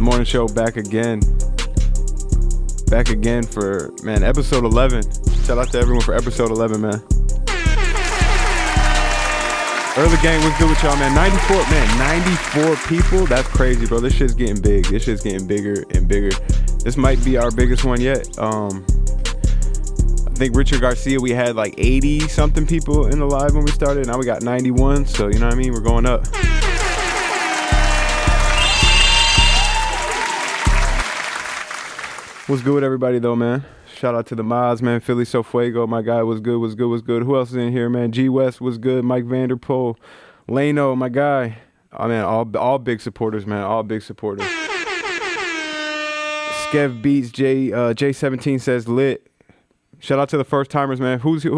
Morning show back again. Back again for, man, episode 11. Shout out to everyone for episode 11, man. Early gang, what's good with y'all, man? 94 people. That's crazy, bro. This shit's getting big. This shit's getting bigger and bigger. This might be our biggest one yet. I think Richard Garcia, we had like 80 something people in the live when we started. Now we got 91. So, you know what I mean? We're going up. What's good with everybody though, man? Shout out to the mods, man. Philly So Fuego, my guy, was good. Who else is in here, man? G West was good. Mike Vanderpool, Lano, my guy. Oh man, all big supporters, man. All big supporters. Skev Beats, J17 says lit. Shout out to the first timers, man. Who's here?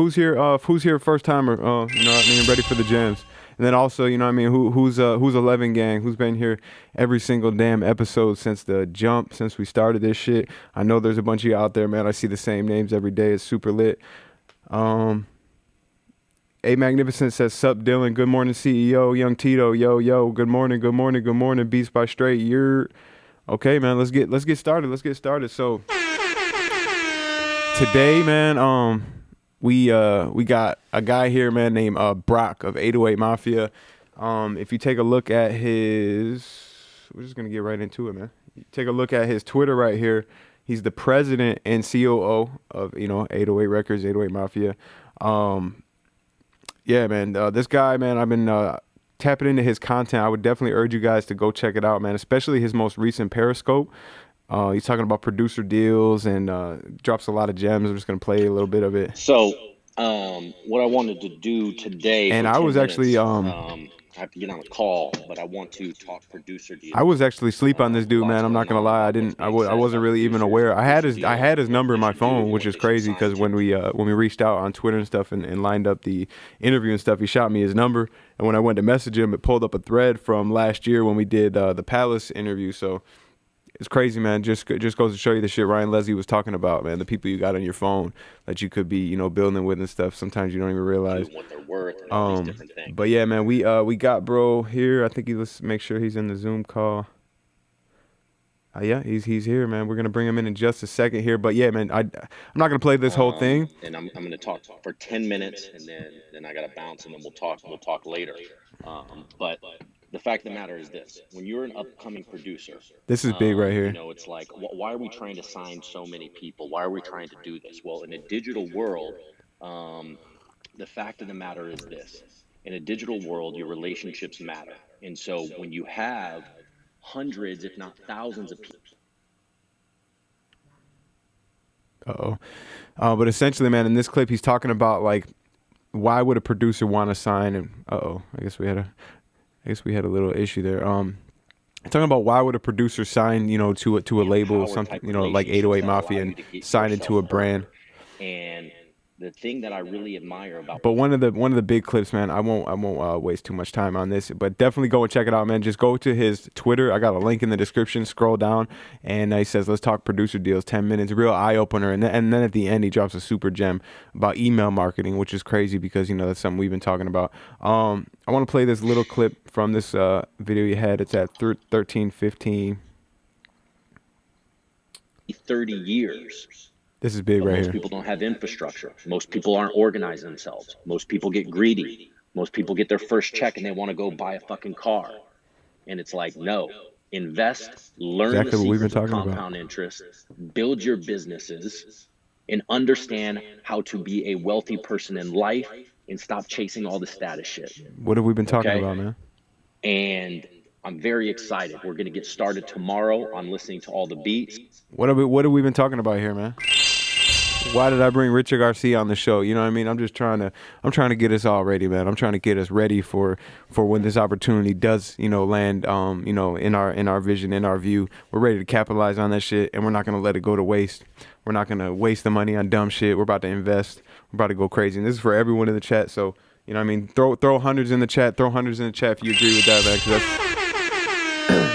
Who's here first timer? You know what I mean? Ready for the jams. And then also, you know what I mean, who's 11 gang, who's been here every single damn episode since the jump, since we started this shit. I know there's a bunch of you out there, man. I see the same names every day. It's super lit. A Magnificent says, sup Dylan, good morning CEO, Young Tito, yo, good morning, Beast by Straight. You're okay, man. Let's get started. So today, man, we got a guy here, man, named Brock of 808 Mafia. If you take a look at his, we're just gonna get right into it, man. You take a look at his Twitter right here. He's the president and COO of 808 Records, 808 Mafia. Yeah, man. This guy, man, I've been tapping into his content. I would definitely urge you guys to go check it out, man. Especially his most recent Periscope. He's talking about producer deals and drops a lot of gems. I'm just going to play a little bit of it. So what I wanted to do today, and I was actually I have to get on a call, but I want to talk producer deals. I was actually asleep on this dude, man. I'm not gonna lie. I wasn't really even aware. I had his number in my phone, which is crazy because when we reached out on Twitter and stuff and lined up the interview and stuff, he shot me his number. And when I went to message him, it pulled up a thread from last year when we did the Palace interview. So it's crazy, man. Just goes to show you the shit Ryan Leslie was talking about, man. The people you got on your phone that you could be, building with and stuff. Sometimes you don't even realize what they're worth and all these different things. But yeah, man, we got bro here. I think let's make sure he's in the Zoom call. Yeah, he's here, man. We're gonna bring him in just a second here. But yeah, man, I'm not gonna play this whole thing. And I'm gonna talk for 10 minutes, and then I gotta bounce, and then we'll talk later. But the fact of the matter is this: when you're an upcoming producer, this is big right here. It's like, why are we trying to sign so many people? Why are we trying to do this? Well, in a digital world, the fact of the matter is this: in a digital world, your relationships matter. And so when you have hundreds, if not thousands of people. But essentially, man, in this clip, he's talking about like, why would a producer want to sign? And I guess we had a little issue there. Talking about why would a producer sign, to a label, something, like 808 Mafia, and sign into a brand. And the thing that I really admire about. But one of the big clips, man. I won't waste too much time on this, but definitely go and check it out, man. Just go to his Twitter. I got a link in the description. Scroll down, and he says, "Let's talk producer deals." 10 minutes, real eye opener. And then at the end, he drops a super gem about email marketing, which is crazy because that's something we've been talking about. I want to play this little clip from this video you had. It's at 13:15. 30 years. This is big right here. Most people don't have infrastructure. Most people aren't organized themselves. Most people get greedy. Most people get their first check and they want to go buy a fucking car. And it's like, no, invest, learn the secrets of compound interest, build your businesses, and understand how to be a wealthy person in life and stop chasing all the status shit. What have we been talking about, man? And I'm very excited. We're going to get started tomorrow. I'm listening to all the beats. What have we been talking about here, man? Why did I bring Richard Garcia on the show? You know what I mean? I'm trying to get us all ready, man. I'm trying to get us ready for when this opportunity does, land, in our vision, in our view. We're ready to capitalize on that shit, and we're not going to let it go to waste. We're not going to waste the money on dumb shit. We're about to invest. We're about to go crazy. And this is for everyone in the chat. So, you know what I mean? Throw hundreds in the chat. Throw hundreds in the chat if you agree with that, man, 'cause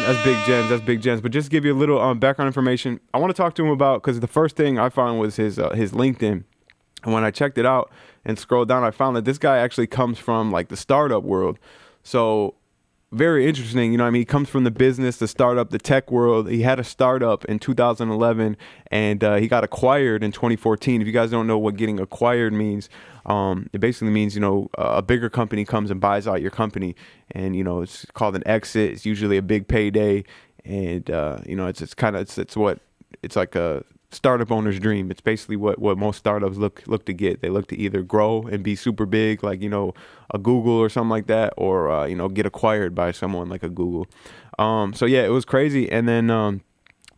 that's big gems. That's big gems. But just to give you a little background information, I want to talk to him about, because the first thing I found was his LinkedIn. And when I checked it out and scrolled down, I found that this guy actually comes from like the startup world. So very interesting. You know what I mean? He comes from the business, the startup, the tech world. He had a startup in 2011, and he got acquired in 2014. If you guys don't know what getting acquired means, it basically means, you know, a bigger company comes and buys out your company, and, you know, it's called an exit. It's usually a big payday, and, you know, it's like a startup owner's dream. It's basically what most startups look to get. They look to either grow and be super big, like, you know, a Google or something like that, or you know, get acquired by someone like a Google. So yeah, it was crazy. And then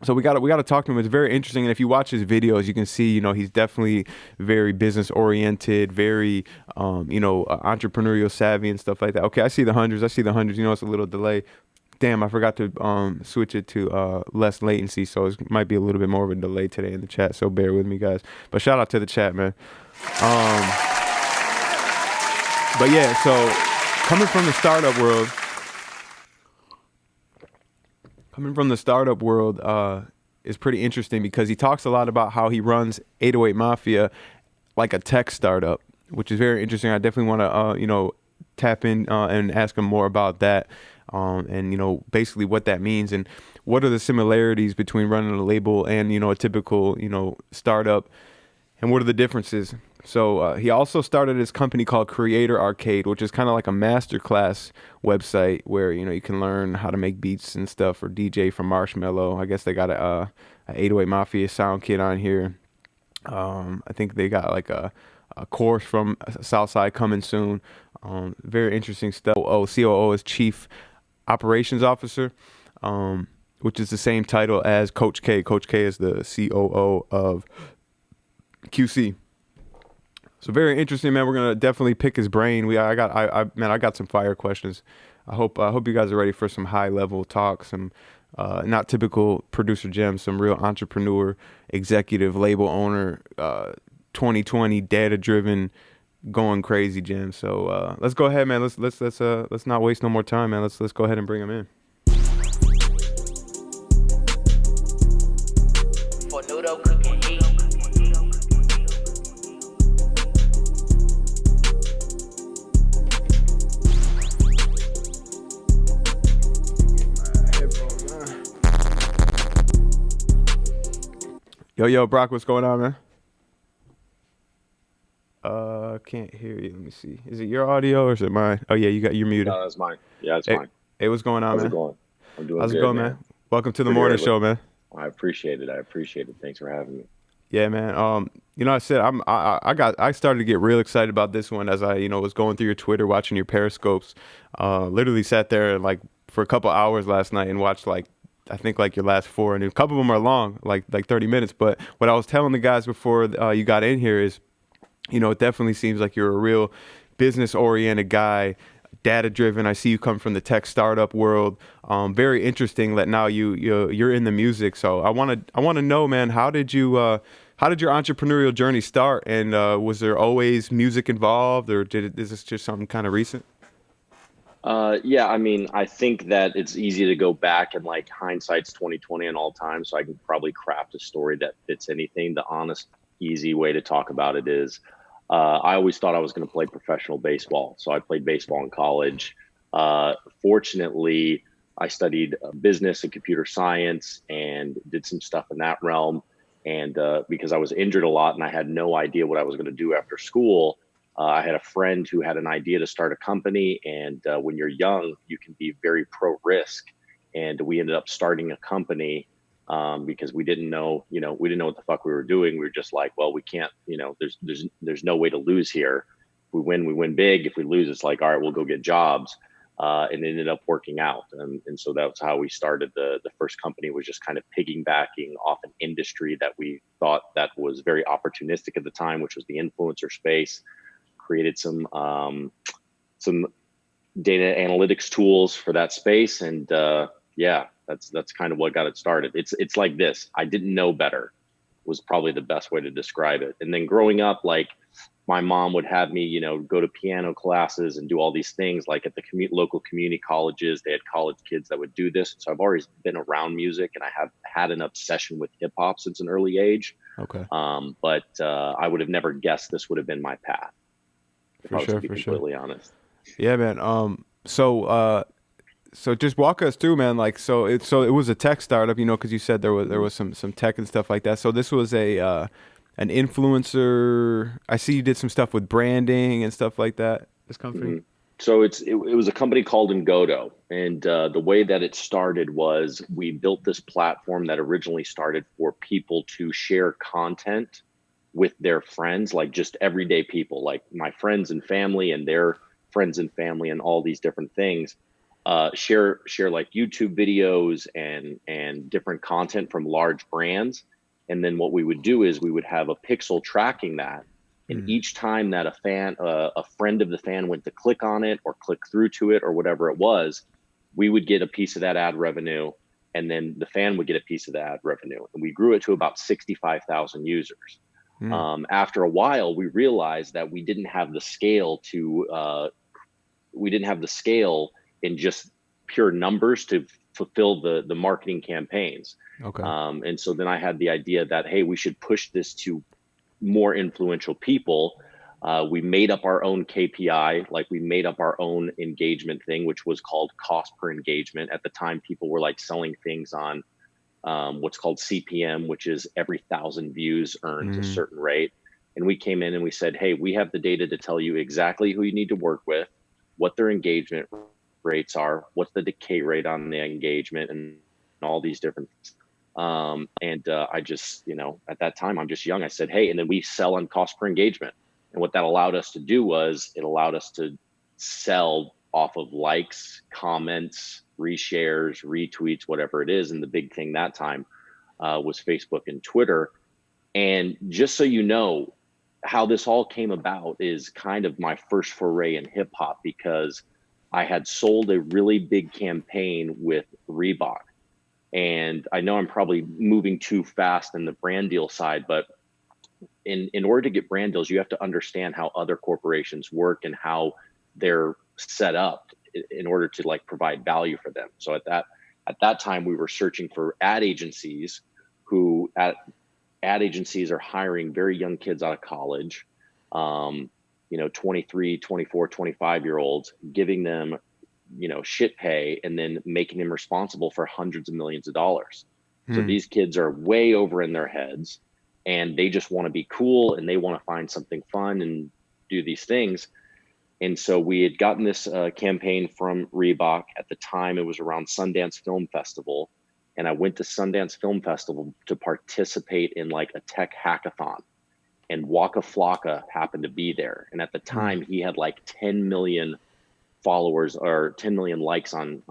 so we got to talk to him. It's very interesting, and if you watch his videos, you can see, you know, he's definitely very business oriented, very you know, entrepreneurial savvy and stuff like that. Okay, I see the hundreds. You know, it's a little delay. Damn, I forgot to switch it to less latency, so it might be a little bit more of a delay today in the chat, so bear with me, guys. But shout out to the chat, man. But yeah, so coming from the startup world is pretty interesting, because he talks a lot about how he runs 808 Mafia like a tech startup, which is very interesting. I definitely want to, you know, tap in and ask him more about that. And, you know, basically what that means and what are the similarities between running a label and, you know, a typical, you know, startup, and what are the differences. So he also started his company called Creator Arcade, which is kind of like a masterclass website where, you know, you can learn how to make beats and stuff, or DJ from Marshmello. I guess they got a 808 Mafia sound kit on here. I think they got like a course from Southside coming soon. Very interesting stuff. COO is Chief Operations Officer, which is the same title as Coach K. Coach K is the COO of QC. So very interesting, man. We're gonna definitely pick his brain. I got some fire questions. I hope you guys are ready for some high level talk, some not typical producer gems, some real entrepreneur, executive, label owner, 2020 data driven, going crazy gems. So let's go ahead, man. Let's not waste no more time, man. Let's go ahead and bring him in. Yo, Brock, what's going on, man? Can't hear you. Let me see. Is it your audio or is it mine? Oh yeah, you're muted. No, that's mine. Yeah, it's mine. Hey, what's going on, man? How's it going? I'm doing How's good, it going, man? Welcome to the morning show, man. I appreciate it. Thanks for having me. Yeah, man. You know, I started to get real excited about this one as I, you know, was going through your Twitter, watching your Periscopes. Literally sat there like for a couple hours last night and watched I think your last 4, and a couple of them are long, like 30 minutes. But what I was telling the guys before you got in here is, you know, it definitely seems like you're a real business-oriented guy, data-driven. I see you come from the tech startup world. Very interesting that now you're in the music. So I want to know, man, how did your entrepreneurial journey start? And was there always music involved, or is this just something kind of recent? Yeah, I mean, I think that it's easy to go back and like hindsight's 2020 in all time. So I can probably craft a story that fits anything. The honest, easy way to talk about it is, I always thought I was going to play professional baseball. So I played baseball in college. Fortunately, I studied business and computer science and did some stuff in that realm. And because I was injured a lot and I had no idea what I was going to do after school, I had a friend who had an idea to start a company. And when you're young, you can be very pro risk. And we ended up starting a company because we didn't know what the fuck we were doing. We were just like, well, we can't, there's no way to lose here. If we win big. If we lose, it's like, all right, we'll go get jobs. And it ended up working out. And so that's how we started. The first company was just kind of piggybacking off an industry that we thought that was very opportunistic at the time, which was the influencer space. Created some data analytics tools for that space. And that's kind of what got it started. It's like this. I didn't know better was probably the best way to describe it. And then growing up, like my mom would have me, go to piano classes and do all these things like at the local community colleges. They had college kids that would do this. So I've always been around music and I have had an obsession with hip hop since an early age. Okay. But I would have never guessed this would have been my path. If I was to be completely honest. Yeah, man. So So just walk us through, man. Like, so it was a tech startup, you know, because you said there was some tech and stuff like that. So this was an influencer. I see you did some stuff with branding and stuff like that. This company. Mhm. So it was a company called Ngodo, and the way that it started was we built this platform that originally started for people to share content with their friends, like just everyday people, like my friends and family and their friends and family, and all these different things. Share like YouTube videos and different content from large brands, and then what we would do is we would have a pixel tracking that. And each time that a friend of the fan went to click on it or click through to it or whatever it was, we would get a piece of that ad revenue, and then the fan would get a piece of the ad revenue. And we grew it to about 65,000 users. After a while, we realized that we didn't have the scale in just pure numbers to fulfill the marketing campaigns. Okay. And so then I had the idea that, hey, we should push this to more influential people. We made up our own KPI, like we made up our own engagement thing, which was called cost per engagement. At the time, people were like selling things on what's called CPM, which is every 1,000 views earns a certain rate. And we came in and we said, hey, we have the data to tell you exactly who you need to work with, what their engagement rates are, what's the decay rate on the engagement, and all these different things. I just, at that time, I'm just young. I said, hey, and then we sell on cost per engagement. And what that allowed us to do was it allowed us to sell off of likes, comments, reshares, retweets, whatever it is. And the big thing that time was Facebook and Twitter. And just so you know, how this all came about is kind of my first foray in hip hop, because I had sold a really big campaign with Reebok. And I know I'm probably moving too fast in the brand deal side, but in order to get brand deals, you have to understand how other corporations work and how they're set up in order to like provide value for them. So at that time, we were searching for ad agencies ad agencies are hiring very young kids out of college, 23, 24, 25-year-olds, giving them shit pay, and then making them responsible for hundreds of millions of dollars. So these kids are way over in their heads, and they just want to be cool, and they want to find something fun and do these things. And so we had gotten this campaign from Reebok. At the time, it was around Sundance Film Festival. And I went to Sundance Film Festival to participate in like a tech hackathon. And Waka Flocka happened to be there. And at the time, he had like 10 million followers or 10 million likes on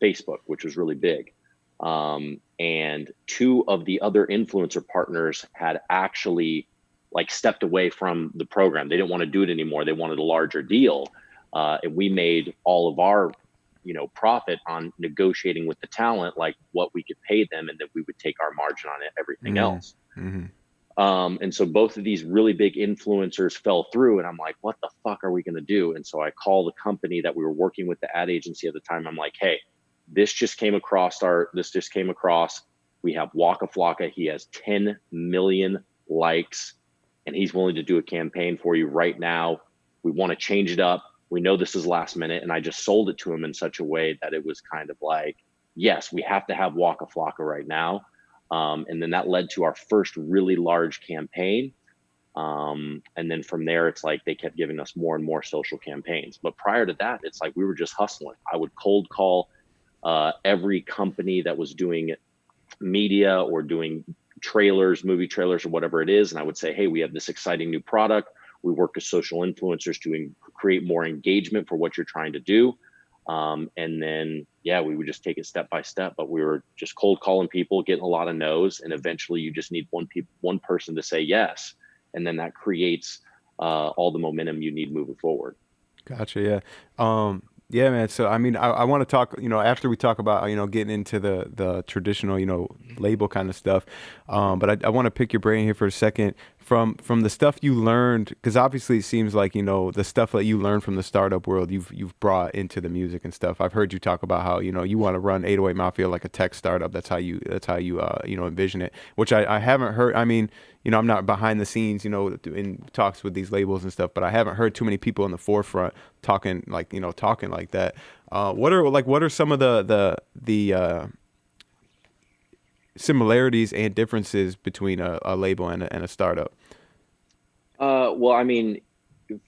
Facebook, which was really big. And two of the other influencer partners had actually like stepped away from the program. They didn't want to do it anymore. They wanted a larger deal. And we made all of our, profit on negotiating with the talent, like what we could pay them, and then we would take our margin on it, everything else. And so both of these really big influencers fell through, and I'm like, what the fuck are we going to do? And so I call the company that we were working with, the ad agency at the time. I'm like, hey, this just came across. We have Waka Flocka. He has 10 million likes, and he's willing to do a campaign for you right now. We want to change it up. We know this is last minute. And I just sold it to him in such a way that it was kind of like, yes, we have to have Waka Flocka right now. And then that led to our first really large campaign. And then from there, it's like they kept giving us more and more social campaigns. But prior to that, it's like we were just hustling. I would cold call every company that was doing media or doing trailers, movie trailers, or whatever it is. And I would say, hey, we have this exciting new product. We work with social influencers to create more engagement for what you're trying to do. And then, we would just take it step by step, but we were just cold calling people, getting a lot of no's. And eventually you just need one person to say yes. And then that creates all the momentum you need moving forward. Gotcha. Yeah. Yeah, man. So, I mean, I want to talk, after we talk about, getting into the traditional, label kind of stuff. But I want to pick your brain here for a second. from the stuff you learned, because obviously it seems like, you know, the stuff that you learned from the startup world, you've brought into the music and stuff. I've heard you talk about how, you know, you want to run 808 Mafia like a tech startup. That's how you you know, envision it, which I haven't heard. I mean, you know, I'm not behind the scenes, you know, in talks with these labels and stuff, but I haven't heard too many people in the forefront talking like that. What are some of the similarities and differences between a label and a startup? Well, I mean,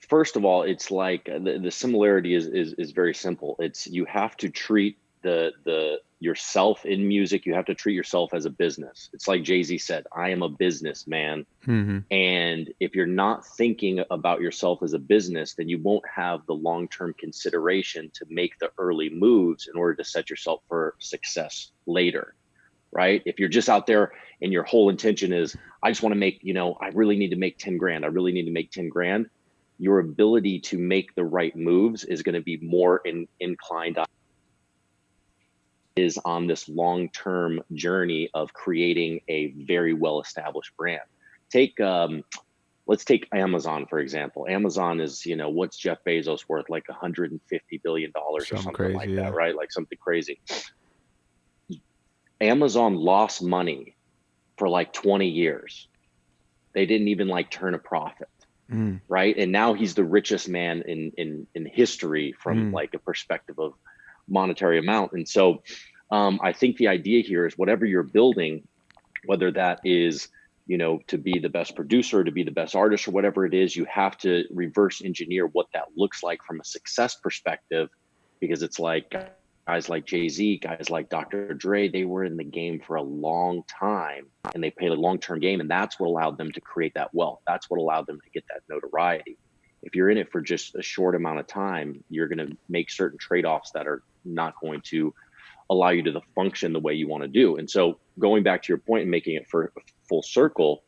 first of all, it's like the similarity is very simple. It's you have to treat the yourself in music. You have to treat yourself as a business. It's like Jay-Z said, "I am a businessman." Mm-hmm. And if you're not thinking about yourself as a business, then you won't have the long-term consideration to make the early moves in order to set yourself for success later. Right? If you're just out there and your whole intention is, I just want to make, you know, I really need to make 10 grand. I really need to make 10 grand. Your ability to make the right moves is going to be more inclined is on this long-term journey of creating a very well-established brand. Let's take Amazon, for example. Amazon is, you know, what's Jeff Bezos worth? Like $150 billion or something crazy, like that, right? Like something crazy. Amazon lost money for like 20 years. They didn't even like turn a profit, right? And now he's the richest man in history from like a perspective of monetary amount. And so I think the idea here is whatever you're building, whether that is, you know, to be the best producer, to be the best artist, or whatever it is, you have to reverse engineer what that looks like from a success perspective, because it's like guys like Jay-Z, guys like Dr. Dre, they were in the game for a long time and they played a long-term game, and that's what allowed them to create that wealth. That's what allowed them to get that notoriety. If you're in it for just a short amount of time, you're going to make certain trade-offs that are not going to allow you to function the way you want to do. And so going back to your point and making it for full circle,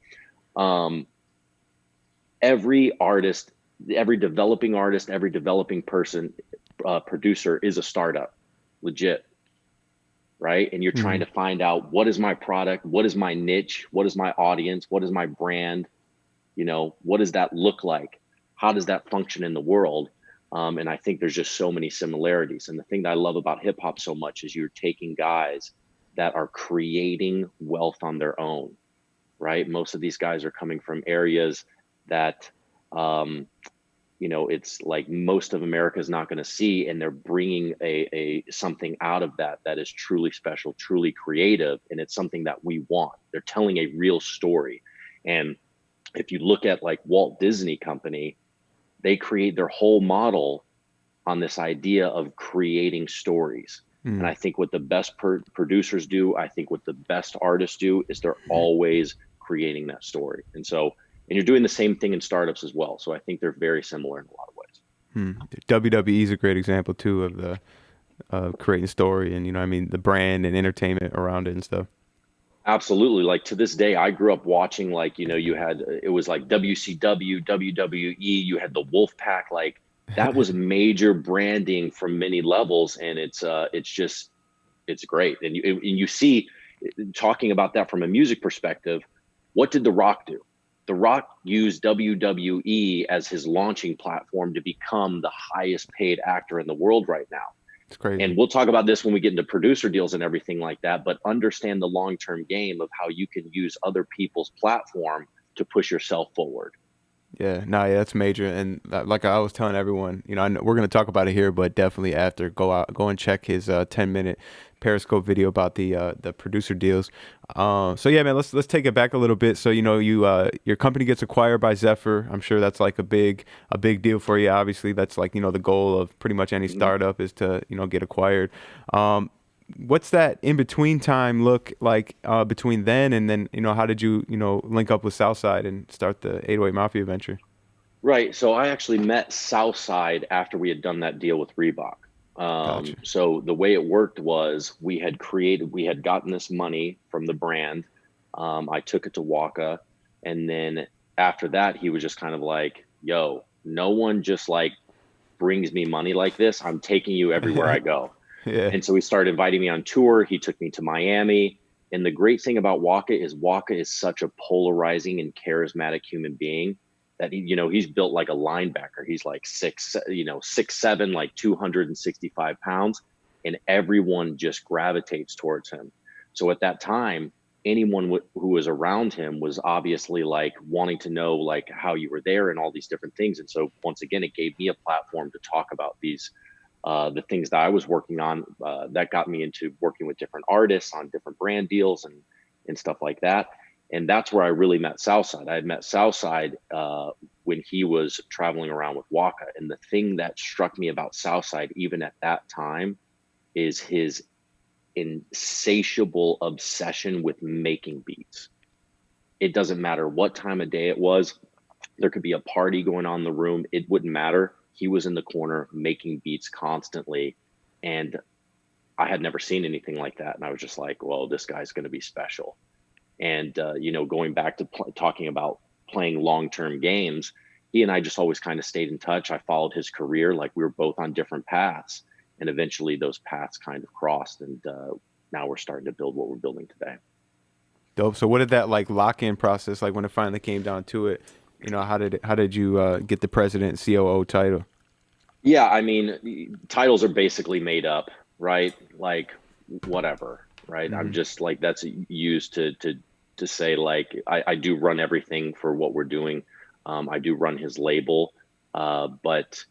every artist, every developing person, producer is a startup. Legit, right? And you're trying to find out, what is my product? What is my niche? What is my audience? What is my brand? You know, what does that look like? How does that function in the world? And I think there's just so many similarities. And the thing that I love about hip hop so much is you're taking guys that are creating wealth on their own, right? Most of these guys are coming from areas that, you know, it's like most of America is not going to see, and they're bringing a something out of that is truly special, truly creative, and it's something that we want. They're telling a real story. And if you look at like Walt Disney Company, they create their whole model on this idea of creating stories. And I think what the best producers do, I think what the best artists do, is they're always creating that story. And so, and you're doing the same thing in startups as well. So I think they're very similar in a lot of ways. WWE is a great example too of the creating story and, you know, I mean, the brand and entertainment around it and stuff. Absolutely. Like to this day, I grew up watching, like, you know, it was like WCW, WWE, you had the Wolfpack, like that was major branding from many levels. And it's great. And you see, talking about that from a music perspective, what did The Rock do? The Rock used WWE as his launching platform to become the highest paid actor in the world right now. It's crazy. And we'll talk about this when we get into producer deals and everything like that, but understand the long-term game of how you can use other people's platform to push yourself forward. Yeah, that's major. And like I was telling everyone, you know, we're going to talk about it here, but definitely after, go and check his 10-minute Periscope video about the producer deals. So yeah, man, let's take it back a little bit. So, you know, your company gets acquired by Zephyr. I'm sure that's like a big deal for you. Obviously, that's like, you know, the goal of pretty much any startup is to, you know, get acquired. What's that in between time look like between then and then, you know, how did you, you know, link up with Southside and start the 808 Mafia venture? Right. So I actually met Southside after we had done that deal with Reebok. Gotcha. So the way it worked was we had gotten this money from the brand. I took it to Waka. And then after that, he was just kind of like, yo, no one just like brings me money like this. I'm taking you everywhere I go. Yeah. And so he started inviting me on tour. He took me to Miami, And the great thing about Waka is such a polarizing and charismatic human being that he's built like a linebacker. He's like 6'7", like 265 pounds, and everyone just gravitates towards him. So at that time, anyone who was around him was obviously like wanting to know like how you were there and all these different things. And so once again, it gave me a platform to talk about these the things that I was working on. That got me into working with different artists on different brand deals and stuff like that. And that's where I really met Southside. I had met Southside when he was traveling around with Waka. And the thing that struck me about Southside, even at that time, is his insatiable obsession with making beats. It doesn't matter what time of day it was. There could be a party going on in the room. It wouldn't matter. He was in the corner making beats constantly. And I had never seen anything like that. And I was just like, well, this guy's going to be special. And, going back to talking about playing long-term games, he and I just always kind of stayed in touch. I followed his career. Like, we were both on different paths, and eventually those paths kind of crossed. And now we're starting to build what we're building today. Dope. So what did that like lock-in process, like when it finally came down to it, how did you get the President COO title? Yeah, I mean, titles are basically made up, right? Like, whatever. Right. Mm-hmm. I'm just like, that's used to say like, I do run everything for what we're doing. I do run his label. But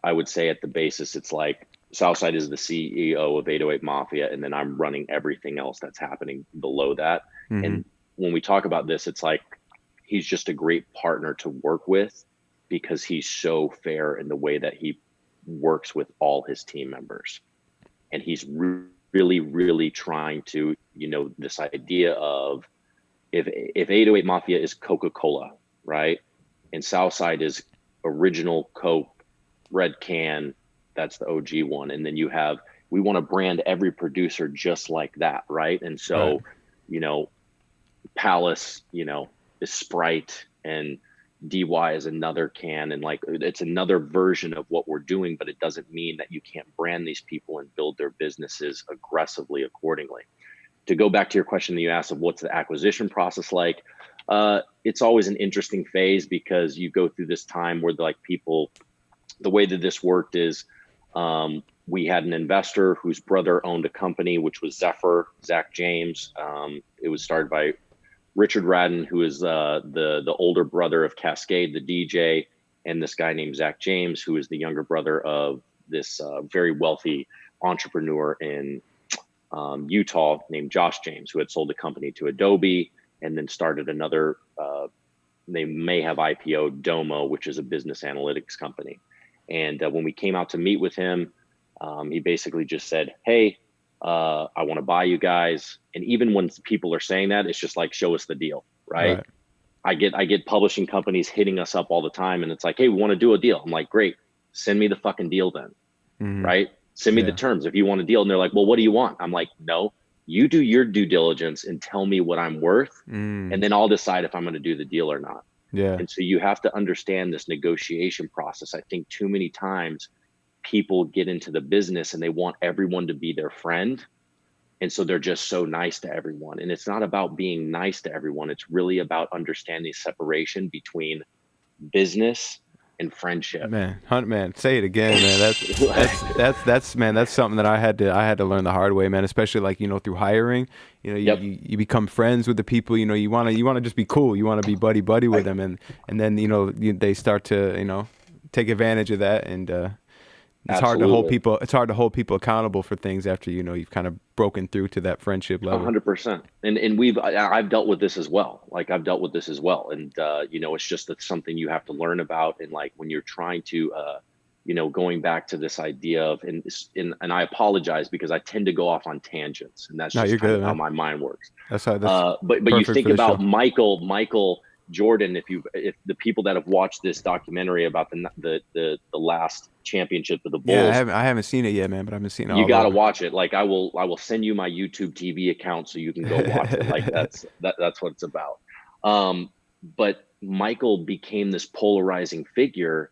I would say at the basis, it's like Southside is the CEO of 808 Mafia. And then I'm running everything else that's happening below that. Mm-hmm. And when we talk about this, it's like, he's just a great partner to work with because he's so fair in the way that he works with all his team members. And he's really, really trying to, this idea of if 808 Mafia is Coca-Cola, right? And Southside is original Coke, red can, that's the OG one. And then we want to brand every producer just like that, right? And so, right. Palace, is Sprite, and DY is another can, and like it's another version of what we're doing, but it doesn't mean that you can't brand these people and build their businesses aggressively accordingly. To go back to your question that you asked of what's the acquisition process like, it's always an interesting phase because you go through this time where the way that this worked is we had an investor whose brother owned a company, which was Zach James. It was started by Richard Radden, who is the older brother of Cascade, the DJ, and this guy named Zach James, who is the younger brother of this very wealthy entrepreneur in Utah named Josh James, who had sold a company to Adobe and then started another, they may have IPO'd Domo, which is a business analytics company. And when we came out to meet with him, he basically just said, hey, I want to buy you guys. And even when people are saying that, it's just like, show us the deal, right? I get publishing companies hitting us up all the time, and it's like, hey, we want to do a deal. I'm like, great, send me the fucking deal then, right? Send me the terms if you want a deal. And they're like, well, what do you want? I'm like, no, you do your due diligence and tell me what I'm worth, and then I'll decide if I'm going to do the deal or not. Yeah. And so you have to understand this negotiation process. I think too many times people get into the business and they want everyone to be their friend. And so they're just so nice to everyone. And it's not about being nice to everyone. It's really about understanding separation between business and friendship. Man, say it again, man. That's something that I had to learn the hard way, man, especially like, through hiring. You become friends with the people, you want to just be cool. You want to be buddy with them, and then they start to take advantage of that, and it's hard to hold people accountable for things after you've kind of broken through to that friendship level. 100%. And I've dealt with this as well. And it's just that's something you have to learn about. And like when you're trying to going back to this idea of and I apologize because I tend to go off on tangents, and that's just kind of how my mind works. But you think about Michael Jordan, if the people that have watched this documentary about the last championship of the Bulls, I haven't seen it yet, man, but I've been seeing it. You got to watch it. Like I will send you my YouTube TV account so you can go watch it. Like that's what it's about. But Michael became this polarizing figure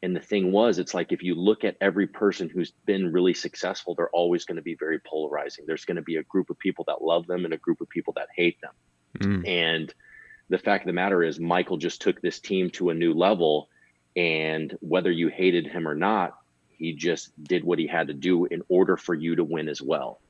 And the thing was, it's like, if you look at every person who's been really successful, they're always going to be very polarizing. There's going to be a group of people that love them and a group of people that hate them. And the fact of the matter is, Michael just took this team to a new level. And whether you hated him or not, he just did what he had to do in order for you to win as well.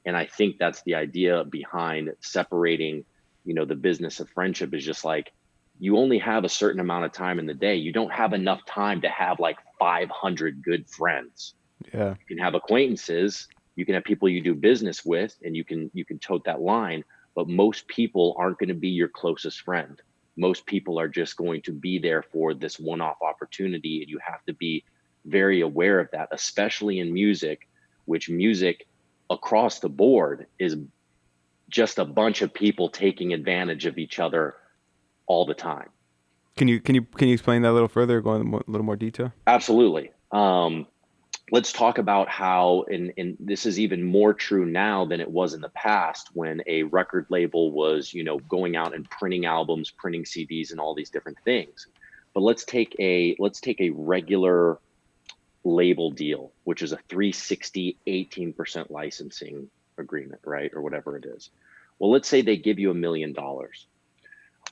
And I think that's the idea behind separating, you know, the business of friendship, is just like, you only have a certain amount of time in the day. You don't have enough time to have like 500 good friends. Yeah. You can have acquaintances, you can have people you do business with, and you can tote that line, but most people aren't going to be your closest friend. Most people are just going to be there for this one-off opportunity, and you have to be very aware of that, especially in music, which music across the board is just a bunch of people taking advantage of each other all the time. Can you explain that a little further, go into a little more detail? Absolutely. Let's talk about how, and this is even more true now than it was in the past, when a record label was, you know, going out and printing albums, printing CDs, and all these different things. But let's take a regular label deal, which is a 360, 18% licensing agreement, right? Or whatever it is. Well, let's say they give you $1 million.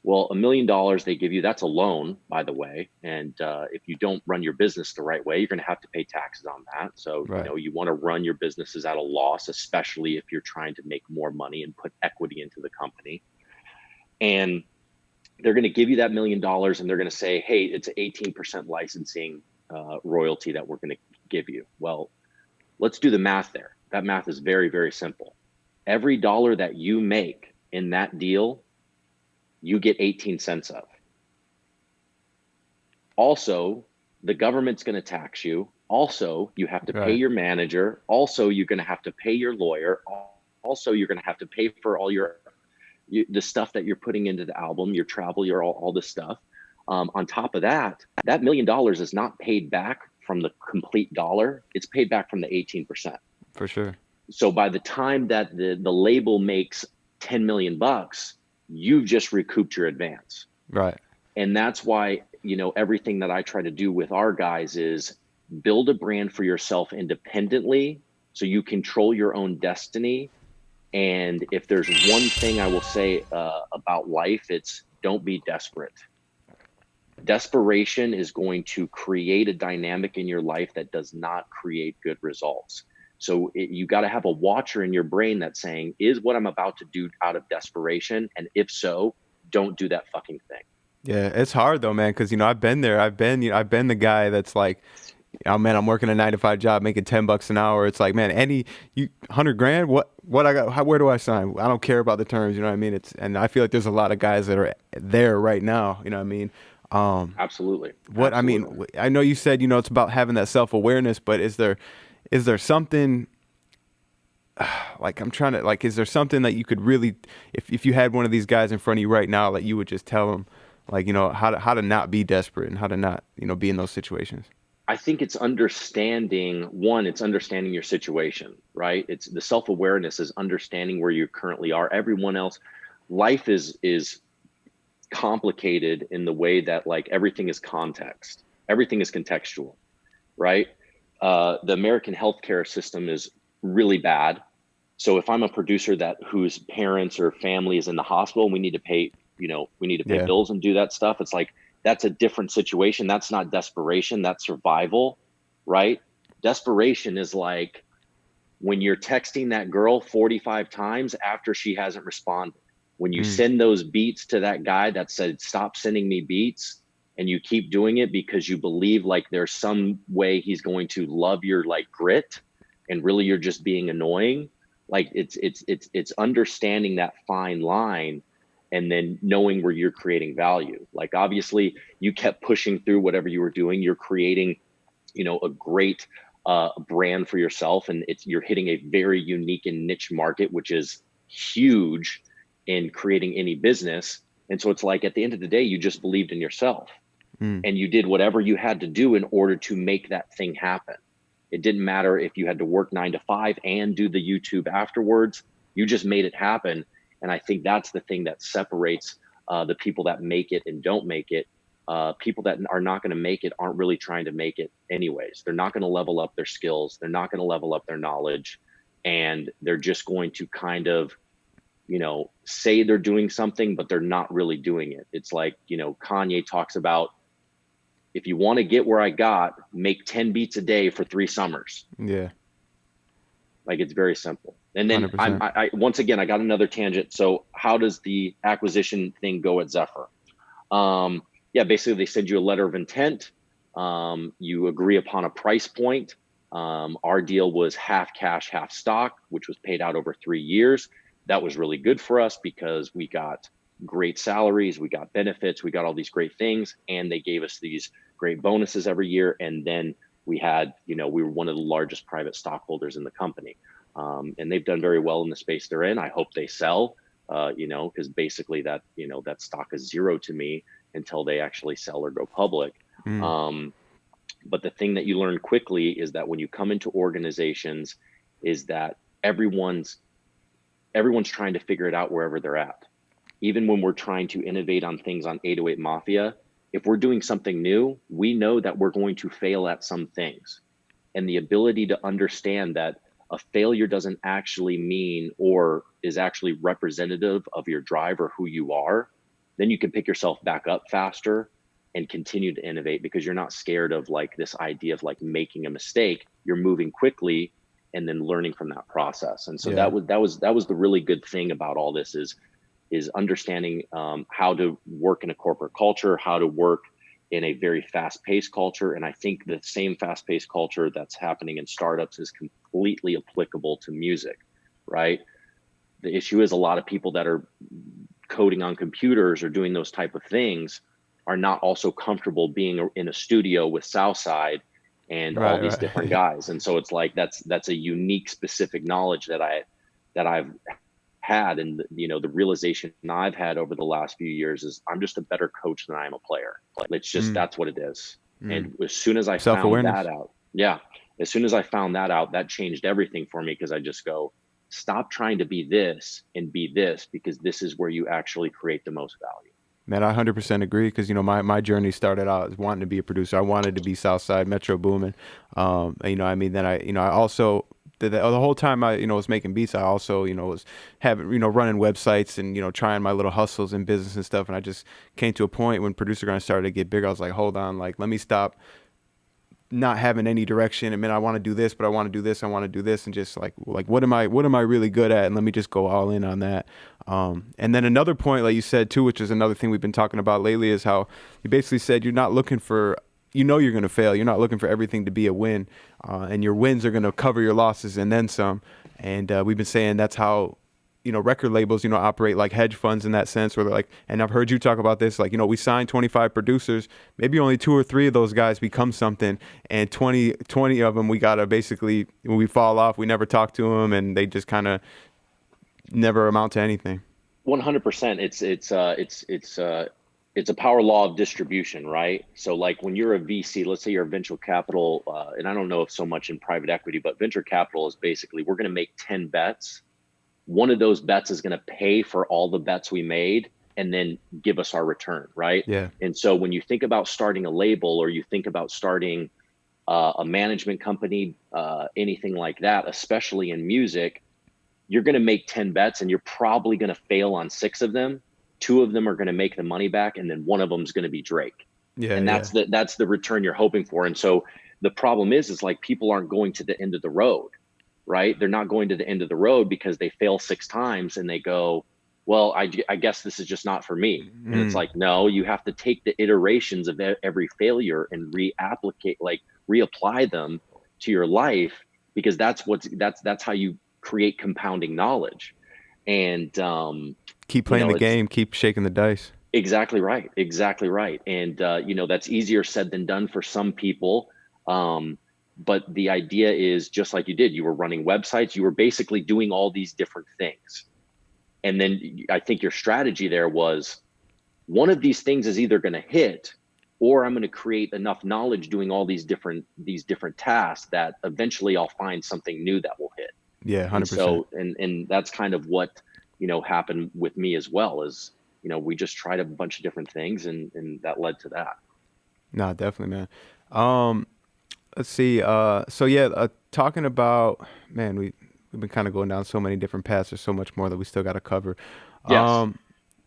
Well, $1 million they give you, that's a loan, by the way. And if you don't run your business the right way, you're going to have to pay taxes on that. So, right. You know, you want to run your businesses at a loss, especially if you're trying to make more money and put equity into the company. And they're going to give you that $1 million, and they're going to say, hey, it's 18% licensing royalty that we're going to give you. Well, let's do the math there. That math is very, very simple. Every dollar that you make in that deal, you get 18 cents of. Also, the government's going to tax you. Also, you have to pay your manager. Also, you're going to have to pay your lawyer. Also, you're going to have to pay for all the stuff that you're putting into the album, your travel, all this stuff. On top of that, that $1 million is not paid back from the complete dollar. It's paid back from the 18%. For sure. So by the time that the label makes 10 million bucks, you've just recouped your advance. Right. And that's why, you know, everything that I try to do with our guys is build a brand for yourself independently, so you control your own destiny. And if there's one thing I will say about life, it's don't be desperate. Desperation is going to create a dynamic in your life that does not create good results. So you got to have a watcher in your brain that's saying, is what I'm about to do out of desperation? And if so, don't do that fucking thing. Yeah, it's hard though, man, because, you know, I've been there. I've been the guy that's like, oh man, I'm working a 9-to-5 job, making $10 an hour. It's like, man, $100,000, what I got? Where do I sign? I don't care about the terms. You know what I mean? And I feel like there's a lot of guys that are there right now. You know what I mean? Absolutely. I mean, I know you said, you know, it's about having that self-awareness, but is there something, like, I'm trying to, like, is there something that you could really, if you had one of these guys in front of you right now, like, you would just tell them, like, you know, how to not be desperate and how to not, you know, be in those situations? I think it's understanding your situation, right? It's the self-awareness is understanding where you currently are. Everyone else, life is complicated in the way that, like, everything is context. Everything is contextual, right? The American healthcare system is really bad. So if I'm a producer whose parents or family is in the hospital, and we need to pay bills and do that stuff, it's like, that's a different situation. That's not desperation, that's survival, right? Desperation is like when you're texting that girl 45 times after she hasn't responded. When you send those beats to that guy that said, stop sending me beats, and you keep doing it because you believe like there's some way he's going to love your like grit, and really you're just being annoying. Like it's understanding that fine line, and then knowing where you're creating value. Like, obviously you kept pushing through whatever you were doing. You're creating, you know, a great brand for yourself, and you're hitting a very unique and niche market, which is huge in creating any business. And so it's like, at the end of the day, you just believed in yourself, and you did whatever you had to do in order to make that thing happen. It didn't matter if you had to work 9 to 5 and do the YouTube afterwards. You just made it happen. And I think that's the thing that separates the people that make it and don't make it. people that are not going to make it aren't really trying to make it anyways. They're not going to level up their skills. They're not going to level up their knowledge. And they're just going to kind of, say they're doing something, but they're not really doing it. It's like, Kanye talks about, if you want to get where I got, make 10 beats a day for 3 summers. Yeah. Like, it's very simple. And then 100%. I once again, I got another tangent. So how does the acquisition thing go at Zephyr? Basically they send you a letter of intent. You agree upon a price point. Our deal was half cash, half stock, which was paid out over 3 years. That was really good for us because we got great salaries, we got benefits, we got all these great things, and they gave us these great bonuses every year. And then we had, we were one of the largest private stockholders in the company. And they've done very well in the space they're in. I hope they sell, because basically that stock is zero to me until they actually sell or go public. But the thing that you learn quickly is that when you come into organizations is that everyone's trying to figure it out wherever they're at. Even when we're trying to innovate on things on 808 Mafia, if we're doing something new, we know that we're going to fail at some things. And the ability to understand that a failure doesn't actually mean or is actually representative of your drive or who you are, then you can pick yourself back up faster and continue to innovate because you're not scared of like this idea of like making a mistake. You're moving quickly and then learning from that process. And so that was the really good thing about all this is understanding how to work in a corporate culture, how to work in a very fast-paced culture. And I think the same fast-paced culture that's happening in startups is completely applicable to music, right? The issue is a lot of people that are coding on computers or doing those type of things are not also comfortable being in a studio with Southside and all these different guys. And so it's like, that's a unique, specific knowledge that I've had. And the realization I've had over the last few years is I'm just a better coach than I am a player. Like, it's just, that's what it is. And as soon as I found that out, as soon as I found that out, that changed everything for me. Cause I just go, stop trying to be this and be this, because this is where you actually create the most value. Man, I 100% agree because, my journey started out as wanting to be a producer. I wanted to be Southside, Metro Boomin. Then I also, the whole time I, was making beats, I also, was having, running websites and, trying my little hustles in business and stuff. And I just came to a point when ProducerGrind started to get bigger. I was like, hold on, like, let me stop not having any direction. I mean, I want to do this, but I want to do this. I want to do this. And just like, what am I really good at? And let me just go all in on that. And then another point, like you said too, which is another thing we've been talking about lately, is how you basically said you're not looking for, you're going to fail. You're not looking for everything to be a win. And your wins are going to cover your losses and then some. And we've been saying that's how, record labels, operate like hedge funds in that sense, where they're like, and I've heard you talk about this, like, we signed 25 producers, maybe only 2 or 3 of those guys become something, and 20 of them, we got to basically, when we fall off, we never talk to them, and they just kind of never amount to anything. 100%. It's a power law of distribution, right? So like when you're a VC, let's say you're a venture capital, and I don't know if so much in private equity, but venture capital is basically, we're going to make 10 bets. One of those bets is going to pay for all the bets we made and then give us our return, right? Yeah. And so when you think about starting a label or you think about starting a management company, anything like that, especially in music, you're going to make 10 bets and you're probably going to fail on 6 of them. 2 of them are going to make the money back, and then one of them is going to be Drake. Yeah. And that's the return you're hoping for. And so the problem is like people aren't going to the end of the road. Right? They're not going to the end of the road because they fail 6 times and they go, well, I guess this is just not for me. And it's like, no, you have to take the iterations of every failure and reapply them to your life, because that's how you create compounding knowledge. And keep playing the game, keep shaking the dice. Exactly right. And that's easier said than done for some people. But the idea is just like you did, you were running websites, you were basically doing all these different things. And then I think your strategy there was, one of these things is either going to hit, or I'm going to create enough knowledge doing all these different tasks that eventually I'll find something new that will hit. Yeah, 100%. And so, and that's kind of what, happened with me as well, is, we just tried a bunch of different things, and that led to that. No, definitely, man. Let's see. So yeah, talking about, man, we've been kind of going down so many different paths. There's so much more that we still got to cover. Yes,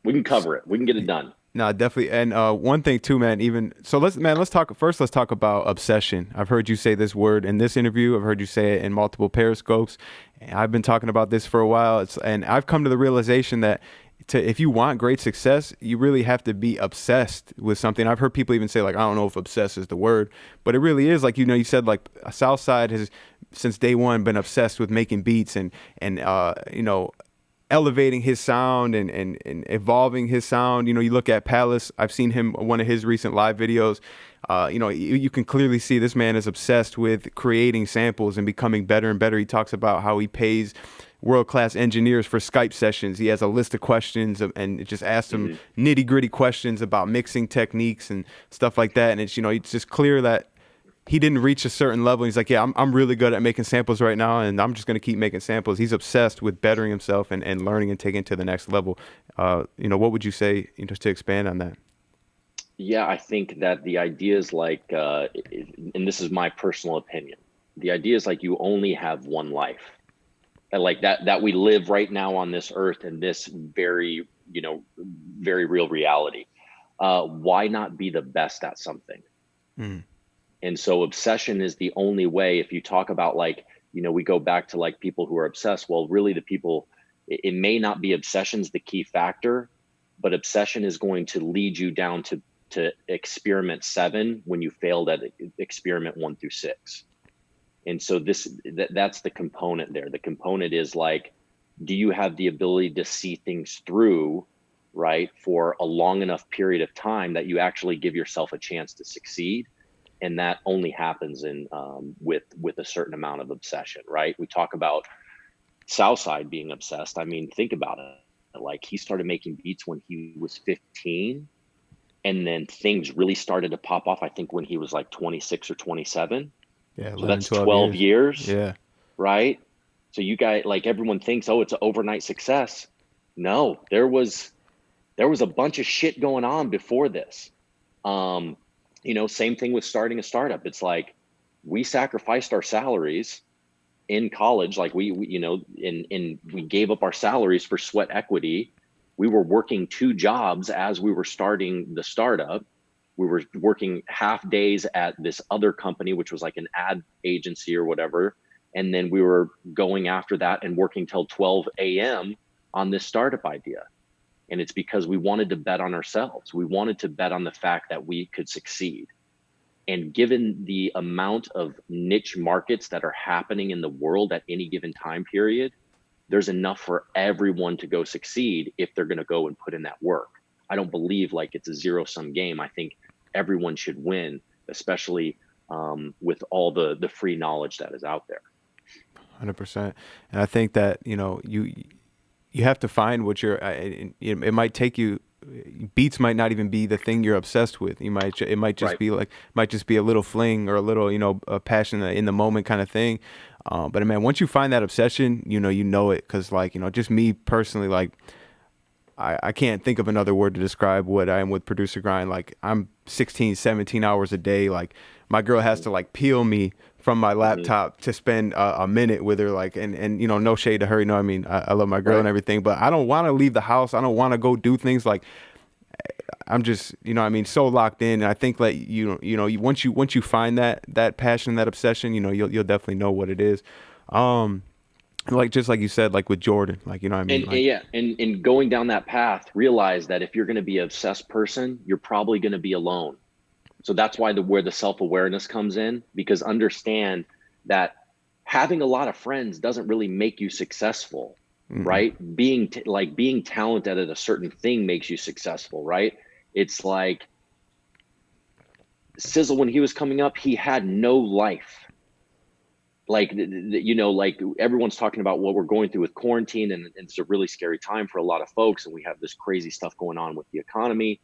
we can cover it. We can get it done. No, definitely. And one thing too, man, let's talk about obsession. I've heard you say this word in this interview. I've heard you say it in multiple Periscopes. I've been talking about this for a while. And I've come to the realization that if you want great success, you really have to be obsessed with something. I've heard people even say, like, I don't know if obsessed is the word, but it really is. Like, you said, like, Southside has since day one been obsessed with making beats and elevating his sound and evolving his sound. You look at Palace. I've seen him, one of his recent live videos. You can clearly see this man is obsessed with creating samples and becoming better and better. He talks about how he pays world-class engineers for Skype sessions. He has a list of questions and just asks them nitty-gritty questions about mixing techniques and stuff like that. And it's just clear that he didn't reach a certain level. He's like, yeah, I'm really good at making samples right now, and I'm just going to keep making samples. He's obsessed with bettering himself and learning and taking it to the next level. What would you say, just to expand on that? Yeah, I think that the idea is like, and this is my personal opinion, the idea is like you only have one life. And like that we live right now on this earth in this very, very real reality. Why not be the best at something? And so obsession is the only way. If you talk about like, we go back to like people who are obsessed. Well, really it may not be obsession's the key factor, but obsession is going to lead you down to experiment 7 when you failed at experiment 1 through 6. And so that's the component there. The component is like, do you have the ability to see things through, right, for a long enough period of time that you actually give yourself a chance to succeed? And that only happens with a certain amount of obsession, right? We talk about Southside being obsessed. I mean, think about it. Like, he started making beats when he was 15, and then things really started to pop off, I think, when he was like 26 or 27. Yeah, 11, so that's 12 years. Yeah. Right? So you guys, like, everyone thinks, oh, it's an overnight success. No, there was a bunch of shit going on before this. Same thing with starting a startup. It's like, we sacrificed our salaries in college. Like we gave up our salaries for sweat equity. We were working 2 jobs as we were starting the startup. We were working half days at this other company, which was like an ad agency or whatever. And then we were going after that and working till 12 a.m. on this startup idea. And it's because we wanted to bet on ourselves. We wanted to bet on the fact that we could succeed. And given the amount of niche markets that are happening in the world at any given time period, there's enough for everyone to go succeed if they're going to go and put in that work. I don't believe like it's a zero-sum game. I think everyone should win, especially with all the free knowledge that is out there. 100%. And I think that, you have to find what it might take you. Beats might not even be the thing you're obsessed with. It might just be a little fling or a little, a passion in the moment kind of thing. But man, once you find that obsession, you know it. Cause like, just me personally, like, I can't think of another word to describe what I am with ProducerGrind. Like, I'm 16, 17 hours a day. Like, my girl has to like peel me from my laptop to spend a minute with her. Like, and no shade to her. I mean, I love my girl and everything, but I don't want to leave the house. I don't want to go do things. Like, I'm just, so locked in. And I think like, once you find that passion, that obsession, you'll definitely know what it is. Like, just like you said, like with Jordan, like, And going down that path, realize that if you're going to be an obsessed person, you're probably going to be alone. So that's why where the self-awareness comes in, because understand that having a lot of friends doesn't really make you successful, right? Being talented at a certain thing makes you successful, right? It's like Sizzle, when he was coming up, he had no life. Like, like everyone's talking about what we're going through with quarantine, and it's a really scary time for a lot of folks. And we have this crazy stuff going on with the economy,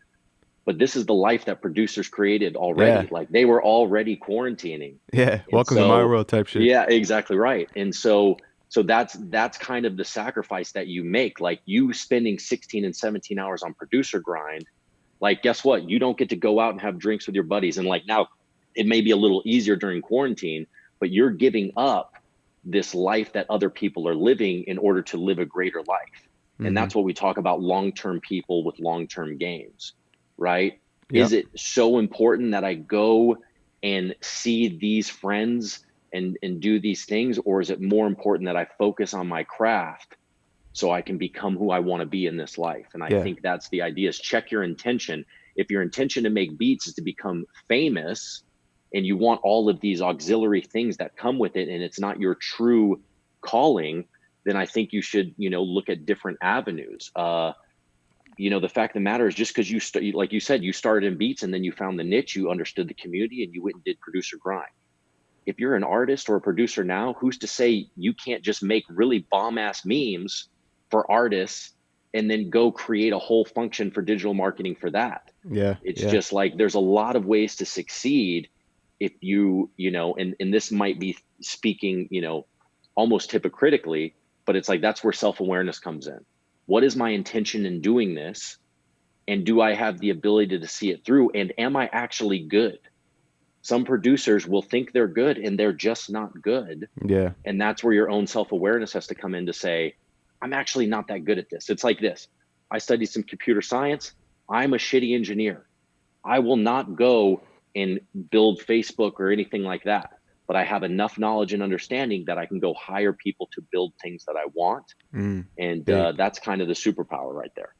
but this is the life that producers created already. Yeah. Like, they were already quarantining. Yeah. Welcome to my world type shit. Yeah, exactly right. And so So that's kind of the sacrifice that you make. Like you spending 16 and 17 hours on ProducerGrind, like guess what? You don't get to go out and have drinks with your buddies. And like now it may be a little easier during quarantine, but you're giving up this life that other people are living in order to live a greater life. And that's what we talk about, long-term people with long-term games, right? Yep. Is it so important that I go and see these friends and do these things? Or is it more important that I focus on my craft so I can become who I want to be in this life? And I think that's the idea, is check your intention. If your intention to make beats is to become famous and you want all of these auxiliary things that come with it, and it's not your true calling, then I think you should, look at different avenues. The fact of the matter is, just because like you said, you started in beats and then you found the niche, you understood the community, and you went and did ProducerGrind. If you're an artist or a producer now, who's to say you can't just make really bomb ass memes for artists and then go create a whole function for digital marketing for that? It's just like, there's a lot of ways to succeed if you, and this might be speaking, almost hypocritically, but it's like, that's where self-awareness comes in. What is my intention in doing this? And do I have the ability to see it through? And am I actually good? Some producers will think they're good and they're just not good. Yeah. And that's where your own self-awareness has to come in to say, I'm actually not that good at this. It's like this. I studied some computer science. I'm a shitty engineer. I will not go and build Facebook or anything like that. But I have enough knowledge and understanding that I can go hire people to build things that I want. And that's kind of the superpower right there.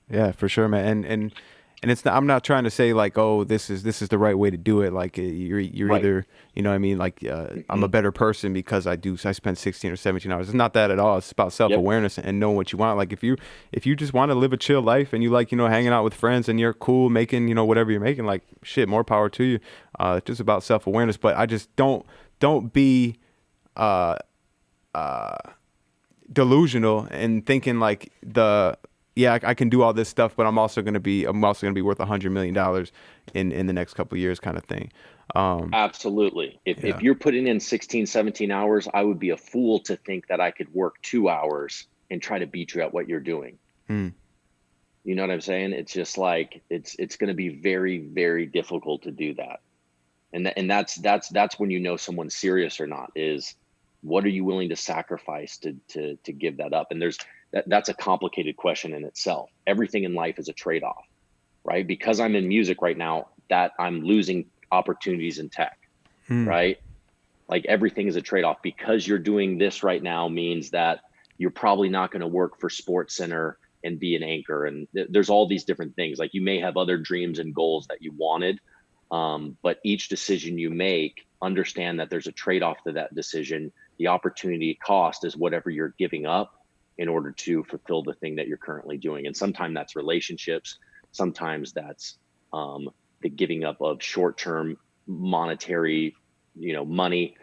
Yeah, for sure, man. And it's not, I'm not trying to say like, oh, this is the right way to do it. Like you're right. Either, you know what I mean? Like I'm a better person because I spend 16 or 17 hours. It's not that at all. It's about self-awareness and knowing what you want. Like if you just want to live a chill life and you like, hanging out with friends and you're cool making, whatever you're making, like shit, more power to you. It's just about self-awareness. But I just don't be delusional and thinking like I can do all this stuff, but I'm also going to be worth $100 million in the next couple of years, kind of thing. Absolutely. If you're putting in 16, 17 hours, I would be a fool to think that I could work 2 hours and try to beat you at what you're doing. You know what I'm saying? It's just like, it's going to be very, very difficult to do that. And that's when someone's serious or not, is what are you willing to sacrifice to give that up? And that's a complicated question in itself. Everything in life is a trade-off, right? Because I'm in music right now, that I'm losing opportunities in tech, right? Like everything is a trade-off. Because you're doing this right now means that you're probably not going to work for Sports Center and be an anchor. And there's all these different things. Like you may have other dreams and goals that you wanted, but each decision you make, understand that there's a trade-off to that decision. The opportunity cost is whatever you're giving up in order to fulfill the thing that you're currently doing. And sometimes that's relationships. Sometimes that's the giving up of short-term monetary, money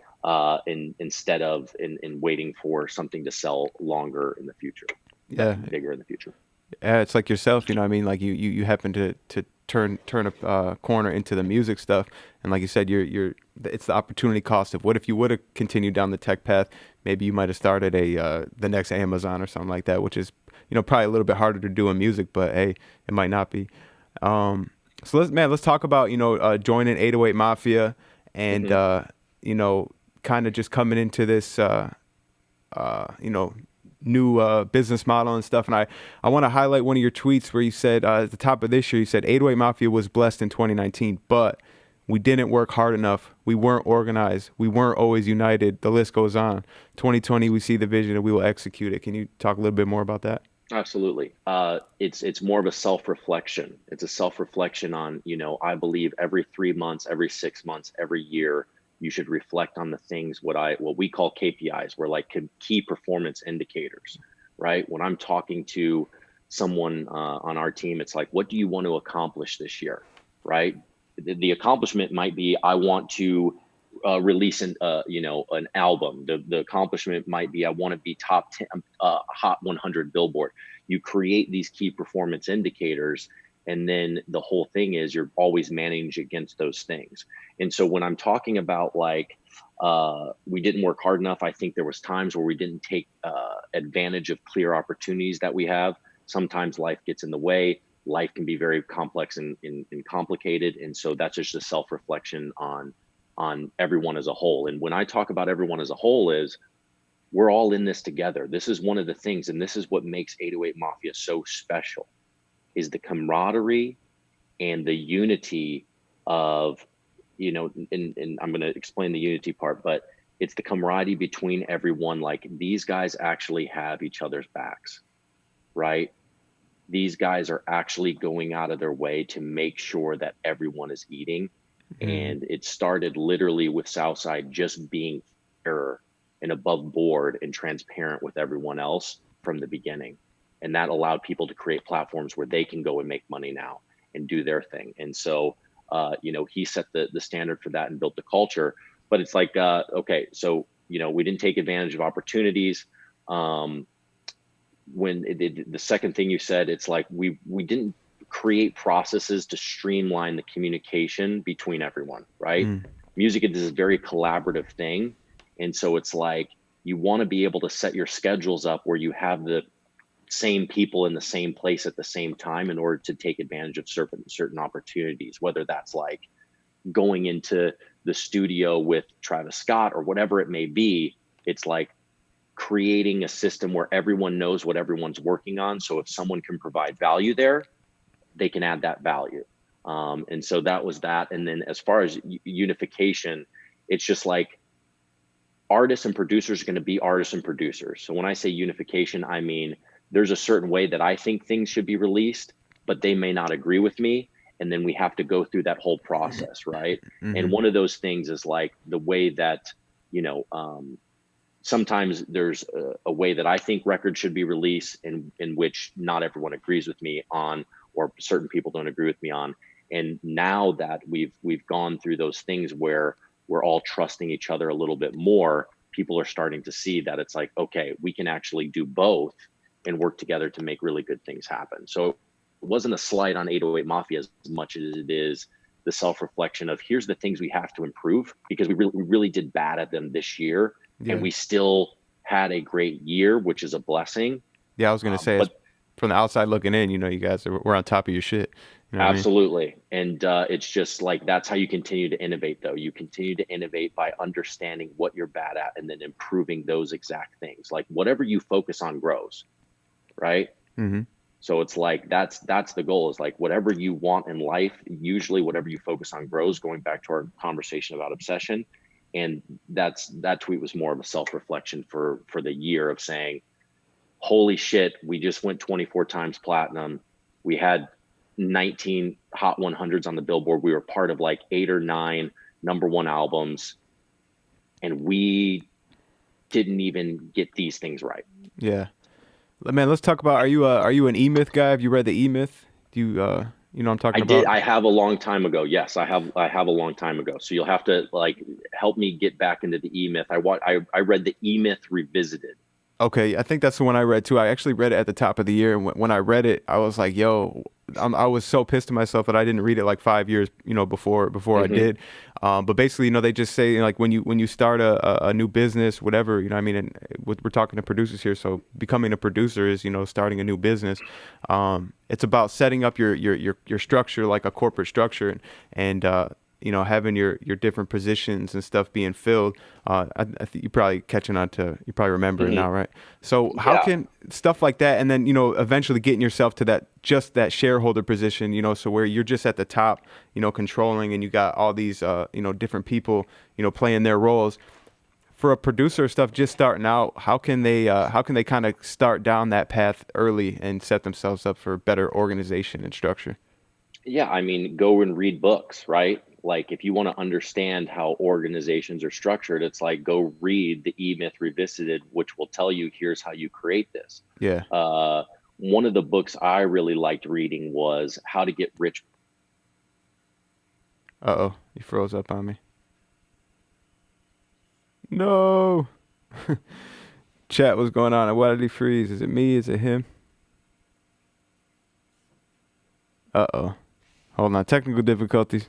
instead of in waiting for something to sell longer in the future. Bigger in the future. Yeah, it's like yourself, you know what I mean? Like you happen to turn a corner into the music stuff. And like you said, it's the opportunity cost of what if you would have continued down the tech path, maybe you might have started the next Amazon or something like that, which is, probably a little bit harder to do in music, but hey, it might not be. So let's talk about, joining 808 Mafia and, kind of just coming into this, new business model and stuff. And I want to highlight one of your tweets where you said at the top of this year, you said 808 Mafia was blessed in 2019, but we didn't work hard enough. We weren't organized. We weren't always united. The list goes on. 2020, we see the vision and we will execute it. Can you talk a little bit more about that? Absolutely. It's more of a self-reflection. It's a self-reflection on, I believe every 3 months, every 6 months, every year, you should reflect on the things, what we call KPIs, were like key performance indicators, right? When I'm talking to someone on our team, it's like, what do you want to accomplish this year, right? The accomplishment might be, I want to release an album. The accomplishment might be, I want to be top 10, Hot 100 Billboard. You create these key performance indicators, And then the whole thing is you're always managing against those things. And so when I'm talking about like, we didn't work hard enough, I think there was times where we didn't take advantage of clear opportunities that we have. Sometimes life gets in the way. Life can be very complex and complicated. And so that's just a self-reflection on everyone as a whole. And when I talk about everyone as a whole is we're all in this together. This is one of the things, and this is what makes 808 Mafia so special, is the camaraderie and the unity of, you know, and I'm going to explain the unity part, but it's the camaraderie between everyone. Like these guys actually have each other's backs, right? These guys are actually going out of their way to make sure that everyone is eating. And it started literally with Southside just being fair and above board and transparent with everyone else from the beginning. And that allowed people to create platforms where they can go and make money now and do their thing. And so, you know, he set the standard for that and built the culture. But it's like, okay, so, you know, we didn't take advantage of opportunities. When the second thing you said, it's like we didn't create processes to streamline the communication between everyone, right? Music is a very collaborative thing. And so it's like, you want to be able to set your schedules up where you have the same people in the same place at the same time in order to take advantage of certain opportunities, whether that's like going into the studio with Travis Scott or whatever it may be. It's like creating a system where everyone knows what everyone's working on. So if someone can provide value there, they can add that value. And so that was that. And then as far as unification, it's just like artists and producers are going to be artists and producers. So when I say unification, I mean, there's a certain way that I think things should be released, but they may not agree with me. And then we have to go through that whole process, right? And one of those things is like the way that, you know, sometimes there's a way that I think records should be released in which not everyone agrees with me on, or certain people don't agree with me on. And now that we've gone through those things where we're all trusting each other a little bit more, people are starting to see that it's like, okay, we can actually do both and work together to make really good things happen. So it wasn't a slight on 808 Mafia as much as it is the self-reflection of here's the things we have to improve, because we really did bad at them this year. Yeah. And we still had a great year, which is a blessing. Yeah, I was going to say, from the outside looking in, you know, you guys were on top of your shit. You know absolutely. I mean? And it's just like, that's how you continue to innovate, though. You continue to innovate by understanding what you're bad at and then improving those exact things. Like whatever you focus on grows, right? So it's like, that's the goal, is like whatever you want in life, usually whatever you focus on grows, going back to our conversation about obsession. And that tweet was more of a self-reflection for the year of saying, holy shit, we just went 24 times platinum. We had 19 Hot 100s on the Billboard. We were part of like 8 or 9 #1 albums. And we didn't even get these things right. Yeah. Man, let's talk about, are you an E-Myth guy? Have you read the E-Myth? Do you, you know what I'm talking about? I have a long time ago. Yes, I have a long time ago. So you'll have to like help me get back into the E-Myth. I read the E-Myth Revisited. Okay, I think that's the one I read too. I actually read it at the top of the year, and when I read it, I was like, "Yo," I was so pissed at myself that I didn't read it like 5 years, you know, before I did. But basically, you know, they just say, like, when you start a new business, whatever, you know, I mean, and we're talking to producers here, so becoming a producer is, you know, starting a new business. It's about setting up your structure, like a corporate structure, and you know, having your different positions and stuff being filled. I think you're probably catching on to, you probably remember it now, right? So how can stuff like that, and then, you know, eventually getting yourself to that shareholder position, you know, so where you're just at the top, you know, controlling, and you got all these, you know, different people, you know, playing their roles. For a producer stuff just starting out, how can they kind of start down that path early and set themselves up for better organization and structure? Yeah, I mean, go and read books, right? Like if you want to understand how organizations are structured, it's like, go read the E-Myth Revisited, which will tell you, here's how you create this. Yeah. One of the books I really liked reading was How to Get Rich. Uh-oh, you froze up on me. No. Chat, what's going on? Why did he freeze? Is it me? Is it him? Uh-oh. Hold on. Technical difficulties.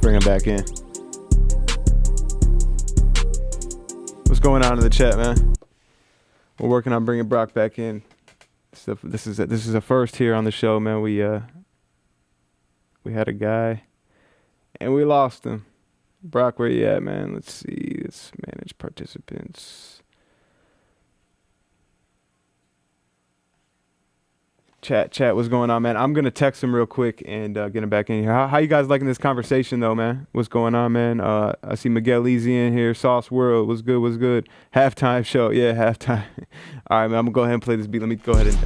Bring him back in. What's going on in the chat, man? We're working on bringing Brock back in. This is a first here on the show, man. We had a guy and we lost him. Brock, where you at, man? Let's see. Let's manage participants. Chat, what's going on, man? I'm gonna text him real quick and get him back in here. How you guys liking this conversation, though, man? What's going on, man? I see Miguel Easy in here. Sauce World, what's good? Halftime show, yeah, halftime. All right, man, I'm gonna go ahead and play this beat. Let me go ahead and.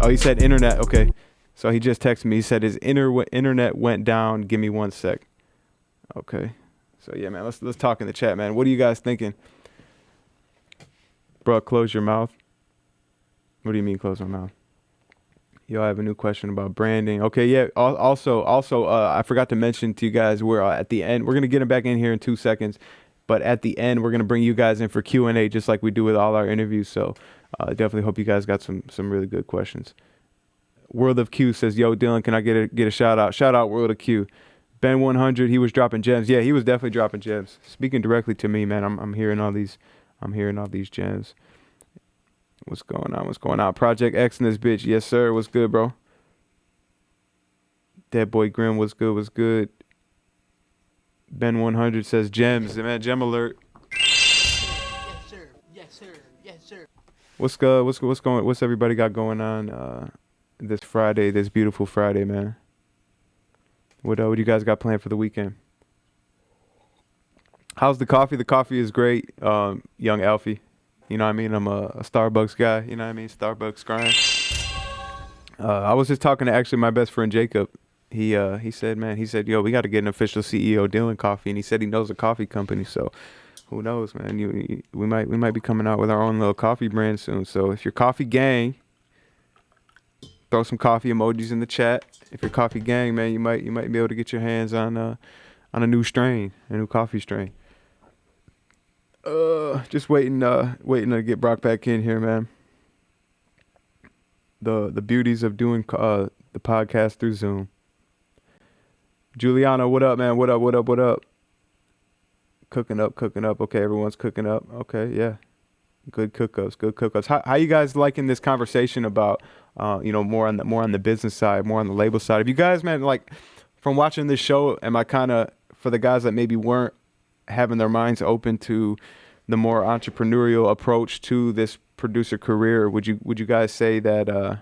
Oh, he said internet. Okay, so he just texted me. He said his internet went down. Give me 1 sec. Okay, so yeah, man, let's talk in the chat, man. What are you guys thinking? Bro, close your mouth. What do you mean close my mouth? Yo, I have a new question about branding. Okay, yeah. Also, I forgot to mention to you guys, we're at the end. We're gonna get him back in here in 2 seconds, but at the end, we're gonna bring you guys in for Q&A, just like we do with all our interviews. So, definitely hope you guys got some really good questions. World of Q says, "Yo, Dylan, can I get a shout out? Shout out, World of Q." Ben 100, he was dropping gems. Yeah, he was definitely dropping gems. Speaking directly to me, man. I'm hearing all these. I'm hearing all these gems. What's going on? Project X in this bitch. Yes, sir. What's good, bro? Dead Boy Grim, what's good? Ben 100 says gems. Man, gem alert. Yes, sir. What's everybody got going on this Friday, this beautiful Friday, man? What you guys got planned for the weekend? How's the coffee? The coffee is great. Young Alfie. You know what I mean? I'm a Starbucks guy. You know what I mean? Starbucks grind. I was just talking to actually my best friend Jacob. He said, yo, we got to get an official CEO Dylan coffee, and he said he knows a coffee company. So who knows, man? We might be coming out with our own little coffee brand soon. So if you're coffee gang, throw some coffee emojis in the chat. If you're coffee gang, man, you might be able to get your hands on a new strain, a new coffee strain. Just waiting to get Brock back in here, man. The beauties of doing the podcast through Zoom. Juliana, what up, man? What up? Cooking up. Okay, everyone's cooking up. Okay, yeah. Good cook-ups. How you guys liking this conversation about more on the business side, more on the label side? Have you guys, man, like from watching this show, am I kind of, for the guys that maybe weren't having their minds open to the more entrepreneurial approach to this producer career, would you guys say that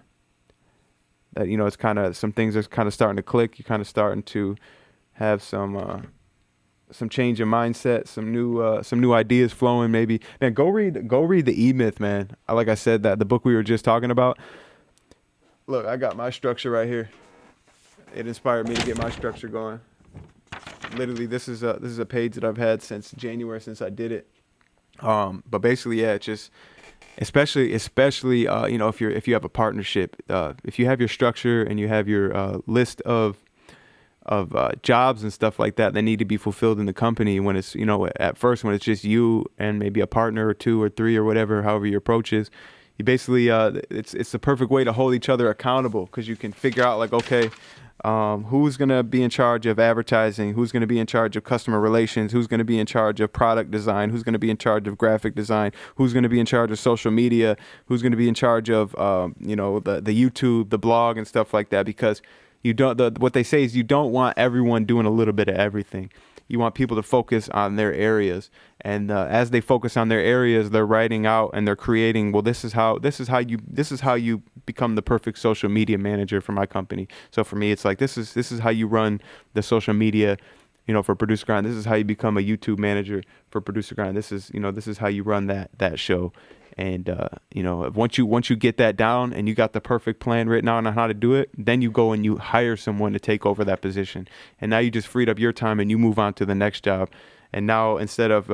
it's kind of, some things are kind of starting to click, you're kind of starting to have some change in mindset, some new ideas flowing maybe? Man, go read the E-Myth, man. Like I said, that the book we were just talking about. Look, I got my structure right here. It inspired me to get my structure going. Literally, this is a page that I've had since January, since I did it. But basically, yeah, it's just, especially if you have a partnership, if you have your structure and you have your list of jobs and stuff like that need to be fulfilled in the company, when it's, at first when it's just you and maybe a partner or two or three or whatever, however your approach is, you basically it's the perfect way to hold each other accountable, because you can figure out like, okay, who's going to be in charge of advertising, who's going to be in charge of customer relations, who's going to be in charge of product design, who's going to be in charge of graphic design, who's going to be in charge of social media, who's going to be in charge of the YouTube, the blog and stuff like that. Because what they say is you don't want everyone doing a little bit of everything. You want people to focus on their areas, and as they focus on their areas, they're writing out and they're creating. Well, this is how you become the perfect social media manager for my company. So for me, it's like this is how you run the social media, for ProducerGrind. This is how you become a YouTube manager for ProducerGrind. This is how you run that show. And once you get that down and you got the perfect plan written out on how to do it, then you go and you hire someone to take over that position. And now you just freed up your time and you move on to the next job. And now instead of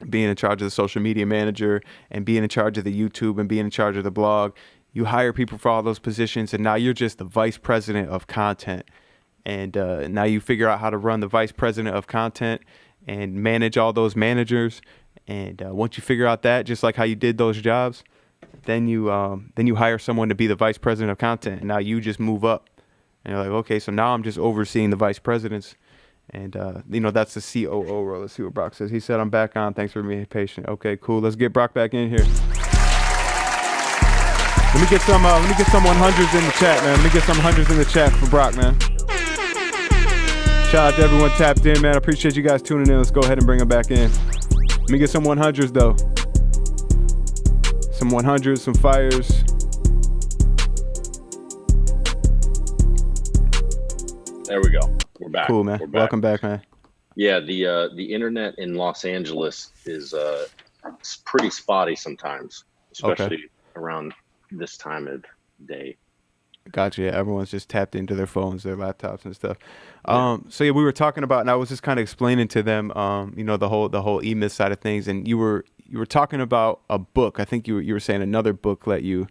being in charge of the social media manager and being in charge of the YouTube and being in charge of the blog, you hire people for all those positions, and now you're just the vice president of content. And now you figure out how to run the vice president of content and manage all those managers. And once you figure out that, just like how you did those jobs, then you hire someone to be the vice president of content. And now you just move up. And you're like, okay, so now I'm just overseeing the vice presidents. And, that's the COO role. Let's see what Brock says. He said, I'm back on. Thanks for being patient. Okay, cool. Let's get Brock back in here. Let me get some 100s in the chat, man. Let me get some 100s in the chat for Brock, man. Shout out to everyone tapped in, man. I appreciate you guys tuning in. Let's go ahead and bring them back in. Let me get some 100s, though. Some 100s, some fires. There we go. We're back. Cool, man. Welcome back, man. Yeah, the internet in Los Angeles is it's pretty spotty sometimes, especially around this time of day. Gotcha. Yeah, everyone's just tapped into their phones, their laptops and stuff. So we were talking about, and I was just kind of explaining to them, the whole e-myth side of things, and you were talking about a book. I think you were saying another book that you.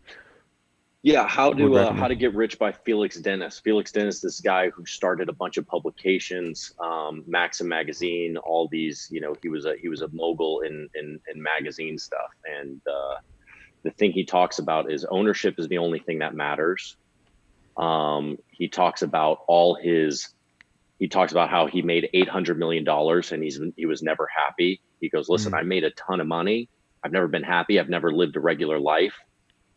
Yeah, how to get rich by Felix Dennis. Felix Dennis, this guy who started a bunch of publications, Maxim magazine, all these. He was a mogul in magazine stuff, and the thing he talks about is ownership is the only thing that matters. He talks about how he made $800 million and he was never happy. He goes, listen, I made a ton of money. I've never been happy. I've never lived a regular life.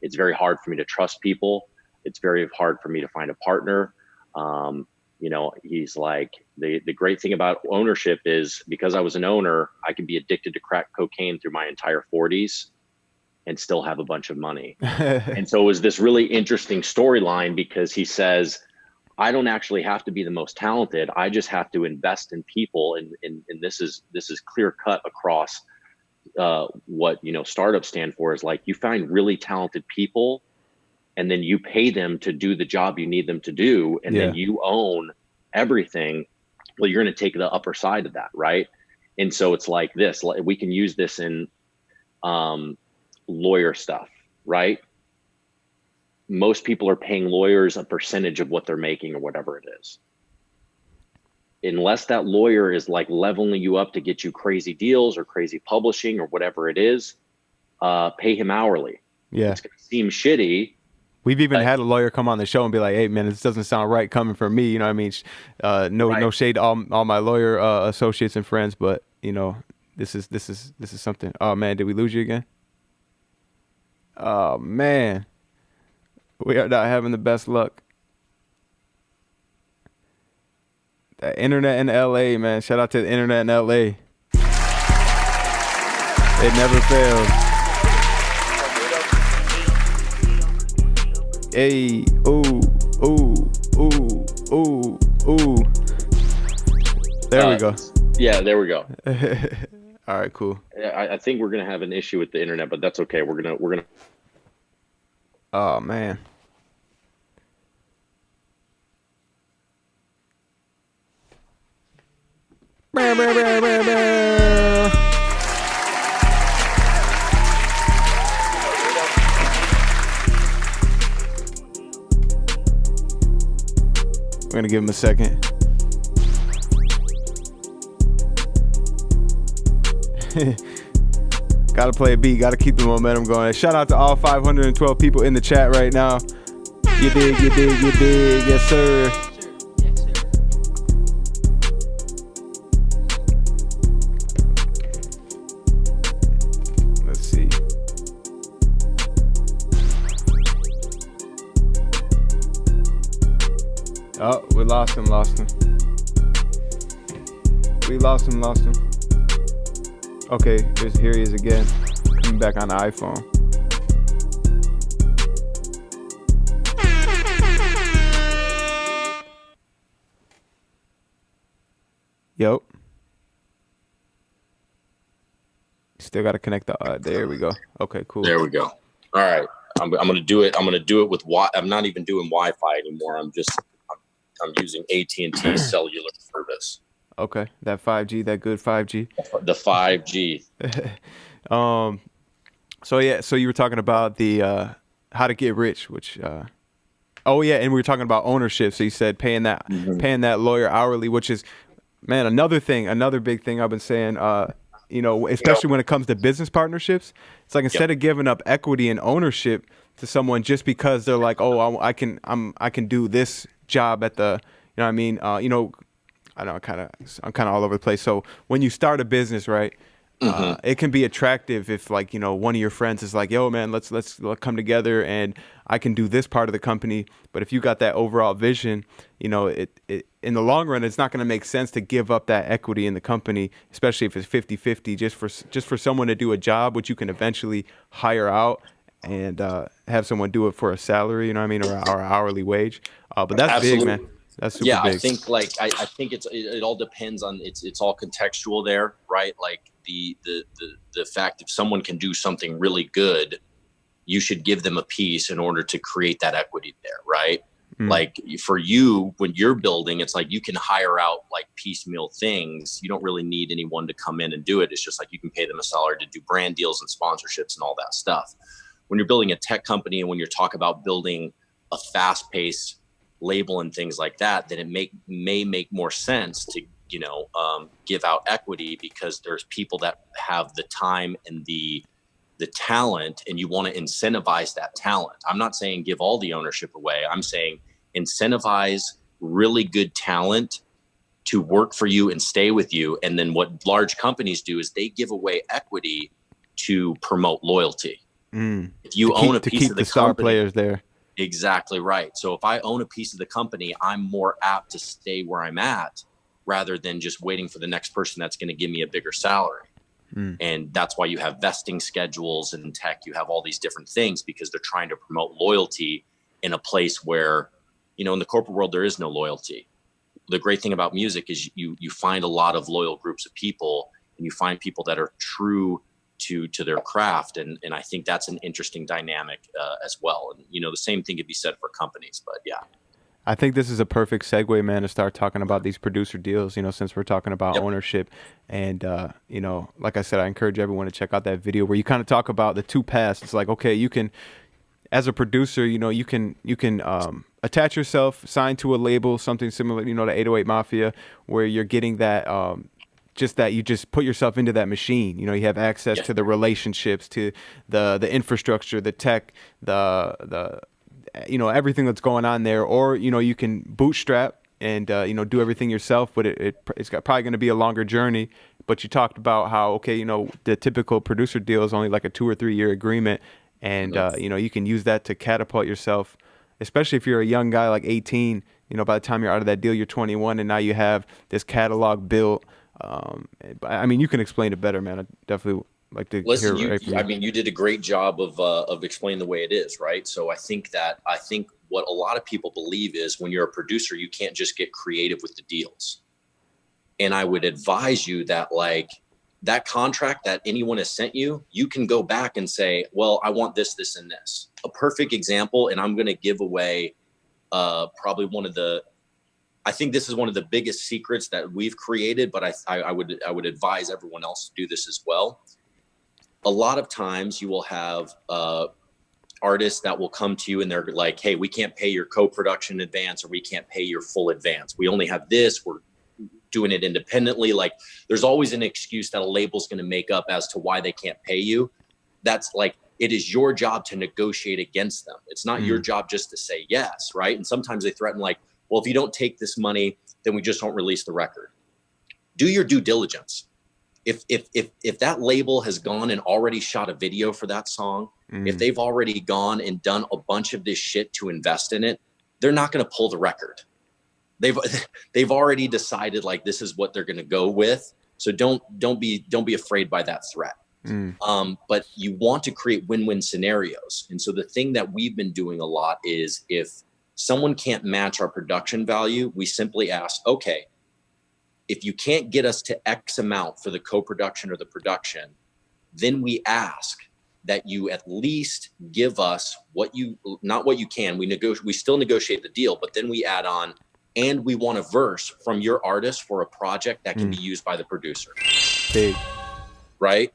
It's very hard for me to trust people. It's very hard for me to find a partner. He's like, the great thing about ownership is because I was an owner, I could be addicted to crack cocaine through my entire 40s and still have a bunch of money. And so it was this really interesting storyline because he says, I don't actually have to be the most talented. I just have to invest in people. And this is clear cut across what, startups stand for is like, you find really talented people and then you pay them to do the job you need them to do. And then you own everything. Well, you're going to take the upper side of that. Right. And so it's like this, we can use this in, lawyer stuff, right? Most people are paying lawyers a percentage of what they're making or whatever it is. Unless that lawyer is like leveling you up to get you crazy deals or crazy publishing or whatever it is, pay him hourly. Yeah. It's going to seem shitty. We've even had a lawyer come on the show and be like, hey man, this doesn't sound right coming from me. You know what I mean? No shade to all my lawyer associates and friends, but this is something. Oh man, did we lose you again? Oh man, we are not having the best luck. The internet in LA, man. Shout out to the internet in LA. It never fails. Hey, ooh. There we go. Yeah, there we go. All right, cool. I think we're gonna have an issue with the internet, but that's okay. We're gonna. Oh man. We're gonna give him a second. Gotta play a beat, gotta keep the momentum going. Shout out to all 512 people in the chat right now. You dig, yes sir. Let's see. Oh, we lost him. We lost him. Okay, here he is again. Coming back on the iPhone. Yo. still got to connect the. There we go. Okay, cool. There we go. All right, I'm gonna do it. I'm gonna do it with I'm not even doing Wi-Fi anymore. I'm using AT&T cellular service. Okay, that 5G, that good 5G. The 5G. So yeah, so you were talking about the how to get rich, which oh yeah, and we were talking about ownership. So you said paying that lawyer hourly, which is, man, another big thing I've been saying. Especially when it comes to business partnerships, it's like instead of giving up equity and ownership to someone just because they're like, oh, I can do this job at the, you know what I mean? I know I'm kind of all over the place. So when you start a business, right, it can be attractive if like, one of your friends is like, yo, man, let's come together and I can do this part of the company. But if you got that overall vision, it in the long run, it's not going to make sense to give up that equity in the company, especially if it's 50-50 just for someone to do a job, which you can eventually hire out and have someone do it for a salary, you know what I mean, or hourly wage. But that's Absolutely. big, man. That's super big. I think I think it all depends on it's all contextual there, right? Like the fact if someone can do something really good, you should give them a piece in order to create that equity there, right? Like for you, when you're building, it's like you can hire out like piecemeal things. You don't really need anyone to come in and do it. It's just like you can pay them a salary to do brand deals and sponsorships and all that stuff. When you're building a tech company and when you're talking about building a fast-paced label and things like that, then it may make more sense to give out equity because there's people that have the time and the talent, and you want to incentivize that talent. I'm not saying give all the ownership away. I'm saying incentivize really good talent to work for you and stay with you. And then what large companies do is they give away equity to promote loyalty. If you own a piece of the star company, players there. Exactly right. So if I own a piece of the company, I'm more apt to stay where I'm at rather than just waiting for the next person that's going to give me a bigger salary. And that's why you have vesting schedules, and in tech, you have all these different things because they're trying to promote loyalty in a place where, in the corporate world, there is no loyalty. The great thing about music is you find a lot of loyal groups of people, and you find people that are true to their craft. And I think that's an interesting dynamic as well. And, the same thing could be said for companies, but yeah. I think this is a perfect segue, man, to start talking about these producer deals, since we're talking about ownership. And, like I said, I encourage everyone to check out that video where you kind of talk about the two paths. It's like, okay, you can, as a producer, you can attach yourself, sign to a label, something similar, to 808 Mafia, where you're getting that, just that you just put yourself into that machine. You have access to the relationships, to the infrastructure, the tech, the everything that's going on there, or you can bootstrap and do everything yourself, but it's probably going to be a longer journey. But you talked about how the typical producer deal is only like a 2 or 3 year agreement, and you can use that to catapult yourself, especially if you're a young guy like 18. By the time you're out of that deal, you're 21, and now you have this catalog built. I mean, you can explain it better, man. I definitely like to Listen, hear. you did a great job of explaining the way it is, right? So I think what a lot of people believe is when you're a producer, you can't just get creative with the deals. And I would advise you that like that contract that anyone has sent you, you can go back and say, well, I want this, this, and this. A perfect example, and I'm going to give away probably I think this is one of the biggest secrets that we've created, but I would advise everyone else to do this as well. A lot of times you will have artists that will come to you and they're like, hey, we can't pay your co-production advance, or we can't pay your full advance. We only have this. We're doing it independently. Like there's always an excuse that a label's going to make up as to why they can't pay you. That's like, it is your job to negotiate against them. It's not your job just to say yes, right? And sometimes they threaten like, well, if you don't take this money, then we just don't release the record. Do your due diligence. If that label has gone and already shot a video for that song, if they've already gone and done a bunch of this shit to invest in it, they're not going to pull the record. They've already decided like this is what they're going to go with. So don't be afraid by that threat. But you want to create win-win scenarios. And so the thing that we've been doing a lot is if someone can't match our production value, we simply ask, okay, if you can't get us to X amount for the co-production or the production, then we ask that you at least give us not what you can, we still negotiate the deal, but then we add on, and we want a verse from your artist for a project that can be used by the producer. Big. Right?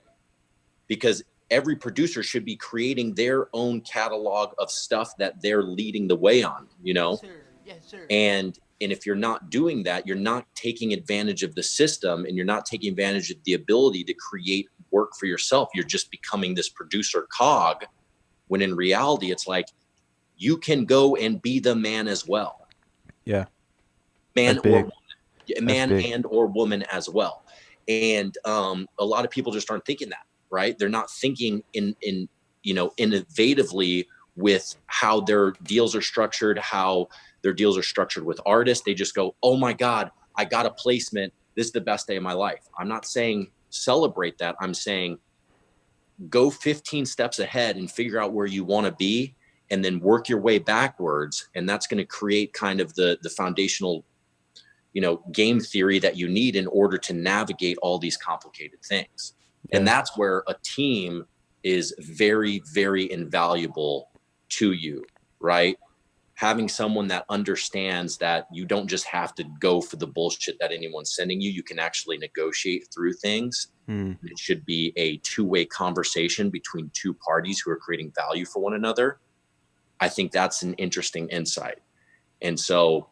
Because every producer should be creating their own catalog of stuff that they're leading the way on, you know? Yes, sir. And if you're not doing that, you're not taking advantage of the system, and you're not taking advantage of the ability to create work for yourself. You're just becoming this producer cog, when in reality, it's like, you can go and be the man as well. Yeah. Man or woman as well. And a lot of people just aren't thinking that, right? They're not thinking innovatively with how their deals are structured, how their deals are structured with artists. They just go, oh my God, I got a placement. This is the best day of my life. I'm not saying celebrate that. I'm saying go 15 steps ahead and figure out where you want to be, and then work your way backwards. And that's going to create kind of the foundational, game theory that you need in order to navigate all these complicated things. Yeah. And that's where a team is very, very invaluable to you, right? Having someone that understands that you don't just have to go for the bullshit that anyone's sending you. You can actually negotiate through things. It should be a two-way conversation between two parties who are creating value for one another. I think that's an interesting insight. And so,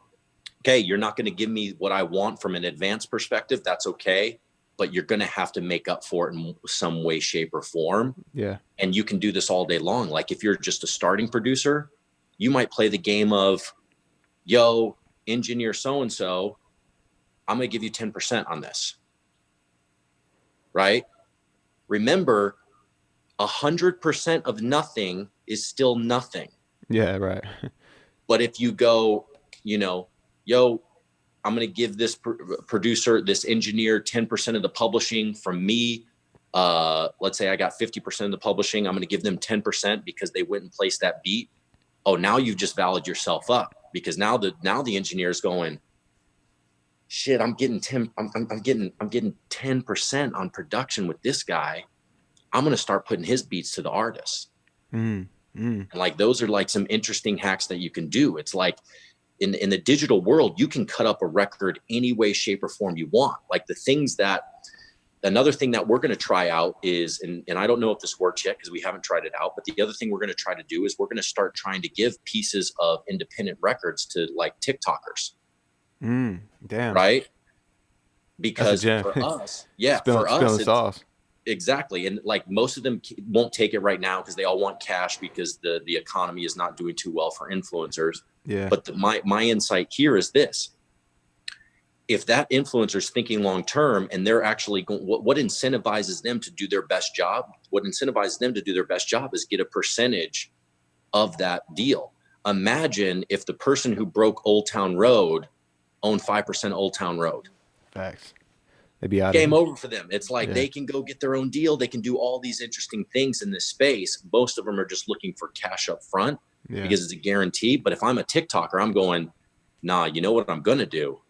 okay, you're not going to give me what I want from an advanced perspective. That's okay. But you're going to have to make up for it in some way, shape, or form. Yeah. And you can do this all day long. Like if you're just a starting producer, you might play the game of, yo, engineer so-and-so, I'm going to give you 10% on this. Right? Remember, 100% of nothing is still nothing. Yeah, right. But if you go, yo, I'm going to give this producer, this engineer, 10% of the publishing from me. Let's say I got 50% of the publishing. I'm going to give them 10% because they went and placed that beat. Oh, now you've just valued yourself up, because now the engineer is going, shit, I'm getting 10% on production with this guy. I'm going to start putting his beats to the artists. And like, those are like some interesting hacks that you can do. It's like in the digital world, you can cut up a record any way, shape, or form you want. Like another thing that we're going to try out is, and I don't know if this works yet because we haven't tried it out, but the other thing we're going to try to do is we're going to start trying to give pieces of independent records to like TikTokers. Damn. Right? Because for us, sauce. Exactly. And like most of them won't take it right now because they all want cash, because the economy is not doing too well for influencers. Yeah. But my insight here is this. If that influencer is thinking long term and they're actually going, what incentivizes them to do their best job? What incentivizes them to do their best job is get a percentage of that deal. Imagine if the person who broke Old Town Road owned 5% Old Town Road. Facts. They'd be out. Game over for them. It's like they can go get their own deal. They can do all these interesting things in this space. Most of them are just looking for cash up front because it's a guarantee. But if I'm a TikToker, I'm going, nah, you know what I'm going to do?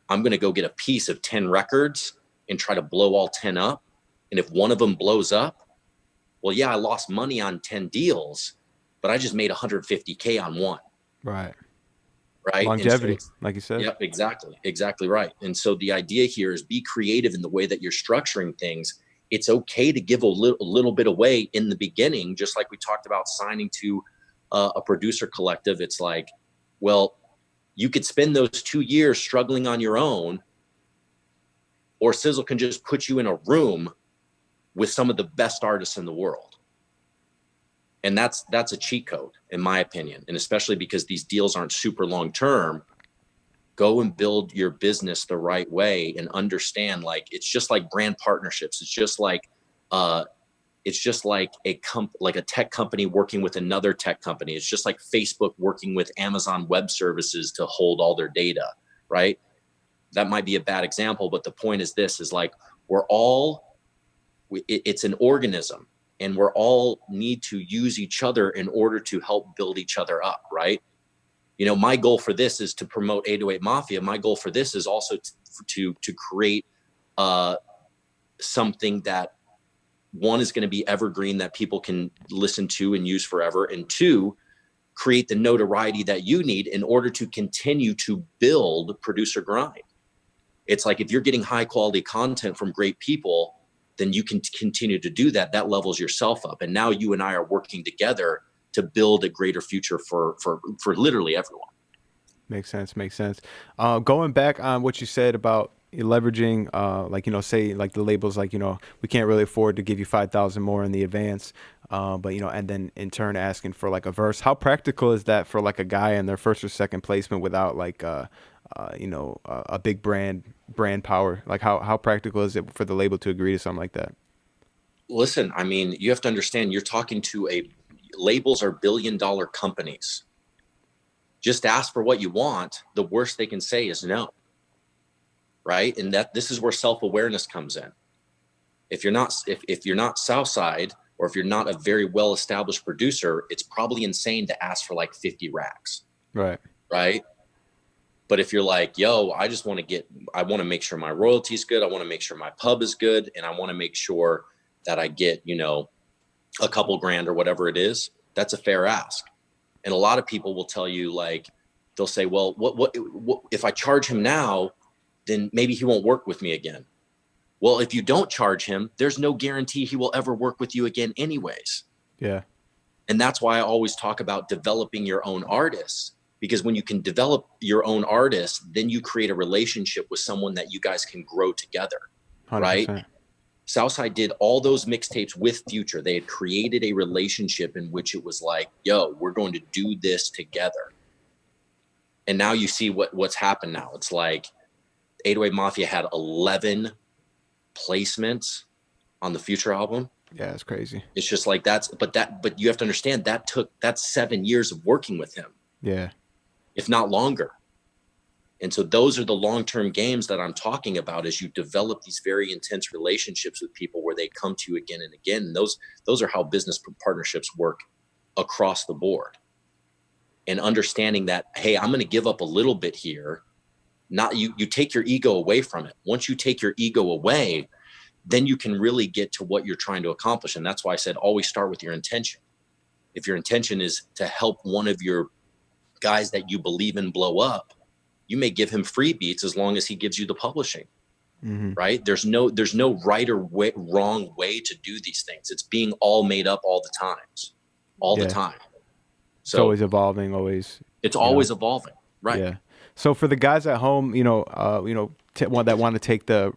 I'm going to go get a piece of 10 records and try to blow all 10 up. And if one of them blows up, well, yeah, I lost money on 10 deals, but I just made 150K on one. Right. Right. Longevity, like you said. Yep, exactly. Exactly right. And so the idea here is be creative in the way that you're structuring things. It's okay to give a little bit away in the beginning, just like we talked about signing to a producer collective. It's like, well, you could spend those 2 years struggling on your own, or Sizzle can just put you in a room with some of the best artists in the world. And that's a cheat code, in my opinion. And especially because these deals aren't super long term, go and build your business the right way and understand, like, it's just like brand partnerships. It's just like a tech company working with another tech company. It's just like Facebook working with Amazon Web Services to hold all their data, right? That might be a bad example, but the point is this, is like, it's an organism, and we're all need to use each other in order to help build each other up, right? You know, my goal for this is to promote 808 Mafia. My goal for this is also to create something that one is going to be evergreen that people can listen to and use forever. And two, create the notoriety that you need in order to continue to build ProducerGrind. It's like, if you're getting high quality content from great people, then you can continue to do that. That levels yourself up. And now you and I are working together to build a greater future for literally everyone. Makes sense. Makes sense. Going back on what you said about leveraging, like, you know, say like the labels, like, you know, we can't really afford to give you 5,000 more in the advance. But, you know, and then in turn asking for like a verse. How practical is that for like a guy in their first or second placement without like, you know, a big brand power? Like how practical is it for the label to agree to something like that? Listen, I mean, you have to understand, you're talking to labels are billion-dollar companies. Just ask for what you want. The worst they can say is no. Right? And this is where self-awareness comes in. If you're not Southside, or if you're not a very well-established producer, it's probably insane to ask for like 50 racks. Right. Right. But if you're like, yo, I want to make sure my royalty is good. I want to make sure my pub is good. And I want to make sure that I get, you know, a couple grand or whatever it is. That's a fair ask. And a lot of people will tell you, like, they'll say, well, what if I charge him now, then maybe he won't work with me again. Well, if you don't charge him, there's no guarantee he will ever work with you again anyways. Yeah. And that's why I always talk about developing your own artists, because when you can develop your own artists, then you create a relationship with someone that you guys can grow together. 100%. Right? Southside did all those mixtapes with Future. They had created a relationship in which it was like, yo, we're going to do this together. And now you see what's happened now. It's like 808 Mafia had 11 placements on the Future album. Yeah, it's crazy. It's just like but you have to understand that's 7 years of working with him. Yeah. If not longer. And so those are the long-term games that I'm talking about, as you develop these very intense relationships with people where they come to you again and again. And those are how business partnerships work across the board. And understanding that, hey, I'm going to give up a little bit here. Not you take your ego away from it. Once you take your ego away, then you can really get to what you're trying to accomplish. And that's why I said, always start with your intention. If your intention is to help one of your guys that you believe in blow up, you may give him free beats as long as he gives you the publishing. Mm-hmm. Right? There's no right or wrong way to do these things. It's being all made up all the time. So it's always evolving, It's always evolving. Right. Yeah. So for the guys at home, that want to take the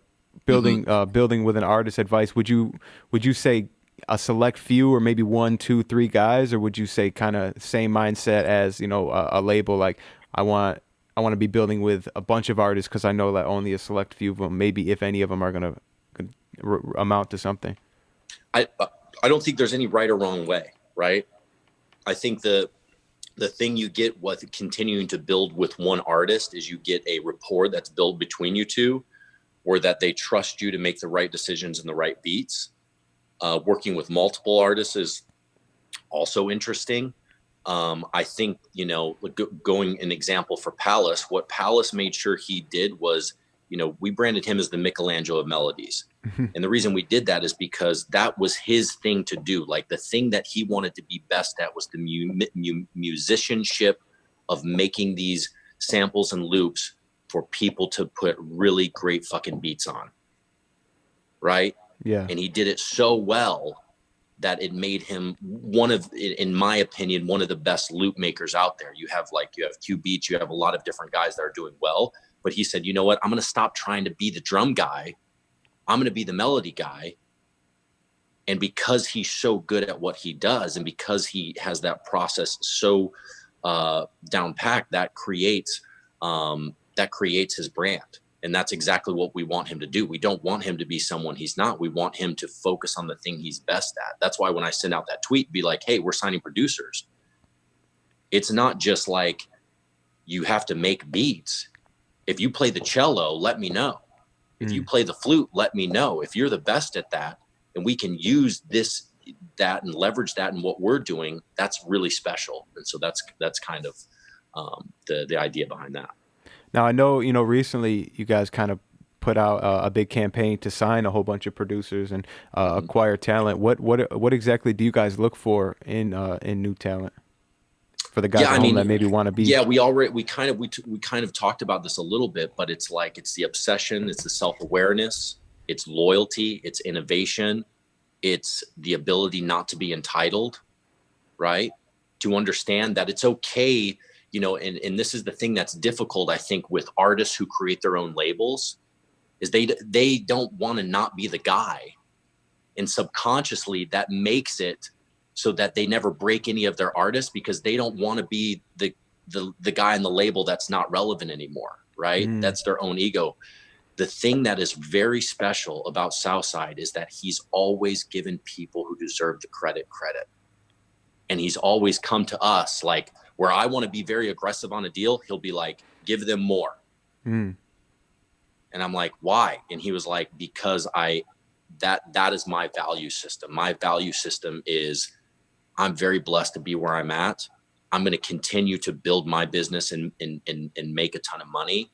building, mm-hmm. Building with an artist advice, would you say a select few, or maybe 1, 2, 3 guys, or would you say kind of same mindset as, a label? Like I want to be building with a bunch of artists because I know that only a select few of them, maybe if any of them, are going to amount to something. I don't think there's any right or wrong way, right? I think the thing you get with continuing to build with one artist is you get a rapport that's built between you two, or that they trust you to make the right decisions and the right beats. Working with multiple artists is also interesting. I think, going an example for Palace, what Palace made sure he did was, we branded him as the Michelangelo of melodies. And the reason we did that is because that was his thing to do. Like, the thing that he wanted to be best at was the musicianship of making these samples and loops for people to put really great fucking beats on. Right? Yeah. And he did it so well that it made him in my opinion, one of the best loop makers out there. You have Q Beats, you have a lot of different guys that are doing well, but he said, you know what, I'm going to stop trying to be the drum guy. I'm going to be the melody guy. And because he's so good at what he does, and because he has that process so down packed, that creates his brand. And that's exactly what we want him to do. We don't want him to be someone he's not. We want him to focus on the thing he's best at. That's why when I send out that tweet, be like, hey, we're signing producers. It's not just like you have to make beats. If you play the cello, let me know. If you play the flute, let me know. If you're the best at that, and we can use that and leverage that in what we're doing, that's really special. And so that's kind of the idea behind that. Now, I know, recently you guys kind of put out a big campaign to sign a whole bunch of producers and acquire talent. What exactly do you guys look for in new talent for the guys at home that maybe want to be? Yeah, we kind of talked about this a little bit, but it's like, it's the obsession, it's the self-awareness, it's loyalty, it's innovation, it's the ability not to be entitled, right? To understand that it's okay, you know, and this is the thing that's difficult, I think, with artists who create their own labels, is they don't want to not be the guy. And subconsciously that makes it so that they never break any of their artists, because they don't want to be the guy in the label that's not relevant anymore, right? That's their own ego. The thing that is very special about Southside is that he's always given people who deserve the credit. And he's always come to us, like, where I want to be very aggressive on a deal, he'll be like, give them more. And I'm like, why? And he was like, because that is my value system. My value system is, I'm very blessed to be where I'm at. I'm going to continue to build my business and make a ton of money.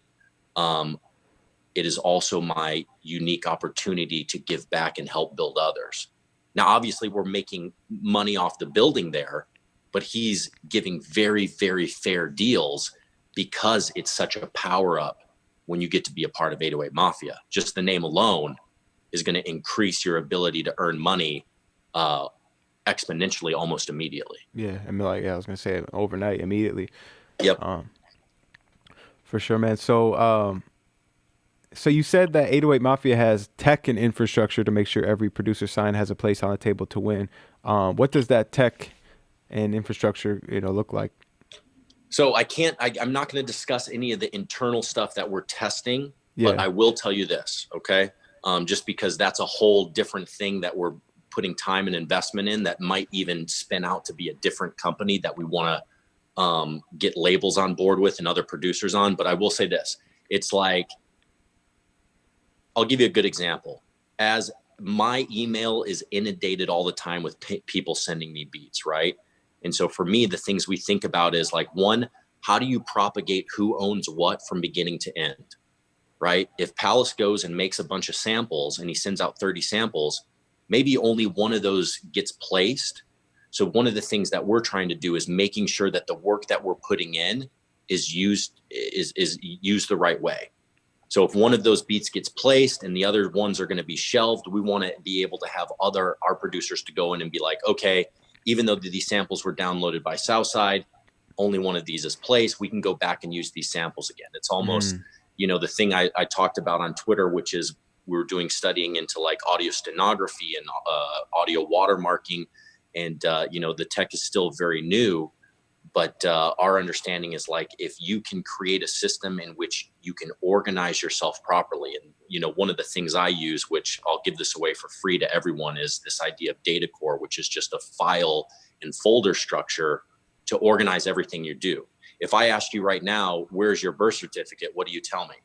It is also my unique opportunity to give back and help build others. Now, obviously, we're making money off the building there, but he's giving very, very fair deals, because it's such a power up when you get to be a part of 808 Mafia. Just the name alone is going to increase your ability to earn money exponentially, almost immediately. Yeah, I mean, I was going to say overnight, immediately. Yep. For sure, man. So you said that 808 Mafia has tech and infrastructure to make sure every producer signed has a place on the table to win. What does that tech and infrastructure, look like? So I'm not going to discuss any of the internal stuff that we're testing, but I will tell you this, okay? Just because that's a whole different thing that we're putting time and investment in, that might even spin out to be a different company that we want to get labels on board with and other producers on. But I will say this, it's like, I'll give you a good example. As my email is inundated all the time with people sending me beats, right? And so for me, the things we think about is like, one, how do you propagate who owns what from beginning to end, right? If Palace goes and makes a bunch of samples and he sends out 30 samples, maybe only one of those gets placed. So one of the things that we're trying to do is making sure that the work that we're putting in is used the right way. So if one of those beats gets placed and the other ones are going to be shelved, we want to be able to have our producers to go in and be like, okay, even though these samples were downloaded by Southside, only one of these is placed, we can go back and use these samples again. It's almost, the thing I talked about on Twitter, which is we're doing studying into like audio stenography and audio watermarking. And, the tech is still very new. But our understanding is like, if you can create a system in which you can organize yourself properly, and one of the things I use, which I'll give this away for free to everyone, is this idea of data core, which is just a file and folder structure to organize everything you do. If I asked you right now, where's your birth certificate? What do you tell me?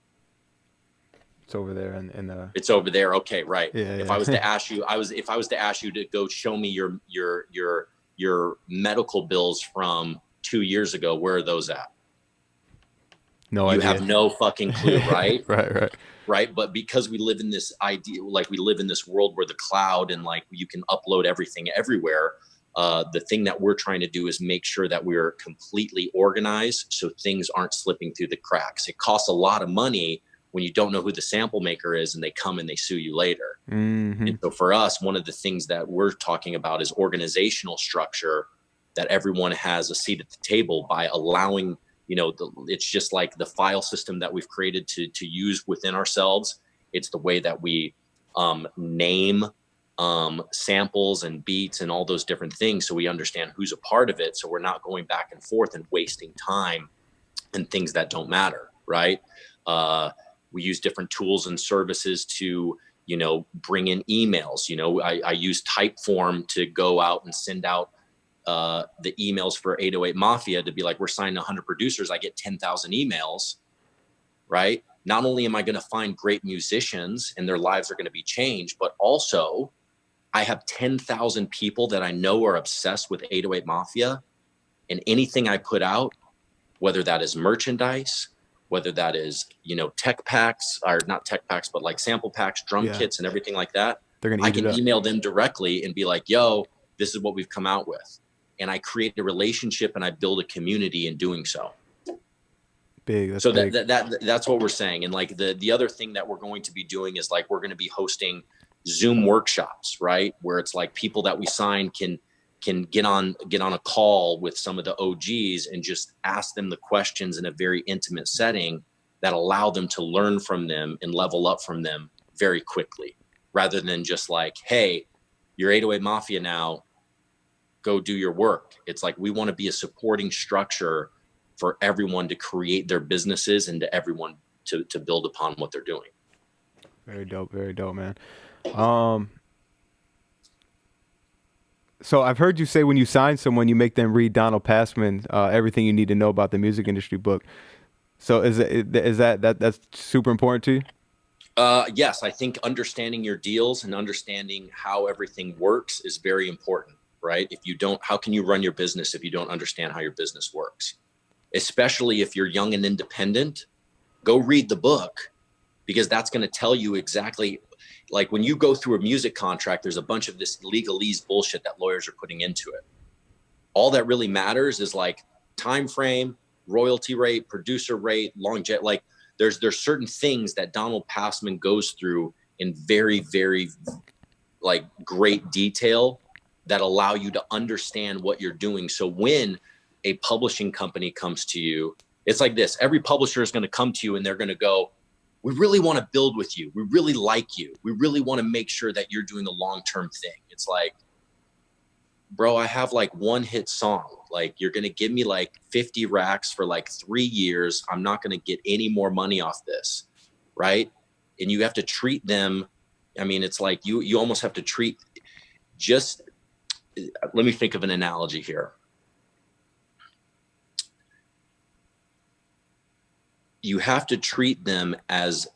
It's over there in the. It's over there. Okay, right. Yeah, if I was to ask you, if I was to ask you to go show me your medical bills from 2 years ago, where are those at? No idea. You have no fucking clue, right? Right. But because we live in this idea, like we live in this world where the cloud and like you can upload everything everywhere. The thing that we're trying to do is make sure that we're completely organized so things aren't slipping through the cracks. It costs a lot of money when you don't know who the sample maker is and they come and they sue you later. And so for us, one of the things that we're talking about is organizational structure, that everyone has a seat at the table by allowing, it's just like the file system that we've created to use within ourselves. It's the way that we name samples and beats and all those different things, so we understand who's a part of it, so we're not going back and forth and wasting time and things that don't matter, right? We use different tools and services to bring in emails. I use Typeform to go out and send out the emails for 808 Mafia to be like, we're signing 100 producers. I get 10,000 emails, right? Not only am I going to find great musicians and their lives are going to be changed, but also I have 10,000 people that I know are obsessed with 808 Mafia, and anything I put out, whether that is merchandise whether that is, tech packs, or not tech packs, but like sample packs, drum kits and everything like that. They're gonna eat it up. I can email them directly and be like, yo, this is what we've come out with. And I create a relationship and I build a community in doing so. Big. That's so big. That's what we're saying. And like the other thing that we're going to be doing is like, we're going to be hosting Zoom workshops, right? Where it's like people that we sign can get on a call with some of the OGs and just ask them the questions in a very intimate setting that allow them to learn from them and level up from them very quickly, rather than just like, hey, you're 808 Mafia now, go do your work. It's like, we want to be a supporting structure for everyone to create their businesses and to everyone to build upon what they're doing. Very dope, man. So I've heard you say when you sign someone, you make them read Donald Passman, Everything You Need to Know About the Music Industry book. So is that's super important to you? Yes, I think understanding your deals and understanding how everything works is very important, right? If you don't, how can you run your business if you don't understand how your business works? Especially if you're young and independent, go read the book, because that's going to tell you exactly, like when you go through a music contract, there's a bunch of this legalese bullshit that lawyers are putting into it. All that really matters is like time frame, royalty rate, producer rate, longevity. Like there's certain things that Donald Passman goes through in very, very like great detail that allow you to understand what you're doing. So when a publishing company comes to you, it's like this. Every publisher is going to come to you and they're going to go, we really want to build with you. We really like you. We really want to make sure that you're doing a long-term thing. It's like, bro, I have like one hit song. Like you're going to give me like 50 racks for like 3 years. I'm not going to get any more money off this. Right. And you have to treat them. I mean, it's like you almost have to treat let me think of an analogy here. You have to treat them as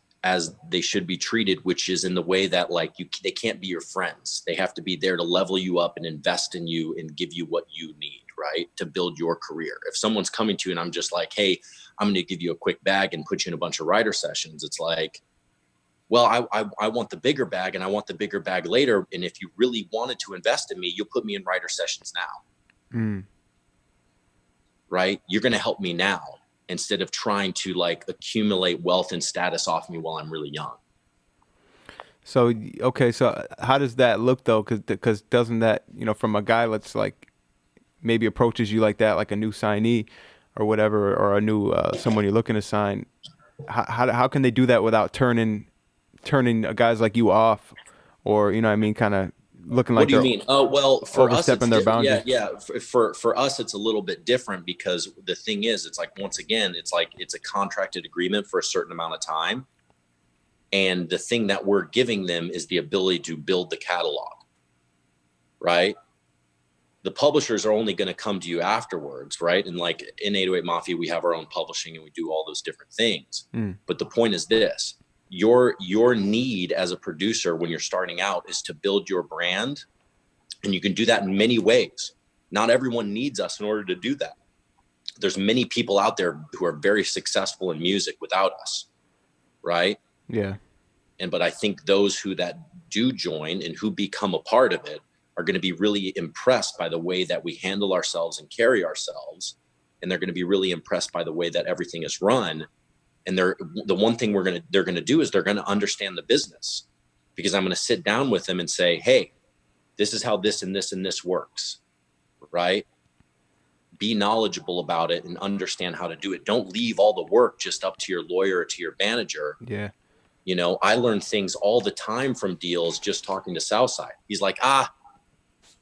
they should be treated, which is in the way that like they can't be your friends. They have to be there to level you up and invest in you and give you what you need, right, to build your career. If someone's coming to you and I'm just like, hey, I'm going to give you a quick bag and put you in a bunch of writer sessions, it's like, well, I want the bigger bag and I want the bigger bag later. And if you really wanted to invest in me, you'll put me in writer sessions now. Right? You're going to help me now, instead of trying to like accumulate wealth and status off me while I'm really young. So, okay. So how does that look though? Cause doesn't that, from a guy that's like maybe approaches you like that, like a new signee or whatever, or a new, someone you're looking to sign, how can they do that without turning guys like you off, or, kind of looking like, what do you mean? Oh, well, for us, it's their boundaries. Yeah. For us, it's a little bit different, because the thing is, it's like, once again, it's like, it's a contracted agreement for a certain amount of time. And the thing that we're giving them is the ability to build the catalog, right? The publishers are only going to come to you afterwards, right? And like in 808 Mafia, we have our own publishing and we do all those different things. But the point is this. Your need as a producer when you're starting out is to build your brand, and you can do that in many ways. Not everyone needs us in order to do that. There's many people out there who are very successful in music without us, right? Yeah. But I think those who that do join and who become a part of it are going to be really impressed by the way that we handle ourselves and carry ourselves, and they're going to be really impressed by the way that everything is run. And the one thing they're going to do is they're going to understand the business, because I'm going to sit down with them and say, hey, this is how this and this and this works, right? Be knowledgeable about it and understand how to do it. Don't leave all the work just up to your lawyer or to your manager. Yeah. I learn things all the time from deals just talking to Southside. He's like,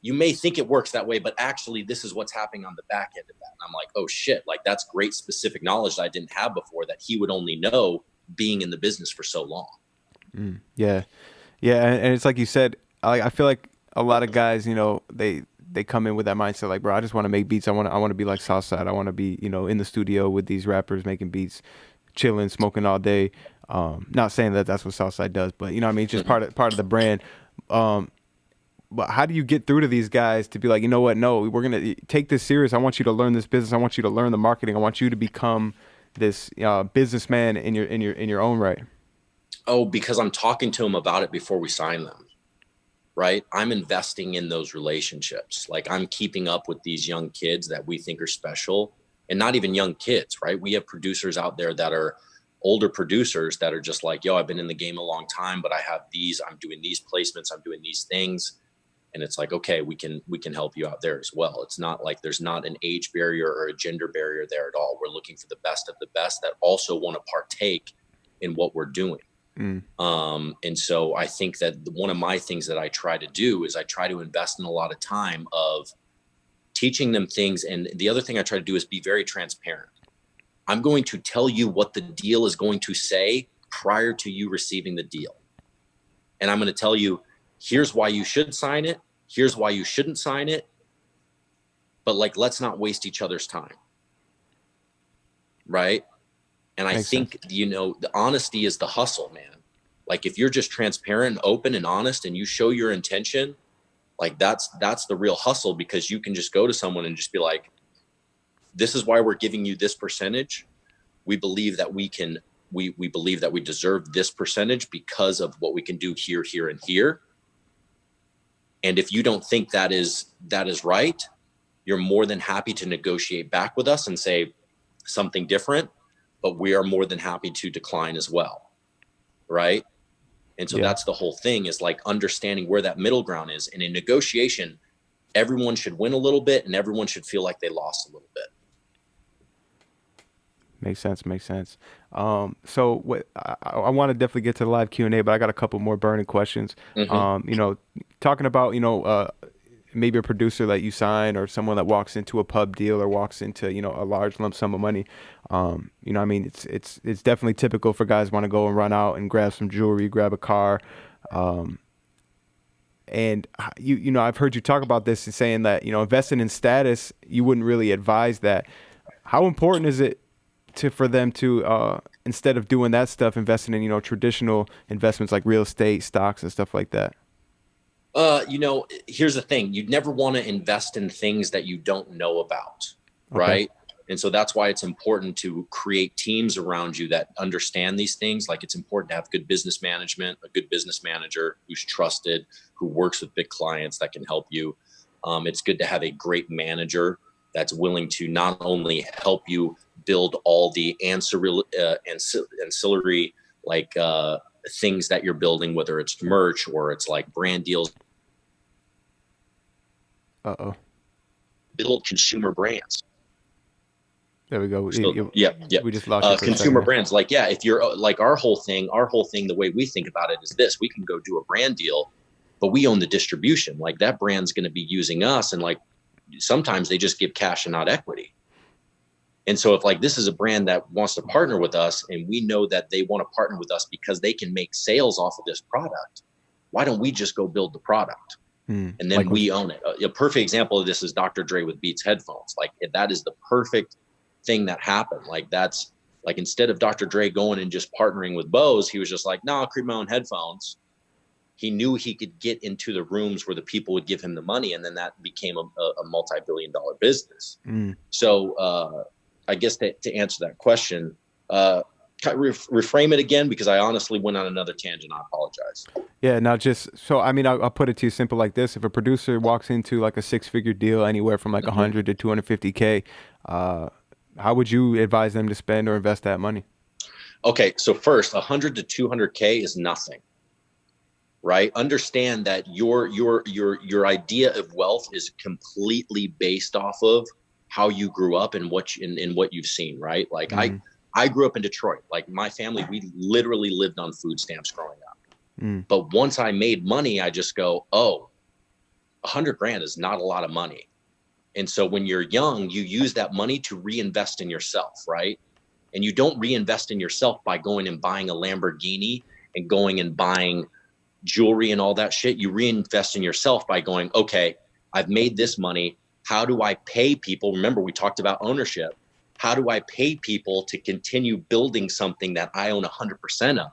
you may think it works that way, but actually this is what's happening on the back end of that. And I'm like, oh shit, like that's great specific knowledge that I didn't have before, that he would only know being in the business for so long. Yeah. Yeah. And it's like you said, I feel like a lot of guys, they come in with that mindset, like, bro, I just want to make beats. I want to be like Southside. I want to be, in the studio with these rappers making beats, chilling, smoking all day. Not saying that that's what Southside does, but it's just part of the brand. But how do you get through to these guys to be like, you know what? No, we're going to take this serious. I want you to learn this business. I want you to learn the marketing. I want you to become businessman in your own right? Oh, because I'm talking to them about it before we sign them, right? I'm investing in those relationships. Like, I'm keeping up with these young kids that we think are special, and not even young kids, right? We have producers out there that are older producers that are just like, yo, I've been in the game a long time, but I have these, I'm doing these placements, I'm doing these things. And it's like, okay, we can help you out there as well. It's not like there's not an age barrier or a gender barrier there at all. We're looking for the best of the best that also want to partake in what we're doing. And so I think that one of my things that I try to do is I try to invest in a lot of time of teaching them things. And the other thing I try to do is be very transparent. I'm going to tell you what the deal is going to say prior to you receiving the deal. And I'm going to tell you, here's why you should sign it. Here's why you shouldn't sign it. But like, let's not waste each other's time. Right. And I think, you know, the honesty is the hustle, man. Like, if you're just transparent and open and honest and you show your intention, like that's the real hustle, because you can just go to someone and just be like, this is why we're giving you this percentage. We believe that we believe that we deserve this percentage because of what we can do here, here, and here. And if you don't think that is right, you're more than happy to negotiate back with us and say something different, but we are more than happy to decline as well. Right. And so that's the whole thing, is like understanding where that middle ground is. And in negotiation, everyone should win a little bit and everyone should feel like they lost a little bit. Makes sense. So what I want to definitely get to the live Q&A, but I got a couple more burning questions. You know, talking about, you know, maybe a producer that you sign or someone that walks into a pub deal or walks into, you know, a large lump sum of money. You know, I mean, it's definitely typical for guys want to go and run out and grab some jewelry, grab a car. And you know, I've heard you talk about this and saying that, you know, investing in status, you wouldn't really advise that. How important is it for them to, instead of doing that stuff, investing in, you know, traditional investments like real estate, stocks and stuff like that? You know, here's the thing. You'd never want to invest in things that you don't know about. Right. And so that's why it's important to create teams around you that understand these things. Like, it's important to have good business management, a good business manager who's trusted, who works with big clients that can help you. It's good to have a great manager that's willing to not only help you build all the ancillary like things that you're building, whether it's merch or it's like brand deals. Build consumer brands. There we go. So, We just lost consumer brands. Like, yeah, if you're like our whole thing, the way we think about it is this: we can go do a brand deal, but we own the distribution. Like, that brand's going to be using us, and like sometimes they just give cash and not equity. And so if like this is a brand that wants to partner with us and we know that they want to partner with us because they can make sales off of this product, why don't we just go build the product? And then like we own it. A perfect example of this is Dr. Dre with Beats headphones. Like, that is the perfect thing that happened. Like, that's like, instead of Dr. Dre going and just partnering with Bose, he was just like, no, I'll create my own headphones. He knew he could get into the rooms where the people would give him the money. And then that became a multi-billion-dollar business. So I guess to answer that question, reframe it again, because I honestly went on another tangent. I apologize. Yeah, now just so, I mean, I'll put it to you simple like this. If a producer walks into like a 6-figure deal anywhere from like 100 to 250K, how would you advise them to spend or invest that money? Okay, so first, 100 to 200K is nothing, right? Understand that your idea of wealth is completely based off of how you grew up and what you've seen, right? Like, I grew up in Detroit. Like, my family, we literally lived on food stamps growing up. But once I made money, I just go, oh, 100 grand is not a lot of money. And so when you're young, you use that money to reinvest in yourself, right? And you don't reinvest in yourself by going and buying a Lamborghini and going and buying jewelry and all that shit. You reinvest in yourself by going, okay, I've made this money. How do I pay people? Remember, we talked about ownership. How do I pay people to continue building something that I own 100% of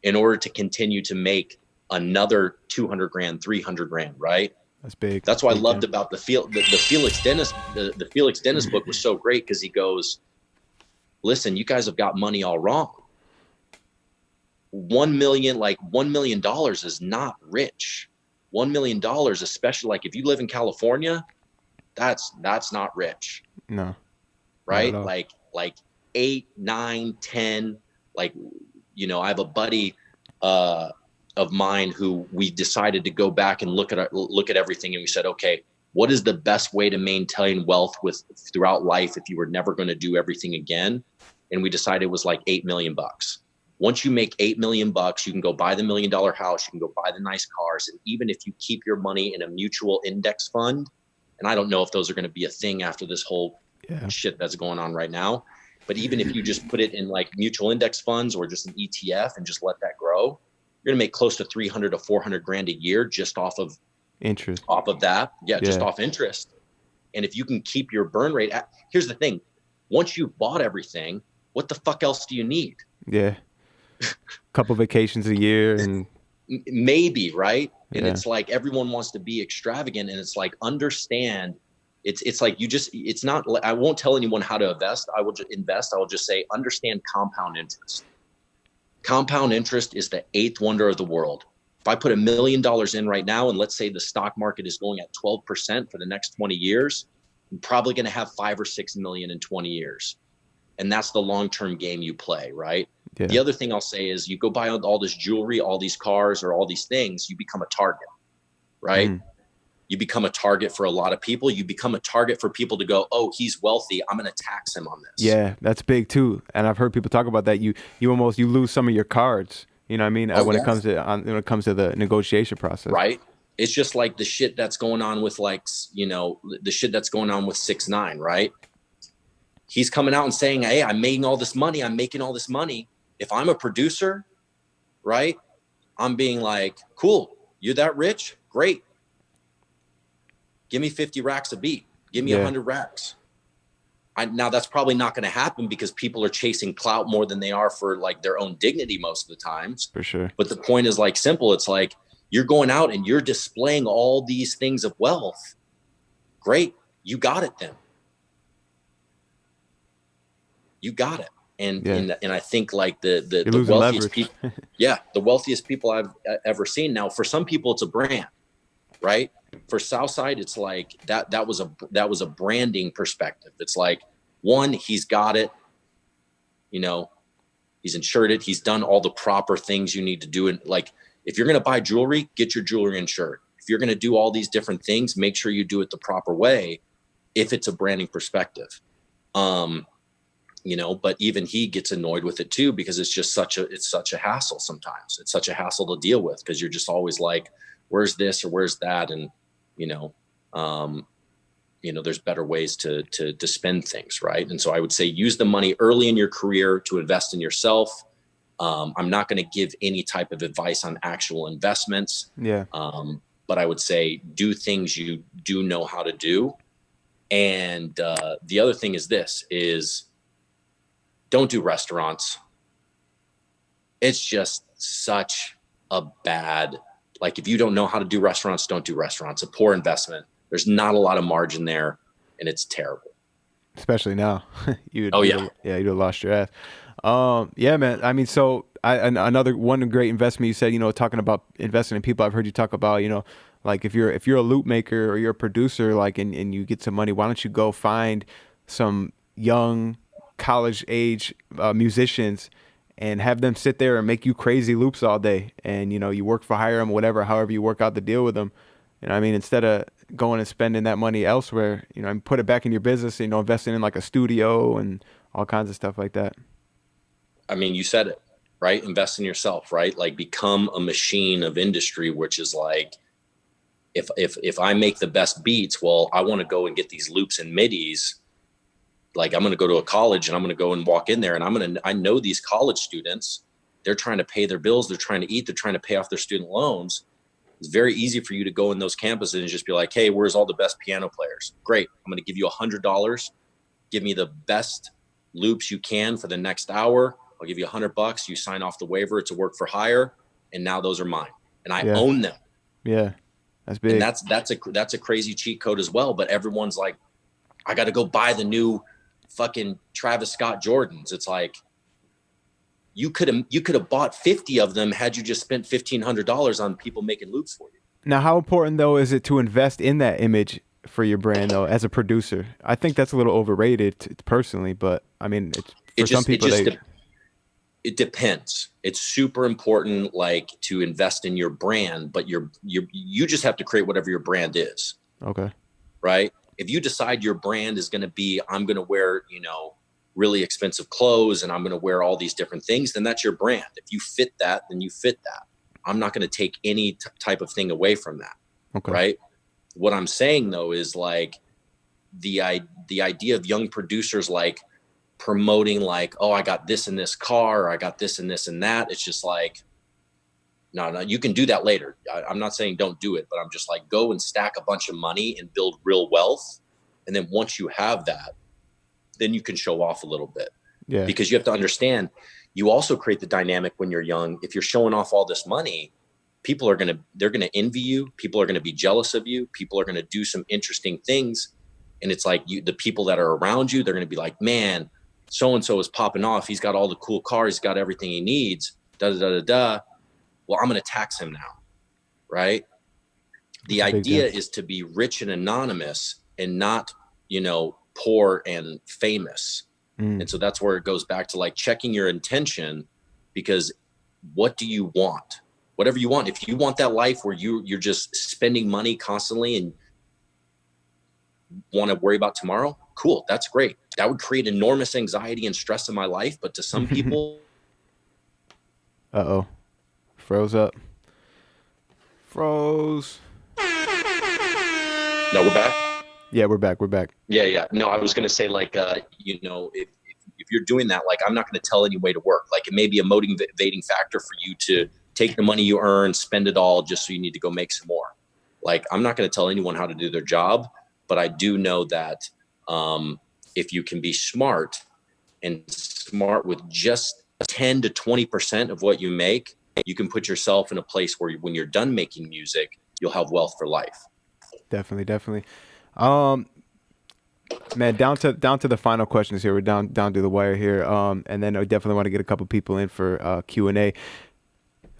in order to continue to make another 200 grand, 300 grand, right? That's big. That's what I loved about the Felix Dennis, the Felix Dennis book was so great, because he goes, listen, you guys have got money all wrong. 1 million, like $1 million is not rich. $1 million, especially like if you live in California, that's not rich. No. Right? Like 8, 9, 10, like, you know, I have a buddy of mine who we decided to go back and look at everything, and we said, okay, what is the best way to maintain wealth throughout life if you were never going to do everything again? And we decided it was like $8 million. Once you make $8 million, you can go buy the $1 million house, you can go buy the nice cars, and even if you keep your money in a mutual index fund, and I don't know if those are going to be a thing after this whole shit that's going on right now, but even if you just put it in like mutual index funds or just an ETF and just let that grow, you're going to make close to 300 to 400 grand a year just off of interest, just off interest. And if you can keep your burn rate here's the thing, once you've bought everything, what the fuck else do you need? Couple vacations a year and maybe, right? And it's like everyone wants to be extravagant, and it's like, understand, it's like it's not, I won't tell anyone how to invest. I will just say, understand compound interest. Compound interest is the 8th wonder of the world. If I put $1 million in right now, and let's say the stock market is going at 12% for the next 20 years, I'm probably going to have 5 or 6 million in 20 years. And that's the long-term game you play, right? Yeah. The other thing I'll say is, you go buy all this jewelry, all these cars, or all these things, you become a target, right? You become a target for a lot of people. You become a target for people to go, oh, he's wealthy, I'm going to tax him on this. Yeah, that's big too. And I've heard people talk about that. You lose some of your cards. You know what I mean? When it comes to the negotiation process, right? It's just like the shit that's going on with, like, you know, the shit that's going on with 6ix9ine, right? He's coming out and saying, hey, I'm making all this money. If I'm a producer, right, I'm being like, cool, you're that rich? Great. Give me 50 racks a beat. Give me 100 racks. Now that's probably not going to happen because people are chasing clout more than they are for like their own dignity most of the times. For sure. But the point is like simple. It's like, you're going out and you're displaying all these things of wealth. Great. You got it then. You got it. And I think like the wealthiest people, the wealthiest people I've ever seen. Now, for some people, it's a brand, right? For Southside, it's like that was a branding perspective. It's like, one, he's got it, you know, he's insured it. He's done all the proper things you need to do. And like, if you're going to buy jewelry, get your jewelry insured. If you're going to do all these different things, make sure you do it the proper way. If it's a branding perspective, you know, but even he gets annoyed with it too, because it's just such a hassle. Sometimes it's such a hassle to deal with, because you're just always like, where's this or where's that? And, you know, there's better ways to spend things. Right. And so I would say, use the money early in your career to invest in yourself. I'm not going to give any type of advice on actual investments. But I would say, do things you do know how to do. And the other thing is don't do restaurants. It's just such a bad, like, if you don't know how to do restaurants, don't do restaurants. A poor investment. There's not a lot of margin there, and it's terrible. Especially now. You'd have lost your ass. Yeah, man. I mean, so another one great investment you said, you know, talking about investing in people. I've heard you talk about, you know, like if you're a loop maker or you're a producer, like, and you get some money, why don't you go find some young college age musicians and have them sit there and make you crazy loops all day, and you know, you work for hire them, however you work out the deal with them. You know what I mean? Instead of going and spending that money elsewhere, you know, and put it back in your business, you know, investing in like a studio and all kinds of stuff like that. I mean, you said it, right? Invest in yourself, right? Like, become a machine of industry, which is like, if I make the best beats, well, I want to go and get these loops and midis. Like, I'm going to go to a college and I'm going to go and walk in there, and I know these college students, they're trying to pay their bills. They're trying to eat. They're trying to pay off their student loans. It's very easy for you to go in those campuses and just be like, hey, where's all the best piano players? Great. I'm going to give you $100. Give me the best loops you can for the next hour. I'll give you $100. You sign off the waiver. It's a work for hire. And now those are mine, and I own them. Yeah. That's big. And that's a crazy cheat code as well. But everyone's like, I got to go buy the new fucking Travis Scott Jordans. It's like, you could have bought 50 of them had you just spent $1,500 on people making loops for you. Now, how important though is it to invest in that image for your brand though, as a producer? I think that's a little overrated personally, but I mean, some people, it depends. It's super important, like, to invest in your brand, but you just have to create whatever your brand is. Okay. Right. If you decide your brand is going to be, I'm going to wear, really expensive clothes and I'm going to wear all these different things, then that's your brand. If you fit that, then you fit that. I'm not going to take any type of thing away from that. Okay. Right. What I'm saying though is, like, the idea of young producers, like, promoting, like, oh, I got this in this car, or I got this and this and that. It's just like, no, you can do that later. I'm not saying don't do it, but I'm just like, go and stack a bunch of money and build real wealth. And then once you have that, then you can show off a little bit. Yeah. Because you have to understand, you also create the dynamic when you're young. If you're showing off all this money, people are they're going to envy you. People are going to be jealous of you. People are going to do some interesting things. And it's like, the people that are around you, they're going to be like, man, so-and-so is popping off. He's got all the cool cars. He's got everything he needs. Well, I'm going to tax him now. Right. The idea is to be rich and anonymous and not, poor and famous. And so that's where it goes back to, like, checking your intention, because what do you want? Whatever you want. If you want that life where you're just spending money constantly and want to worry about tomorrow, cool. That's great. That would create enormous anxiety and stress in my life. But to some people, Uh-oh. Froze up. Froze. No, we're back. Yeah, we're back. Yeah. No, I was going to say, like, if you're doing that, like, I'm not going to tell any way to work. Like, it may be a motivating factor for you to take the money you earn, spend it all just so you need to go make some more. Like, I'm not going to tell anyone how to do their job, but I do know that if you can be smart with just 10 to 20% of what you make, you can put yourself in a place where when you're done making music, you'll have wealth for life. Definitely. Man, down to the final questions here. We're down to the wire here. And then I definitely want to get a couple people in for Q&A.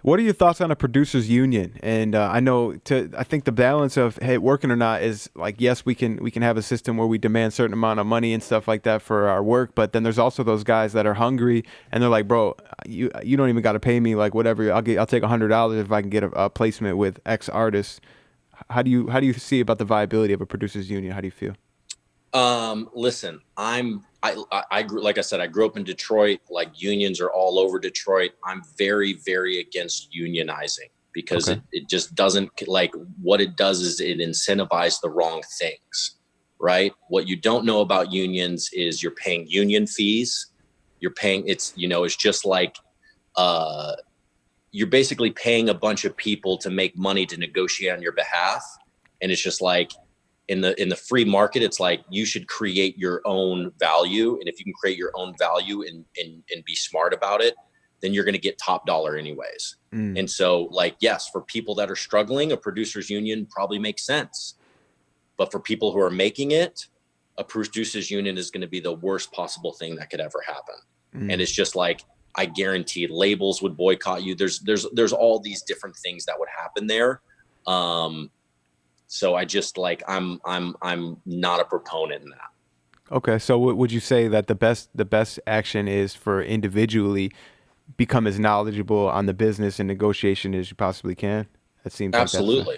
What are your thoughts on a producers union? And I think the balance of, hey, working or not is like, yes, we can have a system where we demand a certain amount of money and stuff like that for our work. But then there's also those guys that are hungry and they're like, bro, you don't even got to pay me, like, whatever. I'll take $100 if I can get a placement with X artists. How do you see about the viability of a producers union? How do you feel? Listen, I grew, like I said, I grew up in Detroit. Like, unions are all over Detroit. I'm very, very against unionizing because it just doesn't, like, what it does is it incentivizes the wrong things, right? What you don't know about unions is you're paying union fees. It's just like, you're basically paying a bunch of people to make money to negotiate on your behalf. And it's just like, in the free market, it's like, you should create your own value. And if you can create your own value and be smart about it, then you're going to get top dollar anyways. And so, like, yes, for people that are struggling, a producers union probably makes sense. But for people who are making it, a producers union is going to be the worst possible thing that could ever happen. And it's just like, I guarantee labels would boycott you. There's all these different things that would happen there. So I just, like, I'm not a proponent in that. Okay. So would you say that the best action is for individually become as knowledgeable on the business and negotiation as you possibly can? That seems absolutely.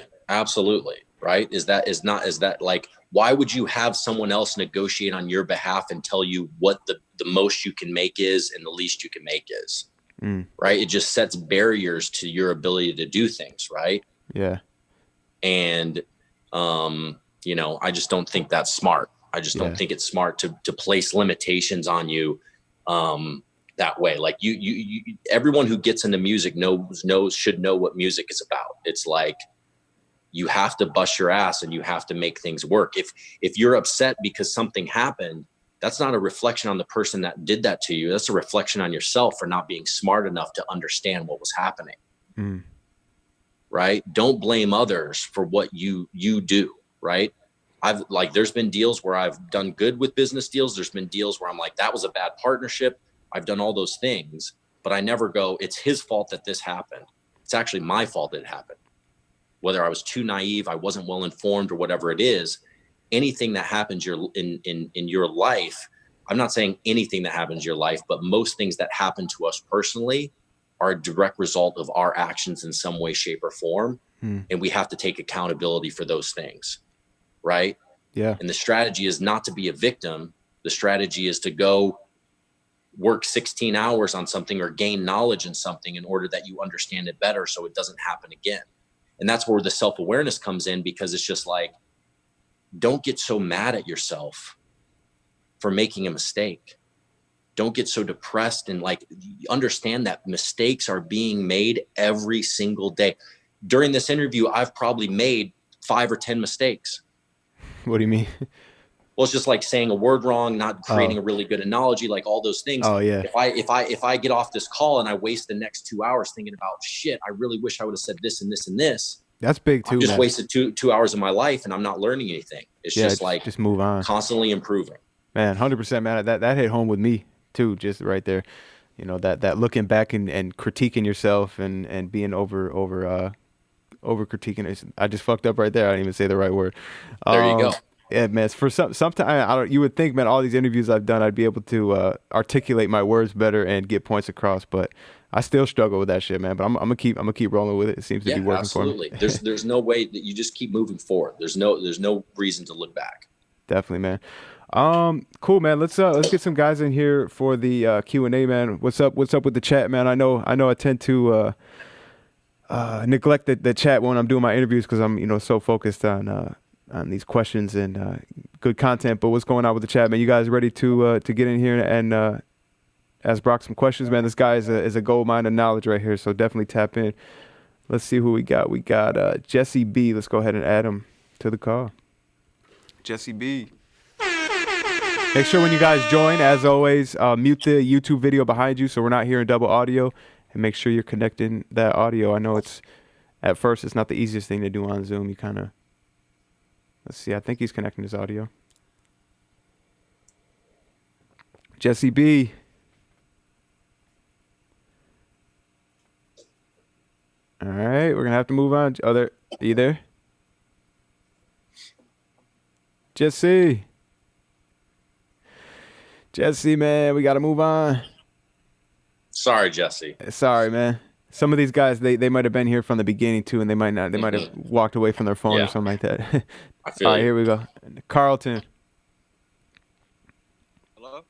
Right. Is that like, why would you have someone else negotiate on your behalf and tell you what the most you can make is and the least you can make is? Right. It just sets barriers to your ability to do things. Right. Yeah. And, I just don't think that's smart. I just don't think it's smart to place limitations on you, that way. Like, you everyone who gets into music should know what music is about. It's like, you have to bust your ass and you have to make things work. If you're upset because something happened, that's not a reflection on the person that did that to you. That's a reflection on yourself for not being smart enough to understand what was happening. Right? Don't blame others for what you do. Right? there's been deals where I've done good with business deals. There's been deals where I'm like, that was a bad partnership. I've done all those things, but I never go, it's his fault that this happened. It's actually my fault that it happened. Whether I was too naive, I wasn't well informed, or whatever it is, anything that happens in your life, I'm not saying anything that happens in your life, but most things that happen to us personally are a direct result of our actions in some way, shape, or form. And we have to take accountability for those things. Right? Yeah. And the strategy is not to be a victim. The strategy is to go work 16 hours on something or gain knowledge in something in order that you understand it better so it doesn't happen again. And that's where the self-awareness comes in, because it's just like, don't get so mad at yourself for making a mistake. Don't get so depressed, and like, understand that mistakes are being made every single day. During this interview, I've probably made 5 or 10 mistakes. What do you mean? Well, it's just like saying a word wrong, not creating a really good analogy, like all those things. Oh yeah. If I get off this call and I waste the next 2 hours thinking about shit, I really wish I would have said this and this and this. That's big too. I just man. wasted two hours of my life, and I'm not learning anything. It's just like, just move on. Constantly improving. Man, 100%, man. That hit home with me too, just right there. You know, that looking back and critiquing yourself and being over critiquing it. I just fucked up right there. I didn't even say the right word. There you go. Yeah, man. For sometimes you would think, man, all these interviews I've done, I'd be able to articulate my words better and get points across, but I still struggle with that shit, man. But I'm gonna keep rolling with it. It seems to be working for me. There's no way that you just keep moving forward. There's no reason to look back. Definitely, man. Cool, man. Let's get some guys in here for the Q&A, man. What's up with the chat, man? I know I tend to neglect the chat when I'm doing my interviews because I'm so focused on these questions and good content. But what's going on with the chat, man? You guys ready to get in here and ask Brock some questions, man? This guy is a gold mine of knowledge right here, so definitely tap in. Let's see who we got. We got Jesse B. Let's go ahead and add him to the call. Jesse B. Make sure when you guys join, as always, mute the YouTube video behind you so we're not hearing double audio, and make sure you're connecting that audio. I know at first it's not the easiest thing to do on Zoom. You kind of, let's see, I think he's connecting his audio. Jesse B. All right, we're going to have to move on. Are you there? Jesse, man, we got to move on. Sorry, Jesse. Sorry, man. Some of these guys, they might have been here from the beginning too, and they might not. They might have walked away from their phone or something like that. I feel All right, here we go. Carlton. Hello?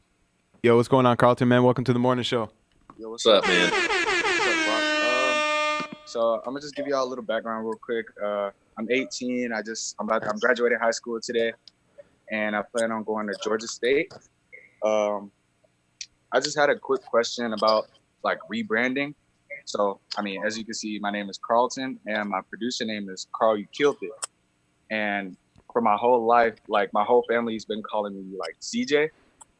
Yo, what's going on, Carlton, man? Welcome to the morning show. Yo, What's up, man? What's up, Brock? So I'm gonna just give y'all a little background real quick. I'm 18. I'm graduating high school today, and I plan on going to Georgia State. I just had a quick question about like rebranding. So, I mean, as you can see, my name is Carlton, and my producer name is Carl. You killed it. And for my whole life, like my whole family's been calling me like CJ.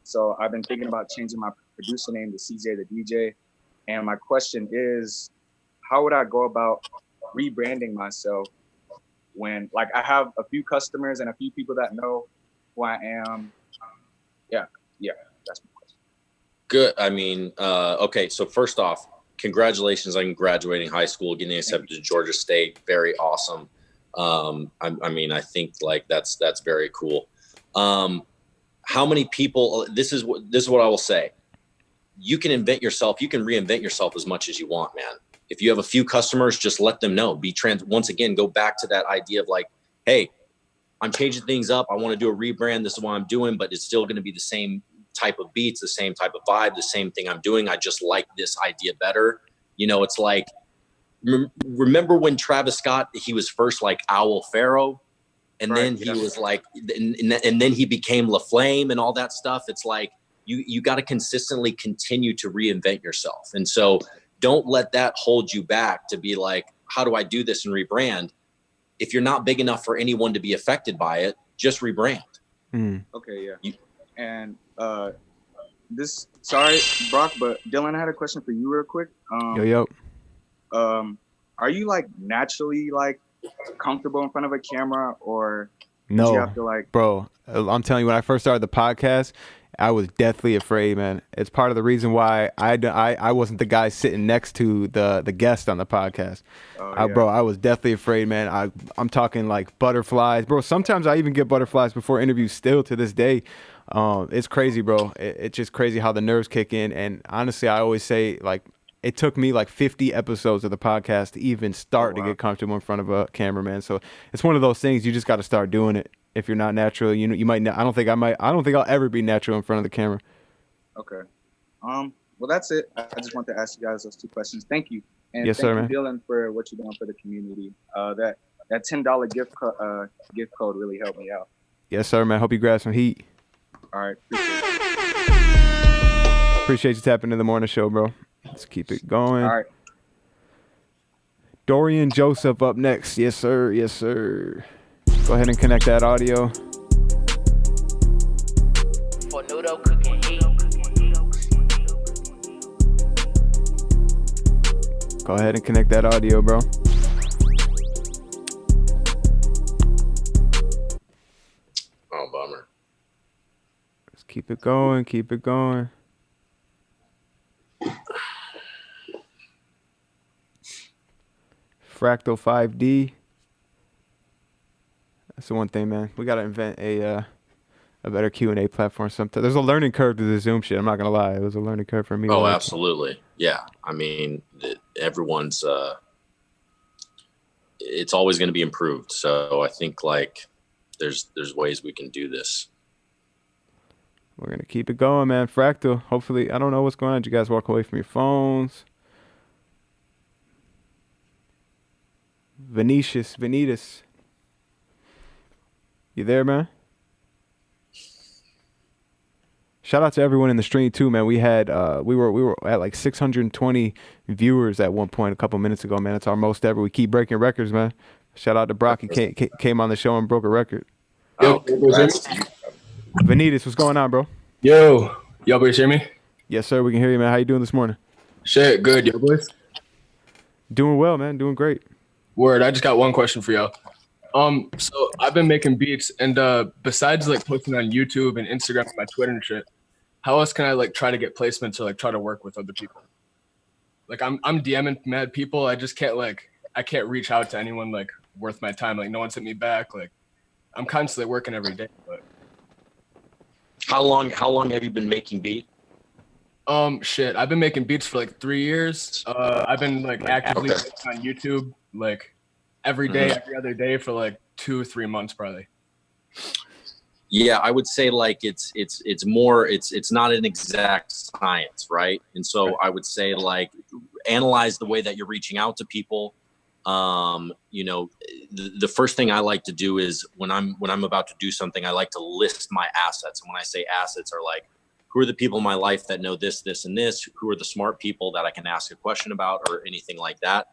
So I've been thinking about changing my producer name to CJ the DJ. And my question is, how would I go about rebranding myself when like I have a few customers and a few people that know who I am? Yeah, that's my question. Good. I mean, okay. So first off, congratulations on graduating high school, getting accepted to Georgia State. Very awesome. I mean, I think like that's very cool. How many people? This is what I will say. You can invent yourself. You can reinvent yourself as much as you want, man. If you have a few customers, just let them know. Once again, go back to that idea of like, hey, I'm changing things up. I want to do a rebrand. This is what I'm doing, but it's still going to be the same type of beats, the same type of vibe, the same thing I'm doing. I just like this idea better. It's like, remember when Travis Scott, he was first like Owl Pharaoh, and then he was like, and then he became La Flame and all that stuff. It's like, you got to consistently continue to reinvent yourself. And so don't let that hold you back to be like, how do I do this and rebrand? If you're not big enough for anyone to be affected by it, just rebrand. Okay, yeah. And sorry, Brock, but Dylan, I had a question for you real quick. Yo. Are you like naturally like comfortable in front of a camera, or No, you have to like, bro, I'm telling you, when I first started the podcast, I was deathly afraid, man. It's part of the reason why I wasn't the guy sitting next to the guest on the podcast. Bro, I was deathly afraid, man. I'm talking like butterflies, bro. Sometimes I even get butterflies before interviews still to this day. It's crazy, bro. It's just crazy how the nerves kick in. And honestly, I always say, like, it took me like 50 episodes of the podcast to even start to get comfortable in front of a camera, man. So it's one of those things, you just got to start doing it. If you're not natural, you might not. I don't think I'll ever be natural in front of the camera. Okay. Well, that's it. I just want to ask you guys those 2 questions. Thank you. And yes, thank sir, you, man. Dylan, for what you're doing for the community. That $10 gift code really helped me out. Yes, sir, man. Hope you grab some heat. All right. Appreciate you tapping in the morning show, bro. Let's keep it going. All right. Dorian Joseph up next. Yes, sir. Yes, sir. Go ahead and connect that audio. For noodle cooking heat. Go ahead and connect that audio, bro. Oh, bummer. Let's keep it going. Keep it going. Fractal 5D. That's the one thing, man. We gotta invent a better Q&A platform sometime. There's a learning curve to the Zoom shit. I'm not gonna lie. It was a learning curve for me. Oh, absolutely. Yeah. I mean, everyone's, it's always going to be improved. So I think like there's ways we can do this. We're gonna keep it going, man. Fractal. Hopefully, I don't know what's going on. Did you guys walk away from your phones? Venitus. You there, man? Shout out to everyone in the stream too, man. We had we were at like 620 viewers at one point a couple minutes ago, man. It's our most ever. We keep breaking records, man. Shout out to Brock. He came on the show and broke a record. Oh, congrats. Venitus, what's going on, bro? Yo, y'all boys hear me? Yes, sir. We can hear you, man. How you doing this morning? Shit, good. Yo, boys? Doing well, man. Doing great. Word. I just got one question for y'all. So I've been making beats, and besides like posting on YouTube and Instagram and my Twitter and shit, how else can I like try to get placements or like try to work with other people? Like I'm DMing mad people. I just can't I can't reach out to anyone like worth my time. Like no one's hit me back. Like I'm constantly working every day. But How long have you been making beat? shit, I've been making beats for like 3 years. I've been like actively on YouTube like every day, every other day for like 2 or 3 months probably. Yeah, I would say like it's more it's not an exact science, right? And so I would say like analyze the way that you're reaching out to people. You know, the first thing I like to do is when I'm about to do something, I like to list my assets. And when I say assets, are like, who are the people in my life that know this, this, and this? Who are the smart people that I can ask a question about or anything like that?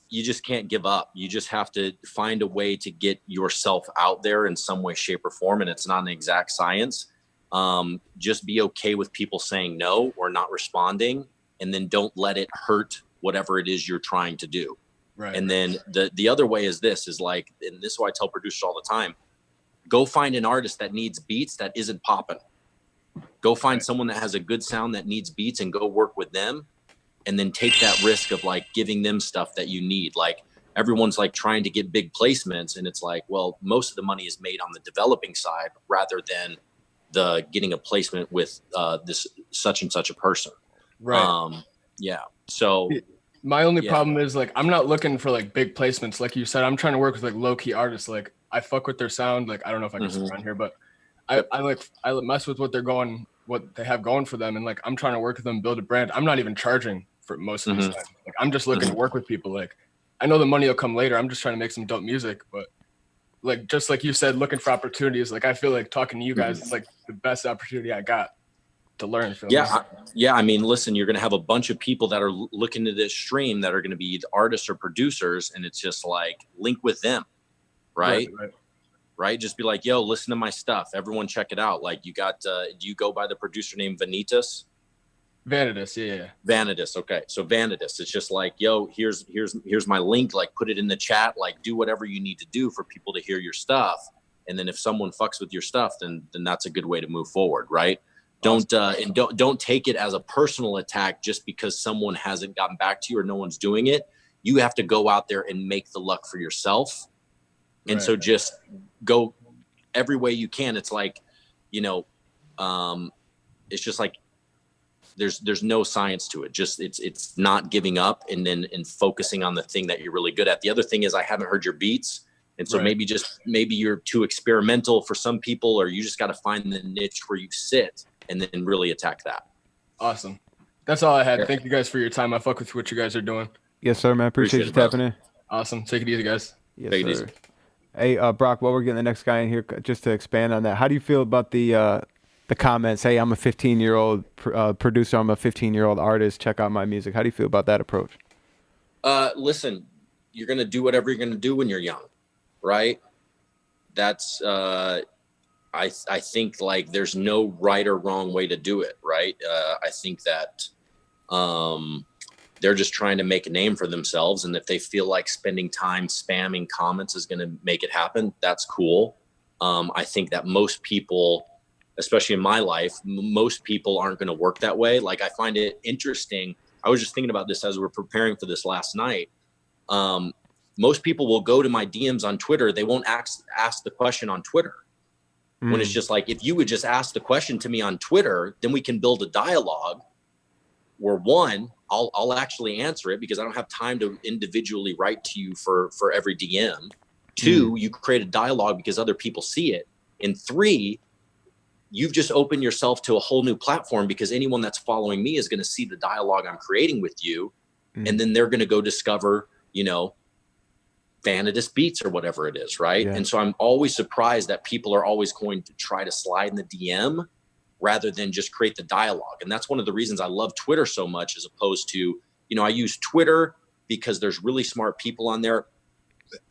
You just can't give up. You just have to find a way to get yourself out there in some way, shape, or form. And it's not an exact science. Just be okay with people saying no or not responding, and then don't let it hurt whatever it is you're trying to do. Right. And then the other way is this, is like, and this is what I tell producers all the time, go find an artist that needs beats that isn't popping. Go find someone that has a good sound that needs beats and go work with them. And then take that risk of like giving them stuff that you need. Like everyone's like trying to get big placements, and it's like, well, most of the money is made on the developing side rather than the getting a placement with this such and such a person. Right. Yeah. So my only problem is like I'm not looking for like big placements. Like you said, I'm trying to work with like low key artists. Like I fuck with their sound. Like I don't know if I can sit around here, but I mess with what they have going for them, and like I'm trying to work with them, build a brand. I'm not even charging for most of this time. Like I'm just looking to work with people. Like I know the money will come later. I'm just trying to make some dope music, but like just like you said, looking for opportunities. Like I feel like talking to you guys is like the best opportunity I got to learn from. I mean, listen, you're gonna have a bunch of people that are looking to this stream that are gonna be either artists or producers, and it's just like link with them, right? Right? Just be like, yo, listen to my stuff. Everyone check it out. Like you got, do you go by the producer named Venitus? Venitus, yeah. Venitus. Okay. So Venitus, it's just like, yo, here's my link. Like, put it in the chat. Like, do whatever you need to do for people to hear your stuff. And then if someone fucks with your stuff, then that's a good way to move forward, right? Don't take it as a personal attack just because someone hasn't gotten back to you or no one's doing it. You have to go out there and make the luck for yourself. And so just go every way you can. It's like, you know, it's just like, there's no science to it. Just it's not giving up and focusing on the thing that you're really good at. The other thing is I haven't heard your beats. And so maybe you're too experimental for some people, or you just got to find the niche where you sit and then really attack that. Awesome. That's all I had. Thank you guys for your time. I fuck with what you guys are doing. Yes, sir, man. Appreciate you tapping in. Awesome. Take it easy, guys. Yes, Take it sir. easy. Hey, Brock, while we're getting the next guy in here, just to expand on that, how do you feel about the comments? Hey, I'm a 15-year-old producer. I'm a 15-year-old artist. Check out my music. How do you feel about that approach? Listen, you're going to do whatever you're going to do when you're young, right? That's, I think like there's no right or wrong way to do it, right? I think that they're just trying to make a name for themselves. And if they feel like spending time spamming comments is going to make it happen, that's cool. I think that most people, especially in my life, most people aren't going to work that way. Like, I find it interesting. I was just thinking about this as we're preparing for this last night. Most people will go to my DMs on Twitter. They won't ask the question on Twitter. When it's just like, if you would just ask the question to me on Twitter, then we can build a dialogue where, one, I'll actually answer it because I don't have time to individually write to you for every DM. Two, you create a dialogue because other people see it. And three, you've just opened yourself to a whole new platform because anyone that's following me is going to see the dialogue I'm creating with you. And then they're going to go discover, you know, Venitus beats or whatever it is, right? And so I'm always surprised that people are always going to try to slide in the DM rather than just create the dialogue. And that's one of the reasons I love Twitter so much, as opposed to, you know, I use Twitter because there's really smart people on there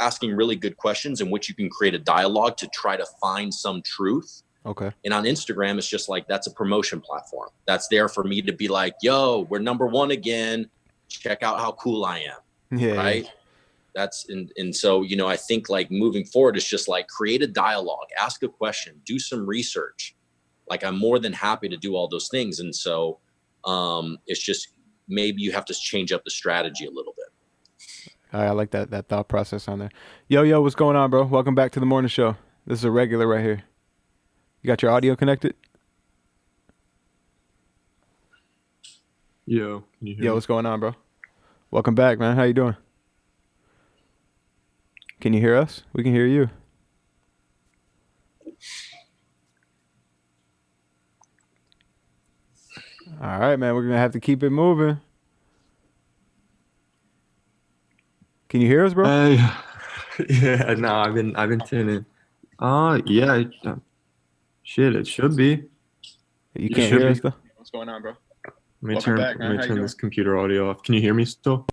asking really good questions in which you can create a dialogue to try to find some truth. Okay. And on Instagram, it's just like, that's a promotion platform. That's there for me to be like, yo, we're #1 again. Check out how cool I am. Yeah. Right. That's, and so, you know, I think like moving forward, it's just like create a dialogue, ask a question, do some research. Like, I'm more than happy to do all those things. And so it's just, maybe you have to change up the strategy a little bit. I like that thought process on there. Yo, what's going on, bro? Welcome back to the morning show. This is a regular right here. You got your audio connected? Yo, can you hear me? What's going on, bro? Welcome back, man. How you doing? Can you hear us? We can hear you. All right, man. We're going to have to keep it moving. Can you hear us, bro? Yeah, no, I've been tuning. Yeah. Shit, it should be. You can't hear us, though? What's going on, bro? Let me turn this computer audio off. Can you hear me still?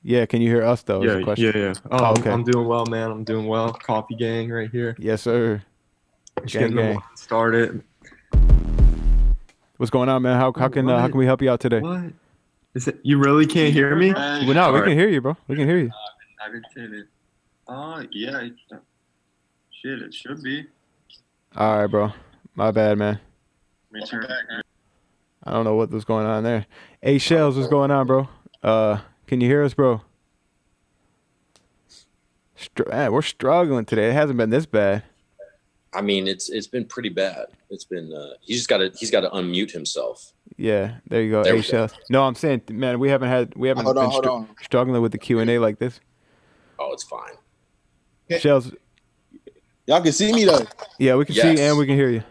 Yeah, can you hear us, though? Yeah. Oh, okay. I'm doing well, man. I'm doing well. Coffee gang right here. Yes, sir. Just getting the line started. What's going on, man? How can we help you out today? What? Is it? You really can't hear me? Well, no, we can hear you, bro. We can hear you. I've been tuning. Yeah. Shit, it should be. All right, bro. My bad, man. I I don't know what was going on there. Hey, Shells, what's going on, bro? Can you hear us, bro? Man, we're struggling today. It hasn't been this bad. I mean, it's been pretty bad. It's been he's got to unmute himself. Yeah, there you go. Hey, Shells. No, I'm saying, man, we haven't been struggling with the Q&A like this. Oh, it's fine. Shells. Y'all can see me though. Yeah, we can see and we can hear you.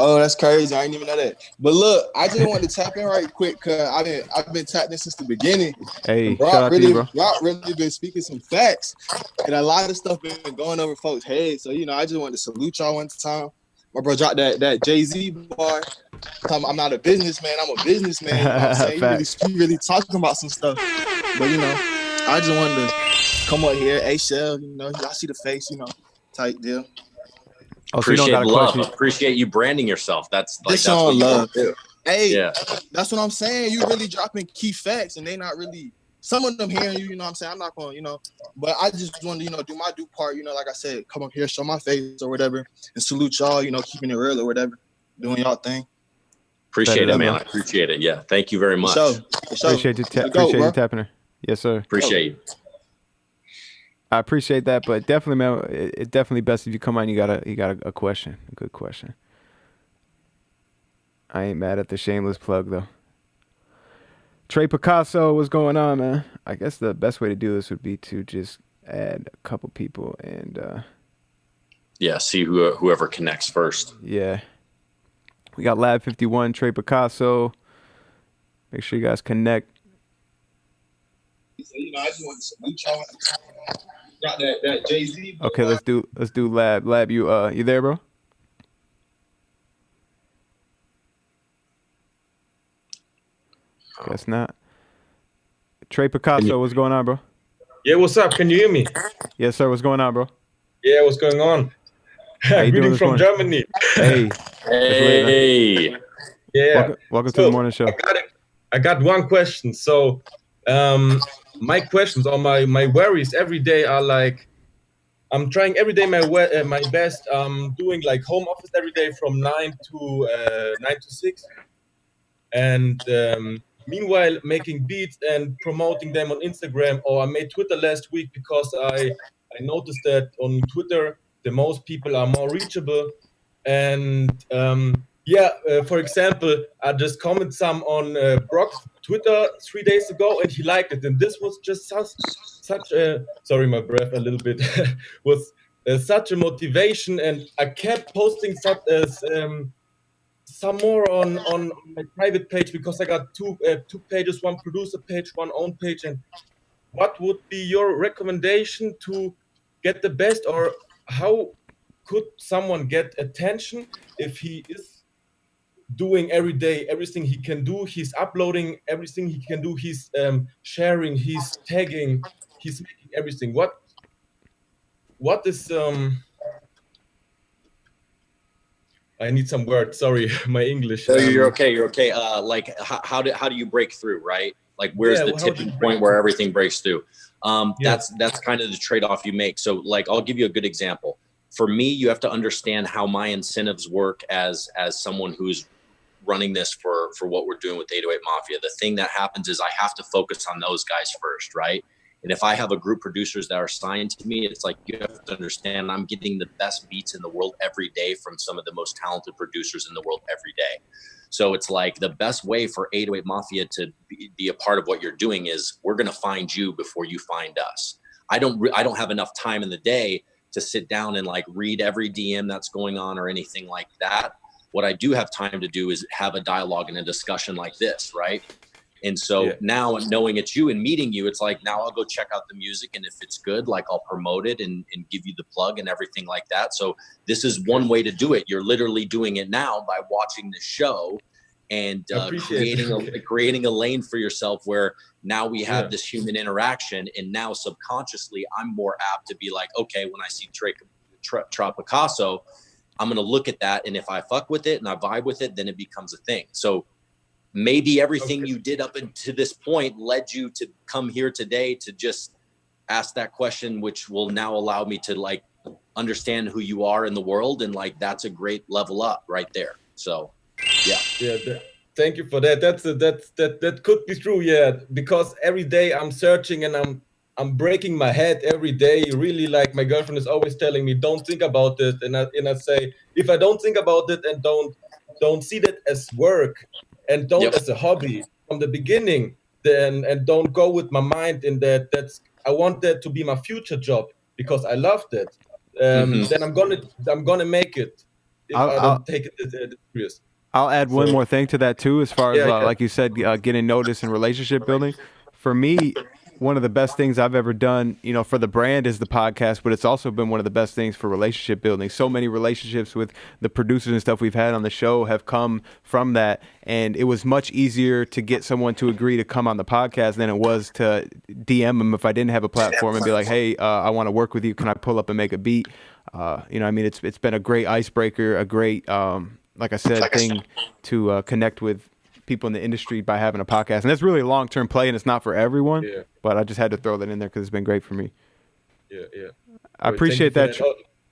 Oh, that's crazy. I didn't even know that. But look, I just wanted to tap in right quick because I've been tapped in since the beginning. Hey, Brock shout out to you, bro. Brock really been speaking some facts, and a lot of stuff been going over folks' heads. So, you know, I just wanted to salute y'all one time. My bro dropped that Jay-Z bar. I'm not a businessman. I'm a businessman. You know what I'm saying? You really talking about some stuff. But, you know, I just wanted to come up here. Hey, Shell, you know, y'all see the face, you know, type deal. Oh, so you don't got a question. Appreciate you branding yourself. That's like showing love. Hey, Yeah. that's what I'm saying. You really dropping key facts, and they not really. Some of them hearing you, you know what I'm saying? I'm not going, but I just want to, do my due part, like I said, come up here, show my face or whatever, and salute y'all, keeping it real or whatever, doing y'all thing. Appreciate it, man. I appreciate it. Yeah. Thank you very much. For sure. Appreciate you tapping her. Yes, sir. Appreciate you. I appreciate that, but definitely, man, it's definitely best if you come on. You got a question, a good question. I ain't mad at the shameless plug though. TraPicasso, what's going on, man? I guess the best way to do this would be to just add a couple people and see whoever connects first. Yeah. We got Lab 51, TraPicasso. Make sure you guys connect. I just want to salute y'all. Got that Jay-Z. Okay, let's do Lab. Lab, you there, bro? Guess not. TraPicasso, what's going on, bro? Yeah, what's up? Can you hear me? Yes, sir. What's going on, bro? Yeah, what's going on? Greetings from Germany. Hey. Hey. Yeah. Welcome to the morning show. I got one question. So, my questions or my worries every day are like, I'm trying every day my best. Doing like home office every day from 9 to 6, and meanwhile making beats and promoting them on Instagram. Or I made Twitter last week because I noticed that on Twitter the most people are more reachable. And for example, I just commented some on Brock's Twitter 3 days ago, and he liked it. And this was just such a, sorry, my breath a little bit, was such a motivation. And I kept posting some more on my private page because I got two pages, one producer page, one own page. And what would be your recommendation to get the best, or how could someone get attention if he is doing every day everything he can do? He's uploading everything he can do. He's sharing. He's tagging. He's making everything. What is I need some words. Sorry, my English. No, you're okay. You're okay. Like how do you break through, right? Like where's the tipping point where everything breaks through? That's kind of the trade-off you make. So like I'll give you a good example. For me, you have to understand how my incentives work as someone who's running this for what we're doing with 808 Mafia. The thing that happens is I have to focus on those guys first, right? And if I have a group producers that are signed to me, it's like you have to understand I'm getting the best beats in the world every day from some of the most talented producers in the world every day. So it's like the best way for 808 Mafia to be a part of what you're doing is we're going to find you before you find us. I don't have enough time in the day to sit down and like read every DM that's going on or anything like that. What I do have time to do is have a dialogue and a discussion like this, right? And so now knowing it's you and meeting you, it's like, now I'll go check out the music. And if it's good, like I'll promote it and give you the plug and everything like that. So this is one way to do it. You're literally doing it now by watching the show and creating a lane for yourself where now we have this human interaction. And now subconsciously, I'm more apt to be like, okay, when I see TraPicasso, I'm going to look at that. And if I fuck with it and I vibe with it, then it becomes a thing. So maybe everything you did up until this point led you to come here today to just ask that question, which will now allow me to like understand who you are in the world. And like, that's a great level up right there. So, thank you for that. That could be true. Yeah. Because every day I'm searching and I'm breaking my head every day. Really, like my girlfriend is always telling me, don't think about it. And I say, if I don't think about it and don't see that as work, and don't as a hobby from the beginning, then and don't go with my mind in that's I want that to be my future job because I loved it. Then I'm gonna make it if I don't take it serious. I'll add one more thing to that too, as far as like you said, getting noticed in relationship building. For me, one of the best things I've ever done, for the brand is the podcast, but it's also been one of the best things for relationship building. So many relationships with the producers and stuff we've had on the show have come from that. And it was much easier to get someone to agree to come on the podcast than it was to DM them if I didn't have a platform and be like, hey, I want to work with you. Can I pull up and make a beat? It's been a great icebreaker, a great, like I said, thing to connect with people in the industry by having a podcast. And that's really a long-term play, and it's not for everyone. Yeah. But I just had to throw that in there because it's been great for me. Yeah. I appreciate that.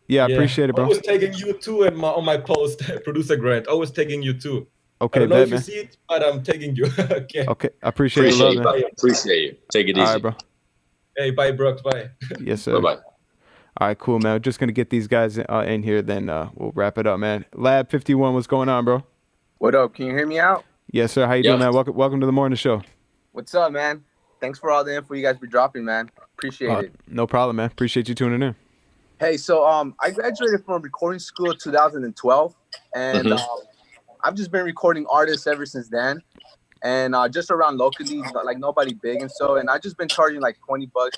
I appreciate it, bro. I was tagging you too on my post, ProducerGrind. I was tagging you too. Okay, I don't know if you man. see it, but I'm tagging you. Okay. Okay, I appreciate the love, man. Appreciate you. Take it easy. All right, bro. Hey, bye, Brock. Bye. Yes, sir. Bye-bye. All right, cool, man. We're just going to get these guys in here, then we'll wrap it up, man. Lab 51, what's going on, bro? What up? Can you hear me out? Yes, sir. How you doing, man? Welcome to the morning show. What's up, man? Thanks for all the info you guys be dropping, man. Appreciate it. No problem, man. Appreciate you tuning in. Hey, so I graduated from recording school in 2012, and I've just been recording artists ever since then. And just around locally, like nobody big and I just been charging like $20, $30